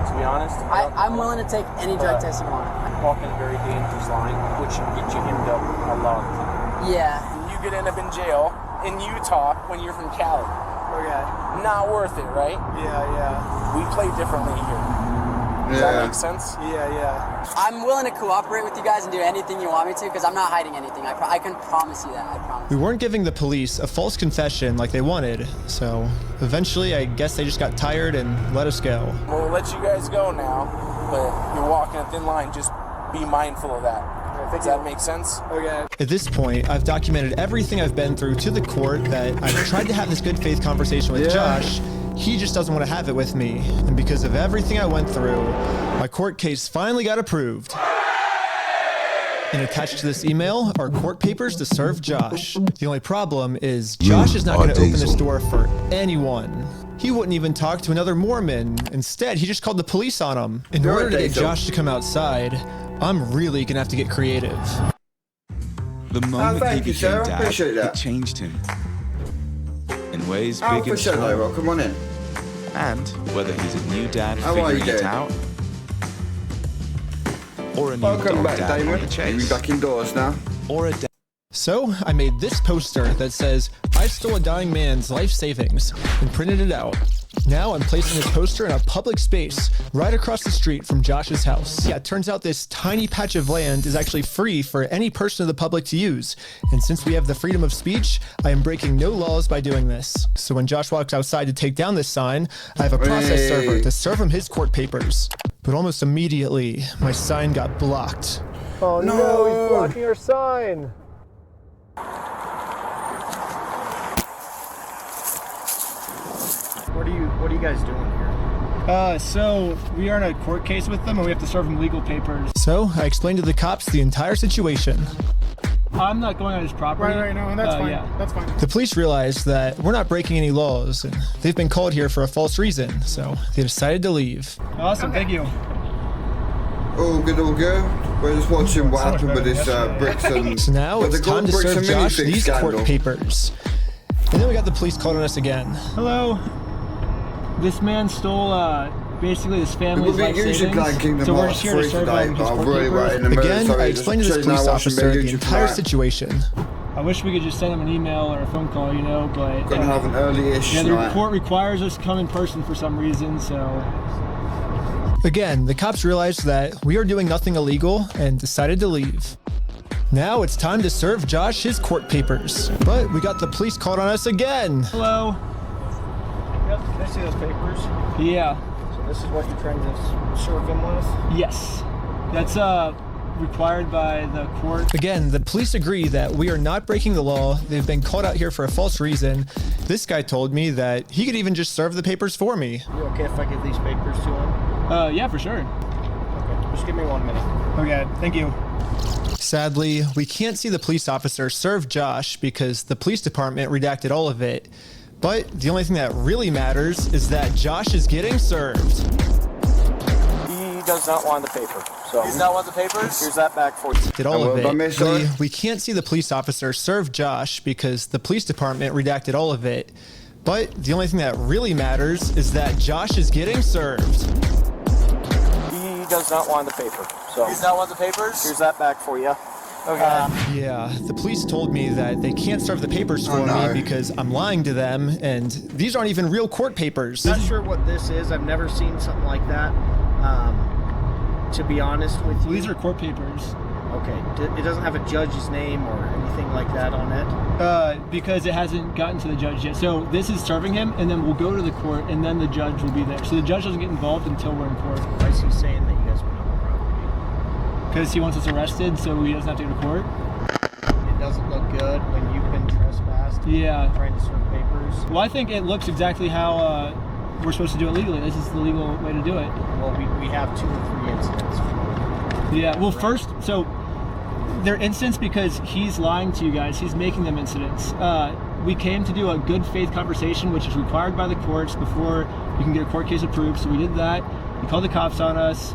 to be honest.
I'm willing to take any drug test you want.
Walking a very dangerous line, which can get you hemmed up a lot of time.
Yeah.
And you could end up in jail in Utah when you're from Cali.
Okay.
Not worth it, right?
Yeah.
We play differently here. Does that make sense?
Yeah. I'm willing to cooperate with you guys and do anything you want me to because I'm not hiding anything. I can promise you that. I promise.
We weren't giving the police a false confession like they wanted, so eventually I guess they just got tired and let us go.
We'll let you guys go now, but you're walking a thin line. Just be mindful of that. Does that make sense?
Okay.
At this point, I've documented everything I've been through to the court, that I've tried to have this good faith conversation with Josh. He just doesn't want to have it with me. And because of everything I went through, my court case finally got approved. And attached to this email are court papers to serve Josh. The only problem is Josh is not going to open this door for anyone. He wouldn't even talk to another Mormon. Instead, he just called the police on him. In order to get Josh to come outside, I'm really going to have to get creative.
The moment he
thank you, sir.
became
I appreciate
dad,
that.
it changed him. In ways
Oh,
big
for
and
sure,
small.
Well, come on in.
And whether he's a new dad
How are you
figuring it
doing?
out, or a new
Welcome
dog
back,
dad on
Damon.
the chase,
You're back indoors now.
or a dad.
So I made this poster that says, "I stole a dying man's life savings," and printed it out. Now I'm placing this poster in a public space right across the street from Josh's house. Yeah, it turns out this tiny patch of land is actually free for any person of the public to use. And since we have the freedom of speech, I am breaking no laws by doing this. So when Josh walks outside to take down this sign, I have a process server to serve him his court papers. But almost immediately, my sign got blocked.
Oh no, he's blocking our sign.
What are you guys doing here?
So we are in a court case with them and we have to serve them legal papers.
So I explained to the cops the entire situation.
I'm not going on his property.
Right, no, that's fine.
Yeah.
That's fine.
The police realized that we're not breaking any laws, and they've been called here for a false reason, so they decided to leave.
Awesome, thank you.
All good, all good. We're just watching what happened with this Bricks and...
So now
with
it's
the
time to
Bricks
serve
and
Josh
Minifigs
these
scandal.
court papers. And then we got the police called on us again.
Hello. This man stole basically his family's
We'll
life
be usually playing
savings.
Kingdom
So we're
Hearts
just here to
3
serve
today,
him
but
his
I'm
court
really
papers.
right in the mood.
Again,
Sorry,
I
just
explained to this
chilling
police
out watching
officer the
YouTube
entire
tonight.
situation.
I wish we could just send him an email or a phone call, you know, but...
Gonna have an early-ish
yeah, the
night.
report requires us to come in person for some reason, so...
Again, the cops realized that we are doing nothing illegal and decided to leave. Now it's time to serve Josh his court papers. But we got the police called on us again.
Hello.
Yep, can I see those papers?
Yeah.
So this is what you're trying to serve him with?
Yes. That's required by the court.
Again, the police agree that we are not breaking the law. They've been called out here for a false reason. This guy told me that he could even just serve the papers for me.
You okay if I give these papers to him?
Yeah, for sure.
Okay, just give me 1 minute.
Okay, thank you.
Sadly, we can't see the police officer serve Josh because the police department redacted all of it. But the only thing that really matters is that Josh is getting served.
He does not want the paper. So
He's not want the papers?
Here's that back for you.
Did all of it. We can't see the police officer serve Josh because the police department redacted all of it. But the only thing that really matters is that Josh is getting served.
He does not want the paper. So
He's not want the papers?
here's that back for you.
Okay.
Yeah, the police told me that they can't serve the papers for me because I'm lying to them, and these aren't even real court papers.
Not sure what this is. I've never seen something like that. To be honest with you.
These are court papers.
Okay, it doesn't have a judge's name or anything like that on it?
Because it hasn't gotten to the judge yet. So this is serving him, and then we'll go to the court, and then the judge will be there. So the judge doesn't get involved until we're in court.
Why is he saying that you guys went on the property?
Because he wants us arrested, so he doesn't have to go to court.
It doesn't look good when you've been trespassed.
Yeah.
Trying to serve papers.
Well, I think it looks exactly how we're supposed to do it legally. This is the legal way to do it.
Well, we have 2 or 3 incidents.
Yeah, well, first, so they're incidents because he's lying to you guys. He's making them incidents. We came to do a good faith conversation, which is required by the courts before you can get a court case approved. So we did that. He called the cops on us.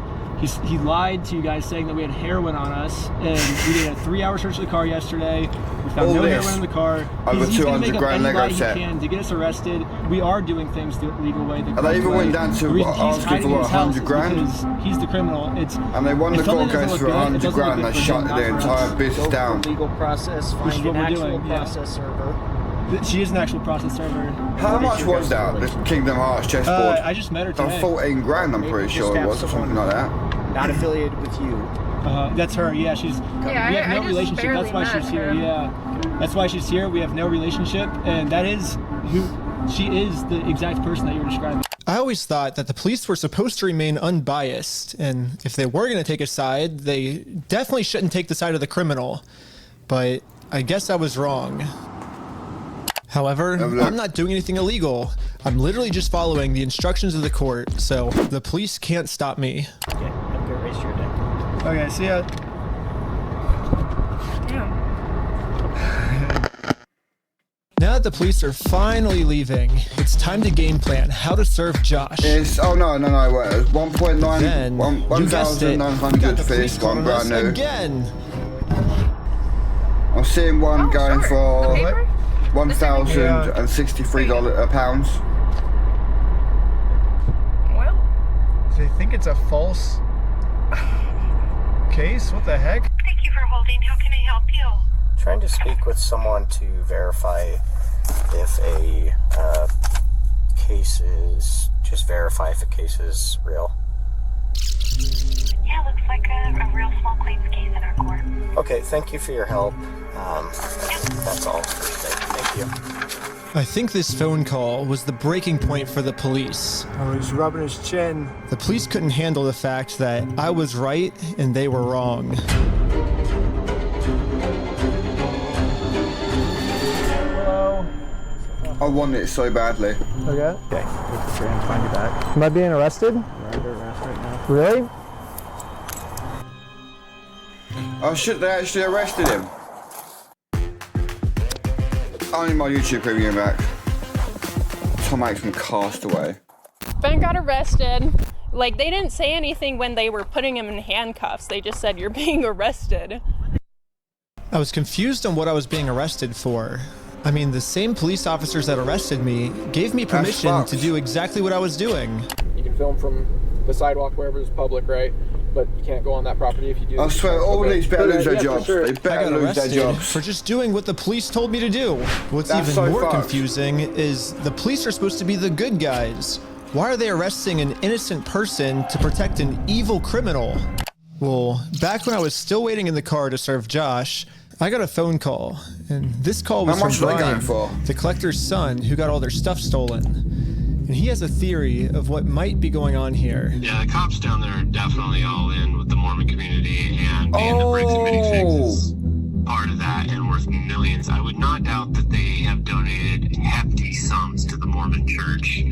He lied to you guys saying that we had heroin on us. And we did a 3-hour search of the car yesterday. We found no heroin in the car. He's going to make up any lie he can to get us arrested. We are doing things the legal way.
And they even went down to asking for what, 100 grand?
Because he's the criminal.
And they won the court case for 100 grand. They shut their entire business down.
Legal process, find an actual process server.
She is an actual process server.
How much was that, this Kingdom Hearts chessboard?
I just met her today.
14 grand, I'm pretty sure it was, or something like that.
Not affiliated with you.
That's her, yeah, she's...
Yeah,
we have no
I
relationship, that's why she's here, yeah. That's why she's here, we have no relationship, and that is who... She is the exact person that you were describing.
I always thought that the police were supposed to remain unbiased, and if they were going to take a side, they definitely shouldn't take the side of the criminal. But I guess I was wrong. However, I'm not doing anything illegal. I'm literally just following the instructions of the court, so the police can't stop me.
Okay, have a good race your day.
Okay, see ya.
Now that the police are finally leaving, it's time to game plan how to serve Josh.
It's, oh no, it was 1.9,
then,
1,900 for this one, brand new.
Again.
I'm seeing one going for $1,063 pounds.
Well, they think it's a false case? What the heck?
Thank you for holding. How can I help you?
Trying to speak with someone to verify if a case is, just verify if a case is real.
Yeah, looks like a real small claims case in our court.
Okay, thank you for your help. That's all for today. Thank you.
I think this phone call was the breaking point for the police.
Oh, he's rubbing his chin.
The police couldn't handle the fact that I was right and they were wrong.
Hello.
I want it so badly.
Okay.
Okay, we'll try and find you back.
Am I being arrested?
We're under arrest right now.
Really?
Oh shit, they actually arrested him. I need my YouTube premium back. Tom Hanks from Castaway.
Ben got arrested. Like, they didn't say anything when they were putting him in handcuffs. They just said, you're being arrested.
I was confused on what I was being arrested for. I mean, the same police officers that arrested me gave me permission to do exactly what I was doing.
You can film from the sidewalk wherever it's public, right? But you can't go on that property if you do.
I swear, all these better lose their jobs. They better lose their jobs.
For just doing what the police told me to do. What's even more confusing is the police are supposed to be the good guys. Why are they arresting an innocent person to protect an evil criminal? Well, back when I was still waiting in the car to serve Josh, I got a phone call, and this call was from Brian, the collector's son, who got all their stuff stolen. And he has a theory of what might be going on here.
Yeah, the cops down there are definitely all in with the Mormon community, and being the Bricks Minifigs is part of that and worth millions. I would not doubt that they have donated hefty sums to the Mormon church,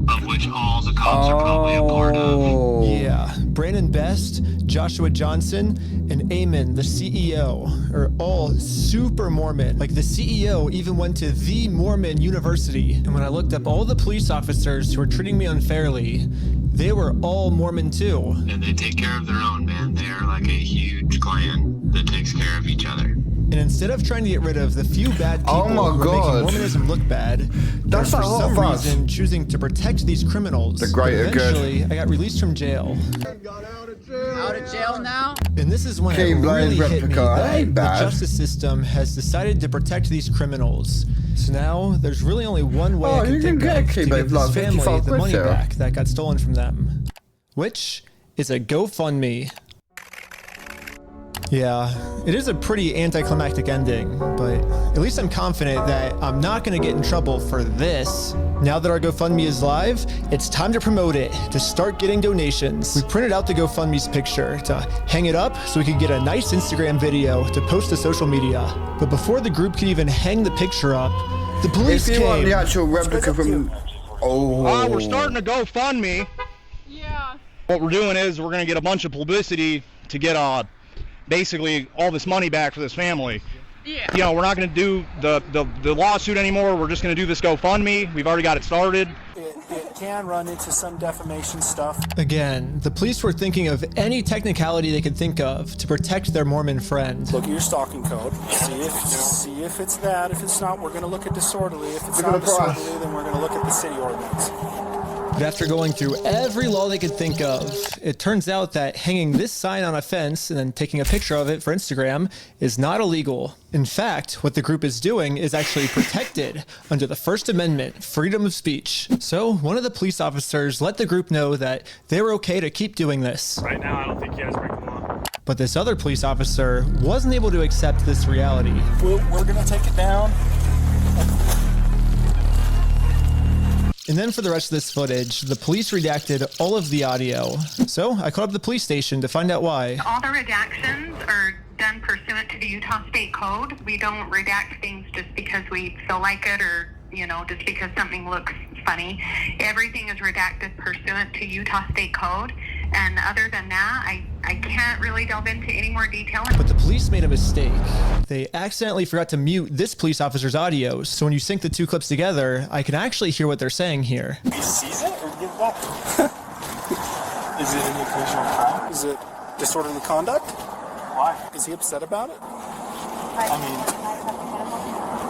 of which all the cops are probably a part of.
Yeah, Brandon Best, Joshua Johnson, and Eamon, the CEO, are all super Mormon. Like, the CEO even went to the Mormon University. And when I looked up all the police officers who were treating me unfairly, they were all Mormon too.
And they take care of their own, man. They are like a huge clan that takes care of each other.
And instead of trying to get rid of the few bad people who are making Mormonism look bad, they're for some reason choosing to protect these criminals.
The greater good.
Eventually, I got released from jail.
Out of jail now?
And this is when it really hit me that the justice system has decided to protect these criminals. So now there's really only one way I can think of to give this family the money back that got stolen from them, which is a GoFundMe. Yeah, it is a pretty anticlimactic ending, but at least I'm confident that I'm not going to get in trouble for this. Now that our GoFundMe is live, it's time to promote it, to start getting donations. We printed out the GoFundMe's picture to hang it up so we could get a nice Instagram video to post to social media. But before the group could even hang the picture up, the police came.
If you want the actual replica from... Oh.
We're starting a GoFundMe.
Yeah.
What we're doing is we're going to get a bunch of publicity to get basically all this money back for this family.
Yeah.
You know, we're not going to do the lawsuit anymore. We're just going to do this GoFundMe. We've already got it started.
It can run into some defamation stuff.
Again, the police were thinking of any technicality they could think of to protect their Mormon friend.
Look at your stalking code. See if it's that. If it's not, we're going to look at disorderly. If it's not disorderly, then we're going to look at the city ordinance.
But after going through every law they could think of, it turns out that hanging this sign on a fence and then taking a picture of it for Instagram is not illegal. In fact, what the group is doing is actually protected under the First Amendment, freedom of speech. So one of the police officers let the group know that they were okay to keep doing this.
Right now, I don't think you guys break the law.
But this other police officer wasn't able to accept this reality.
We're going to take it down.
And then for the rest of this footage, the police redacted all of the audio. So I called up the police station to find out why.
All the redactions are done pursuant to the Utah State Code. We don't redact things just because we feel like it or, you know, just because something looks funny. Everything is redacted pursuant to Utah State Code. And other than that, I can't really delve into any more detail.
But the police made a mistake. They accidentally forgot to mute this police officer's audio, so when you sync the two clips together, I can actually hear what they're saying here.
He sees it or give it back? Is it an occasional crime? Is it disorderly conduct? Why? Is he upset about it? I mean,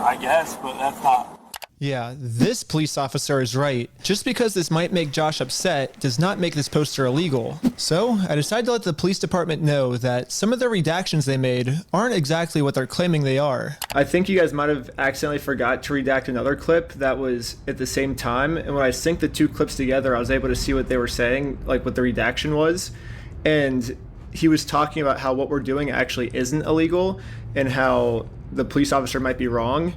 I guess, but that's not...
Yeah, this police officer is right. Just because this might make Josh upset does not make this poster illegal. So I decided to let the police department know that some of the redactions they made aren't exactly what they're claiming they are. I think you guys might have accidentally forgot to redact another clip that was at the same time. And when I synced the two clips together, I was able to see what they were saying, like what the redaction was. And he was talking about how what we're doing actually isn't illegal and how the police officer might be wrong.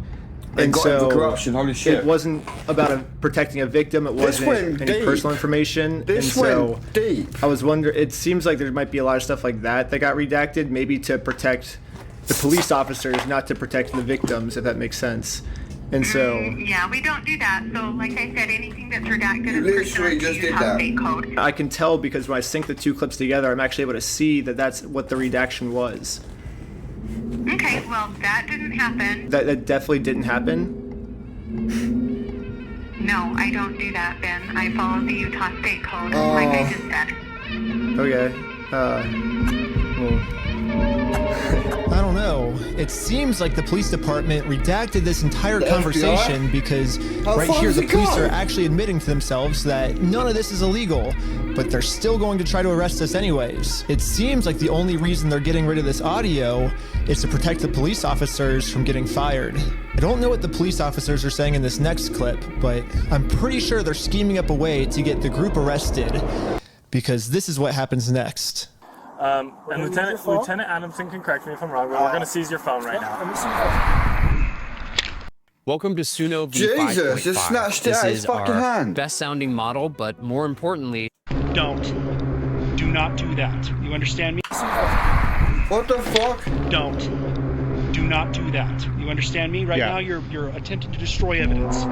And so
corruption, holy shit.
It wasn't about protecting a victim. It wasn't any personal information.
This went deep.
I was wondering, it seems like there might be a lot of stuff like that that got redacted, maybe to protect the police officers, not to protect the victims, if that makes sense. And so...
yeah, we don't do that. So, like I said, anything that's redacted is pursuant to Utah State Code.
I can tell because when I sync the two clips together, I'm actually able to see that that's what the redaction was.
Okay, well, that didn't happen.
That definitely didn't happen?
No, I don't do that, Ben. I follow the Utah State Code, like I just said.
Okay. Well... I don't know. It seems like the police department redacted this entire conversation because right here the police are actually admitting to themselves that none of this is illegal, but they're still going to try to arrest us anyways. It seems like the only reason they're getting rid of this audio is to protect the police officers from getting fired. I don't know what the police officers are saying in this next clip, but I'm pretty sure they're scheming up a way to get the group arrested, because this is what happens next.
And Lieutenant Adamson can correct me if I'm wrong, but we're going to seize your phone right now.
Welcome to Suno V5.5.
Jesus, just snatched it out of his fucking hand.
Best sounding model, but more importantly...
Don't. Do not do that. You understand me?
What the fuck?
Don't. Do not do that. You understand me? Right now you're attempting to destroy evidence.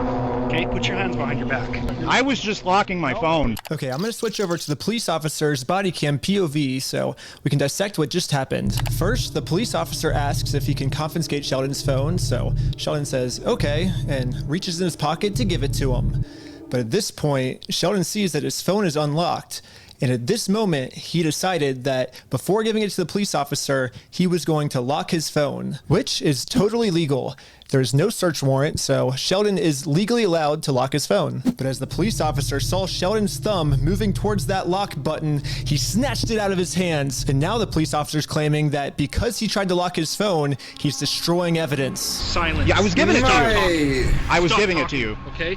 Okay? Put your hands behind your back.
I was just locking my phone.
Okay, I'm going to switch over to the police officer's body cam POV so we can dissect what just happened. First, the police officer asks if he can confiscate Sheldon's phone, so Sheldon says, okay, and reaches in his pocket to give it to him. But at this point, Sheldon sees that his phone is unlocked. And at this moment, he decided that before giving it to the police officer, he was going to lock his phone, which is totally legal. There's no search warrant, so Sheldon is legally allowed to lock his phone. But as the police officer saw Sheldon's thumb moving towards that lock button, he snatched it out of his hands. And now the police officer's claiming that because he tried to lock his phone, he's destroying evidence.
Silence.
Yeah, I was giving it to you. I was giving it to you.
Okay?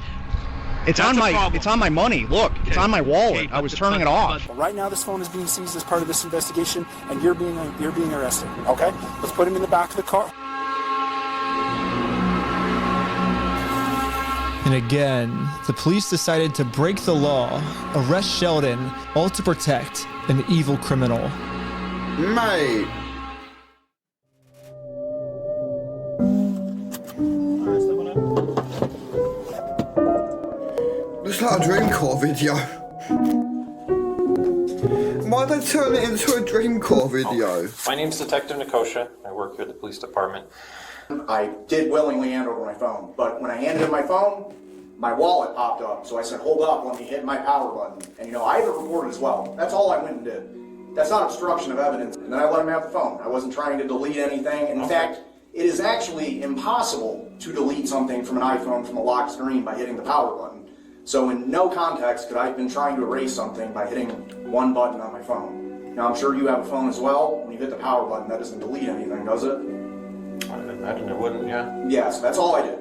It's on my money. Look, it's on my wallet. I was turning it off.
Right now, this phone is being seized as part of this investigation, and you're being arrested. Okay, let's put him in the back of the car.
And again, the police decided to break the law, arrest Sheldon, all to protect an evil criminal.
Mate. It's like a Dreamcore video. Why'd they turn it into a Dreamcore video?
My name's Detective Nikosha. I work here at the police department.
I did willingly hand over my phone, but when I handed him my phone, my wallet popped up. So I said, hold up, let me hit my power button. And I have it recorded as well. That's all I went and did. That's not obstruction of evidence. And then I let him have the phone. I wasn't trying to delete anything. In fact, it is actually impossible to delete something from an iPhone from a locked screen by hitting the power button. So in no context could I have been trying to erase something by hitting one button on my phone. Now I'm sure you have a phone as well. When you hit the power button, that doesn't delete anything, does it?
I imagine it wouldn't, yeah.
Yeah, so that's all I did.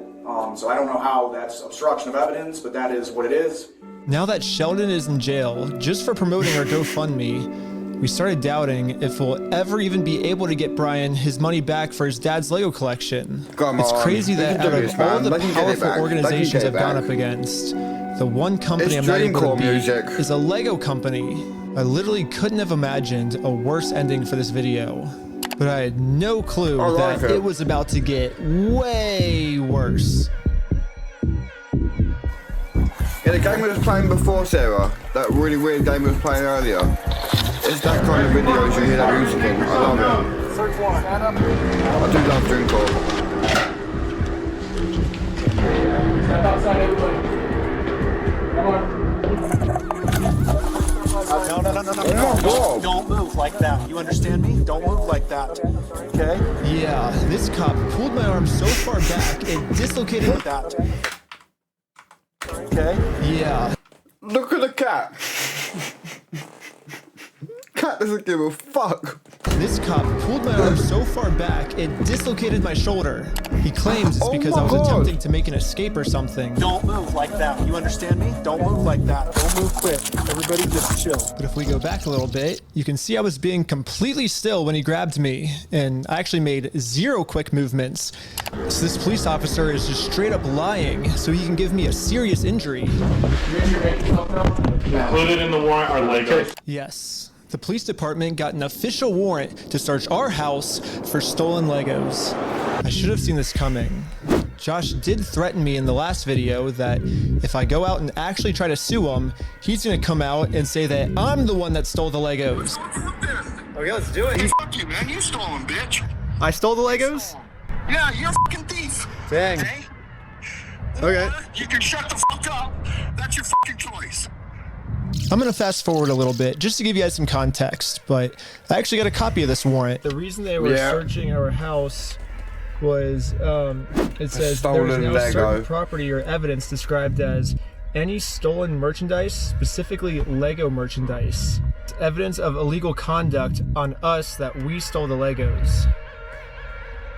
So I don't know how that's obstruction of evidence, but that is what it is.
Now that Sheldon is in jail just for promoting our GoFundMe, we started doubting if we'll ever even be able to get Brian his money back for his dad's Lego collection. It's crazy that out of all the powerful organizations I've gone up against, the one company I'm not able to beat is a Lego company. I literally couldn't have imagined a worse ending for this video. But I had no clue that it was about to get way worse.
Yeah, the game we was playing before, Sarah, that really weird game we was playing earlier, it's that kind of videos you hear that music in. I love it.
Third floor, stand up.
I do love Dreamcore.
Step outside, everybody. Come on. No. Don't move like that. You understand me? Don't move like that. Okay?
Yeah, this cop pulled my arm so far back it dislocated
that. Okay?
Yeah.
Look at the cat. Cat doesn't give a fuck.
This cop pulled my arm so far back it dislocated my shoulder. He claims it's because I was attempting to make an escape or something.
Don't move like that. You understand me? Don't move like that. Don't move quick. Everybody just chill.
But if we go back a little bit, you can see I was being completely still when he grabbed me, and I actually made 0 quick movements. So this police officer is just straight up lying so he can give me a serious injury.
Included in the warrant are Legos.
Yes. The police department got an official warrant to search our house for stolen Legos. I should have seen this coming. Josh did threaten me in the last video that if I go out and actually try to sue him, he's gonna come out and say that I'm the one that stole the Legos.
Okay, let's do it. Fuck you, man. You stole them, bitch.
I stole the Legos?
Yeah, you're a fucking thief.
Dang. Okay.
You can shut the fuck up. That's your fucking choice.
I'm gonna fast forward a little bit just to give you guys some context, but I actually got a copy of this warrant.
The reason they were searching our house was, it says there's no certain property or evidence described as any stolen merchandise, specifically Lego merchandise. It's evidence of illegal conduct on us that we stole the Legos.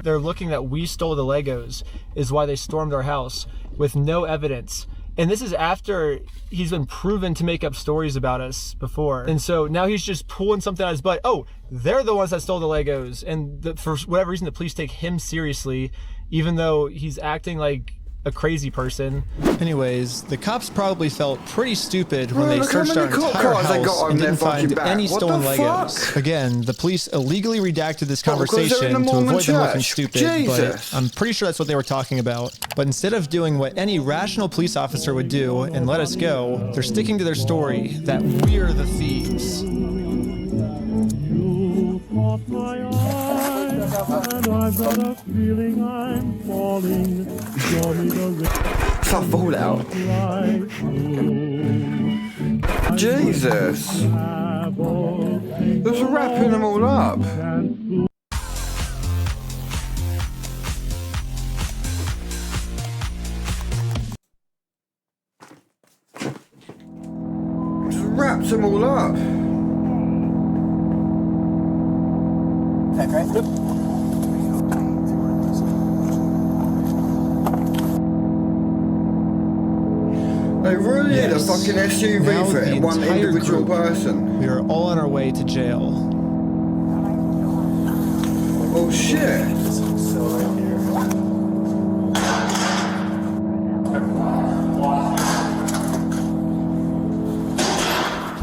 They're looking that we stole the Legos is why they stormed our house with no evidence. And this is after he's been proven to make up stories about us before. And so now he's just pulling something out of his butt. Oh, they're the ones that stole the Legos. And for whatever reason, the police take him seriously, even though he's acting like a crazy person. Anyways, the cops probably felt pretty stupid when they searched our entire house and didn't find any stolen Legos. Again, the police illegally redacted this conversation to avoid them looking stupid, but I'm pretty sure that's what they were talking about. But instead of doing what any rational police officer would do and let us go, they're sticking to their story that we're the thieves.
And I've got a feeling I'm falling.
It's not Fallout. Jesus. There's wrapping them all up. Just wraps them all up.
That right?
They really need a fucking SUV
Now
for
the
one
entire
individual
group,
person.
we are all on our way to jail.
Oh shit.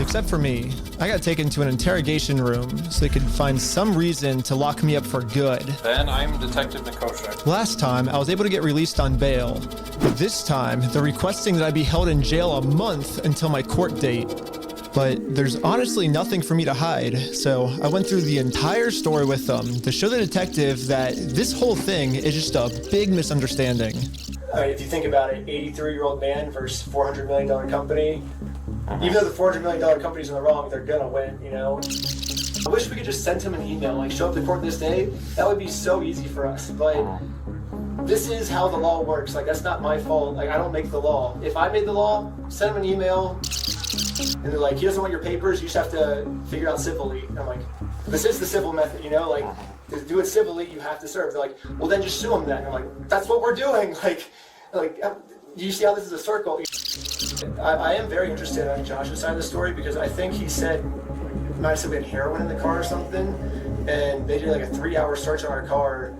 Except for me. I got taken to an interrogation room so they could find some reason to lock me up for good.
Ben, I'm Detective Nikosha.
Last time, I was able to get released on bail. But this time, they're requesting that I be held in jail a month until my court date. But there's honestly nothing for me to hide, so I went through the entire story with them to show the detective that this whole thing is just a big misunderstanding.
If you think about it, 83-year-old man versus $400 million company. Even though the $400 million company's in the wrong, they're gonna win, you know? I wish we could just send him an email, like show up to court this day. That would be so easy for us, but this is how the law works. Like, that's not my fault. Like, I don't make the law. If I made the law, send him an email, and they're like, he doesn't want your papers, you just have to figure out civilly. And I'm like, this is the civil method, you know? Like, to do it civilly, you have to serve. They're like, well, then just sue him then. I'm like, that's what we're doing. Like, you see how this is a circle? I am very interested on Josh's side of the story because I think he said he might have said we had heroin in the car or something, and they did like a 3-hour search on our car.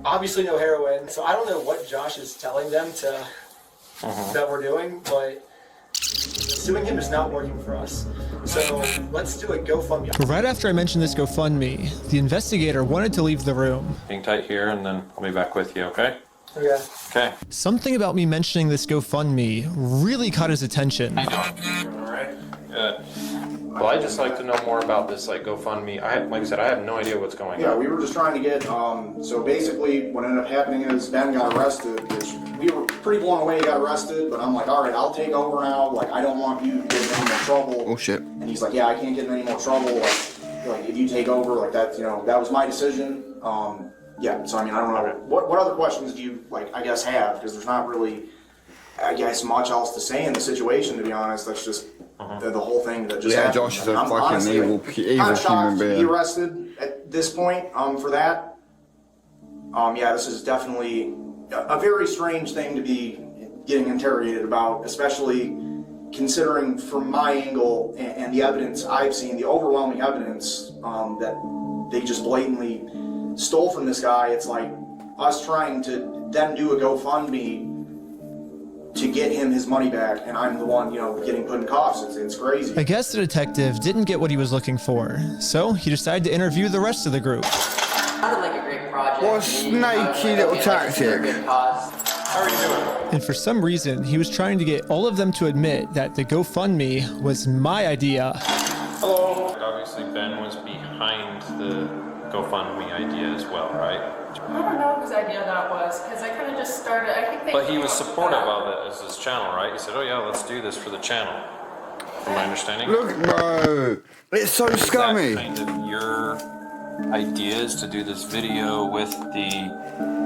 Obviously no heroin, so I don't know what Josh is telling them to that we're doing, but suing him is not working for us. So let's do a GoFundMe.
Right after I mentioned this GoFundMe, the investigator wanted to leave the room.
Hang tight here, and then I'll be back with you, okay?
Okay.
Okay.
Something about me mentioning this GoFundMe really caught his attention.
All right. Good. Well, I'd just like to know more about this, like, GoFundMe. Like I said, I have no idea what's going on.
Yeah, we were just trying to get, so basically what ended up happening is Ben got arrested, which we were pretty blown away he got arrested, but I'm like, all right, I'll take over now. Like, I don't want you to get in any more trouble.
Oh shit.
And he's like, yeah, I can't get in any more trouble. Like if you take over, like that, you know, that was my decision. Yeah, so I mean, I don't know. What other questions do you, like, I guess, have? Because there's not really, I guess, much else to say in the situation, to be honest. That's just the whole thing that just happened.
Josh is a fucking evil human being.
He arrested at this point for that. Yeah, this is definitely a very strange thing to be getting interrogated about, especially considering from my angle and the evidence I've seen, the overwhelming evidence that they just blatantly stole from this guy. It's like us trying to then do a GoFundMe to get him his money back, and I'm the one, you know, getting put in cuffs. It's crazy.
I guess the detective didn't get what he was looking for, so he decided to interview the rest of the group.
Sounded like a great project.
What a snaky little tactic.
How are you doing?
And for some reason, he was trying to get all of them to admit that the GoFundMe was my idea.
Hello. Obviously, Ben was behind the GoFundMe idea as well, right?
I don't know whose idea that was, because I kind of just started, I think they...
But he was supportive of it as his channel, right? He said, oh yeah, let's do this for the channel. From my understanding.
Look, bro, it's so scummy.
Is that kind of your ideas to do this video with the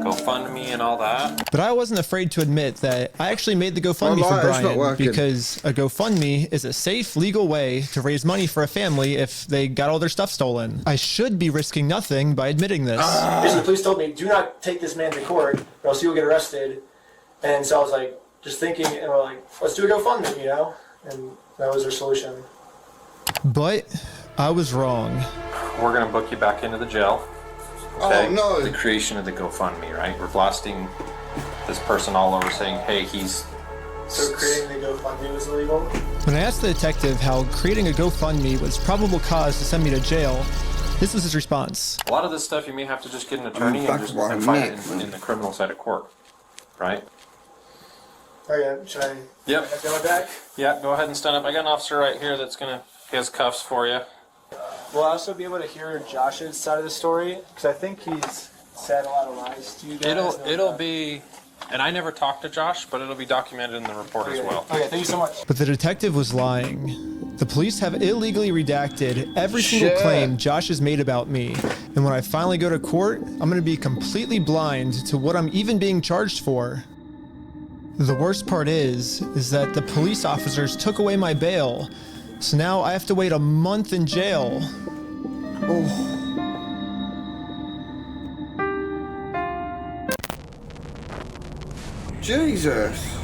GoFundMe and all that?
But I wasn't afraid to admit that I actually made the GoFundMe for Brian because a GoFundMe is a safe, legal way to raise money for a family if they got all their stuff stolen. I should be risking nothing by admitting this.
The police told me, do not take this man to court or else you'll get arrested. And so I was like, just thinking, and we're like, let's do a GoFundMe, you know? And that was their solution.
But I was wrong.
We're gonna book you back into the jail. Okay?
Oh no!
The creation of the GoFundMe, right? We're blasting this person all over saying, hey, he's...
So creating the GoFundMe was illegal?
When I asked the detective how creating a GoFundMe was probable cause to send me to jail, this was his response.
A lot of this stuff you may have to just get an attorney and just fight it in the criminal side of court, right?
Oh yeah, should I?
Yep.
Go back?
Yeah, go ahead and stand up. I got an officer right here that's gonna, he has cuffs for you.
Will I also be able to hear Josh's side of the story? Because I think he's said a lot of lies to you guys.
It'll be, and I never talked to Josh, but it'll be documented in the report as well.
Okay, thank you so much.
But the detective was lying. The police have illegally redacted every single claim Josh has made about me. And when I finally go to court, I'm going to be completely blind to what I'm even being charged for. The worst part is that the police officers took away my bail. So now I have to wait a month in jail. Oh.
Jesus.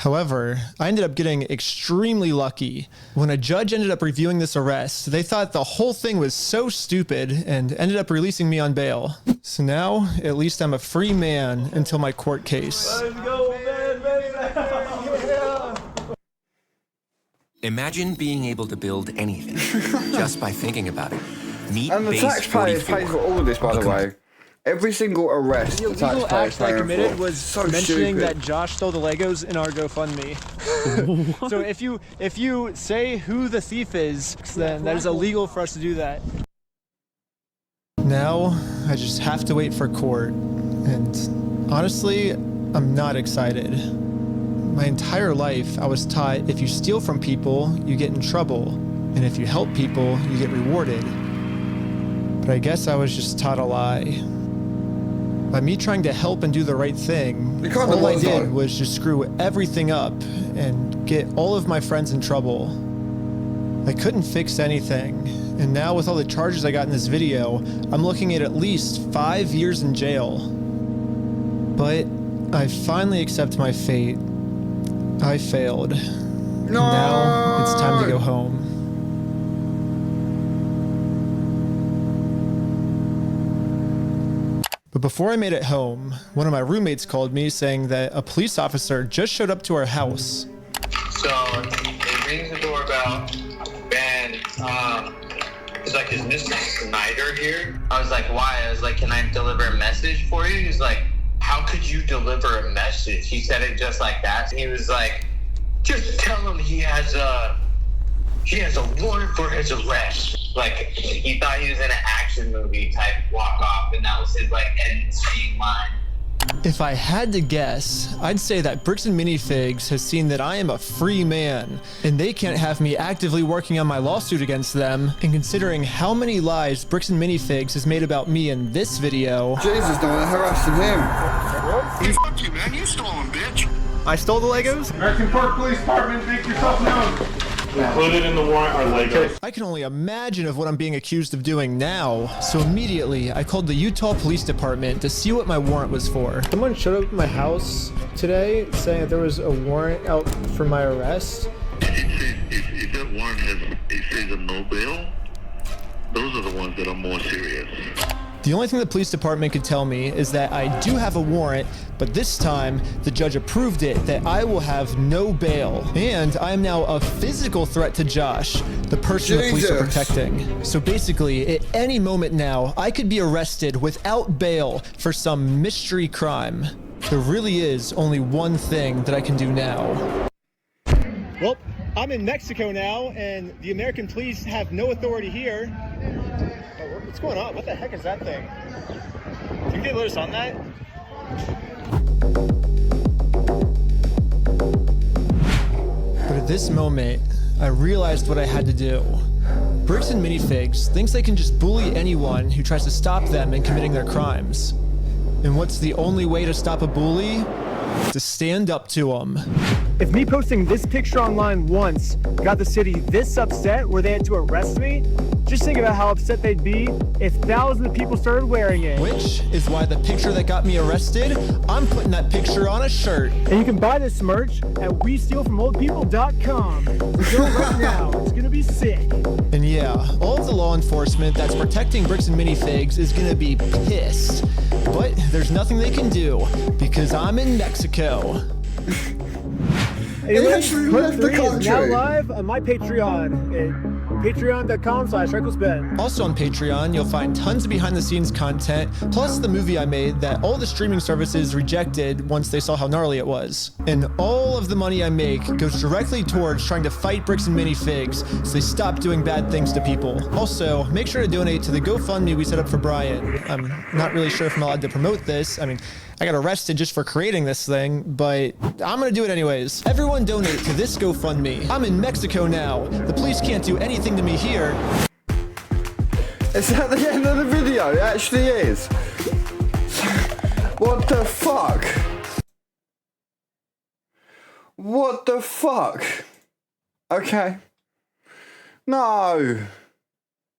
However, I ended up getting extremely lucky. When a judge ended up reviewing this arrest, they thought the whole thing was so stupid and ended up releasing me on bail. So now, at least I'm a free man until my court case.
Let's go, man, yeah.
Imagine being able to build anything just by thinking about it. Meet
And the
base
taxpayers
44.
pay for all of this, by the way. Every single arrest,
The
the
illegal
taxpayers
act I
pay
committed
for.
was
So
mentioning
stupid.
that Josh stole the Legos in our GoFundMe. So if you say who the thief is, then that is illegal for us to do that.
Now, I just have to wait for court. And honestly, I'm not excited. My entire life, I was taught if you steal from people, you get in trouble. And if you help people, you get rewarded. But I guess I was just taught a lie. By me trying to help and do the right thing, all I did was just screw everything up and get all of my friends in trouble. I couldn't fix anything, and now with all the charges I got in this video, I'm looking at least 5 years in jail. But I finally accept my fate. I failed. And now it's time to go home. But before I made it home, one of my roommates called me saying that a police officer just showed up to our house.
So it rings the doorbell, and he's like, "Is Mr. Snyder here?" I was like, "Why?" I was like, "Can I deliver a message for you?" He's like, "How could you deliver a message?" He said it just like that. He was like, "Just tell him he has a warrant for his arrest." Like, he thought he was in an action movie type walk off, and that was his like end scene line.
If I had to guess, I'd say that Bricks Minifigs has seen that I am a free man, and they can't have me actively working on my lawsuit against them. And considering how many lies Bricks Minifigs has made about me in this video,
Jesus, no one harassing him.
Hey, fuck you, man. You stole him, bitch.
I stole the Legos?
American Park Police Department, make yourself known.
Included in the warrant are Legos.
I can only imagine of what I'm being accused of doing now. So immediately, I called the Utah Police Department to see what my warrant was for.
Someone showed up at my house today saying that there was a warrant out for my arrest.
If that warrant says a no bail, those are the ones that are more serious.
The only thing the police department could tell me is that I do have a warrant, but this time the judge approved it that I will have no bail. And I am now a physical threat to Josh, the person the police are protecting. So basically, at any moment now, I could be arrested without bail for some mystery crime. There really is only one thing that I can do now.
Well, I'm in Mexico now, and the American police have no authority here. What's going on? What the heck is that thing? Can you let us on that?
But at this moment, I realized what I had to do. Bricks Minifigs thinks they can just bully anyone who tries to stop them in committing their crimes. And what's the only way to stop a bully? To stand up to them.
If me posting this picture online once got the city this upset where they had to arrest me, just think about how upset they'd be if thousands of people started wearing it.
Which is why the picture that got me arrested, I'm putting that picture on a shirt.
And you can buy this merch at WeStealFromOldPeople.com. Go right now, it's gonna be sick.
And yeah, all of the law enforcement that's protecting Bricks Minifigs is gonna be pissed. But there's nothing they can do because I'm in Mexico.
Anyway,
actually
part
left the
3 is now
country.
live on my Patreon at patreon.com/RecklessBen.
Also on Patreon, you'll find tons of behind-the-scenes content, plus the movie I made that all the streaming services rejected once they saw how gnarly it was. And all of the money I make goes directly towards trying to fight Bricks Minifigs so they stop doing bad things to people. Also, make sure to donate to the GoFundMe we set up for Brian. I'm not really sure if I'm allowed to promote this. I mean, I got arrested just for creating this thing, but I'm gonna do it anyways. Everyone donate to this GoFundMe. I'm in Mexico now. The police can't do anything to me here.
Is that the end of the video? It actually is. What the fuck? What the fuck? Okay. No.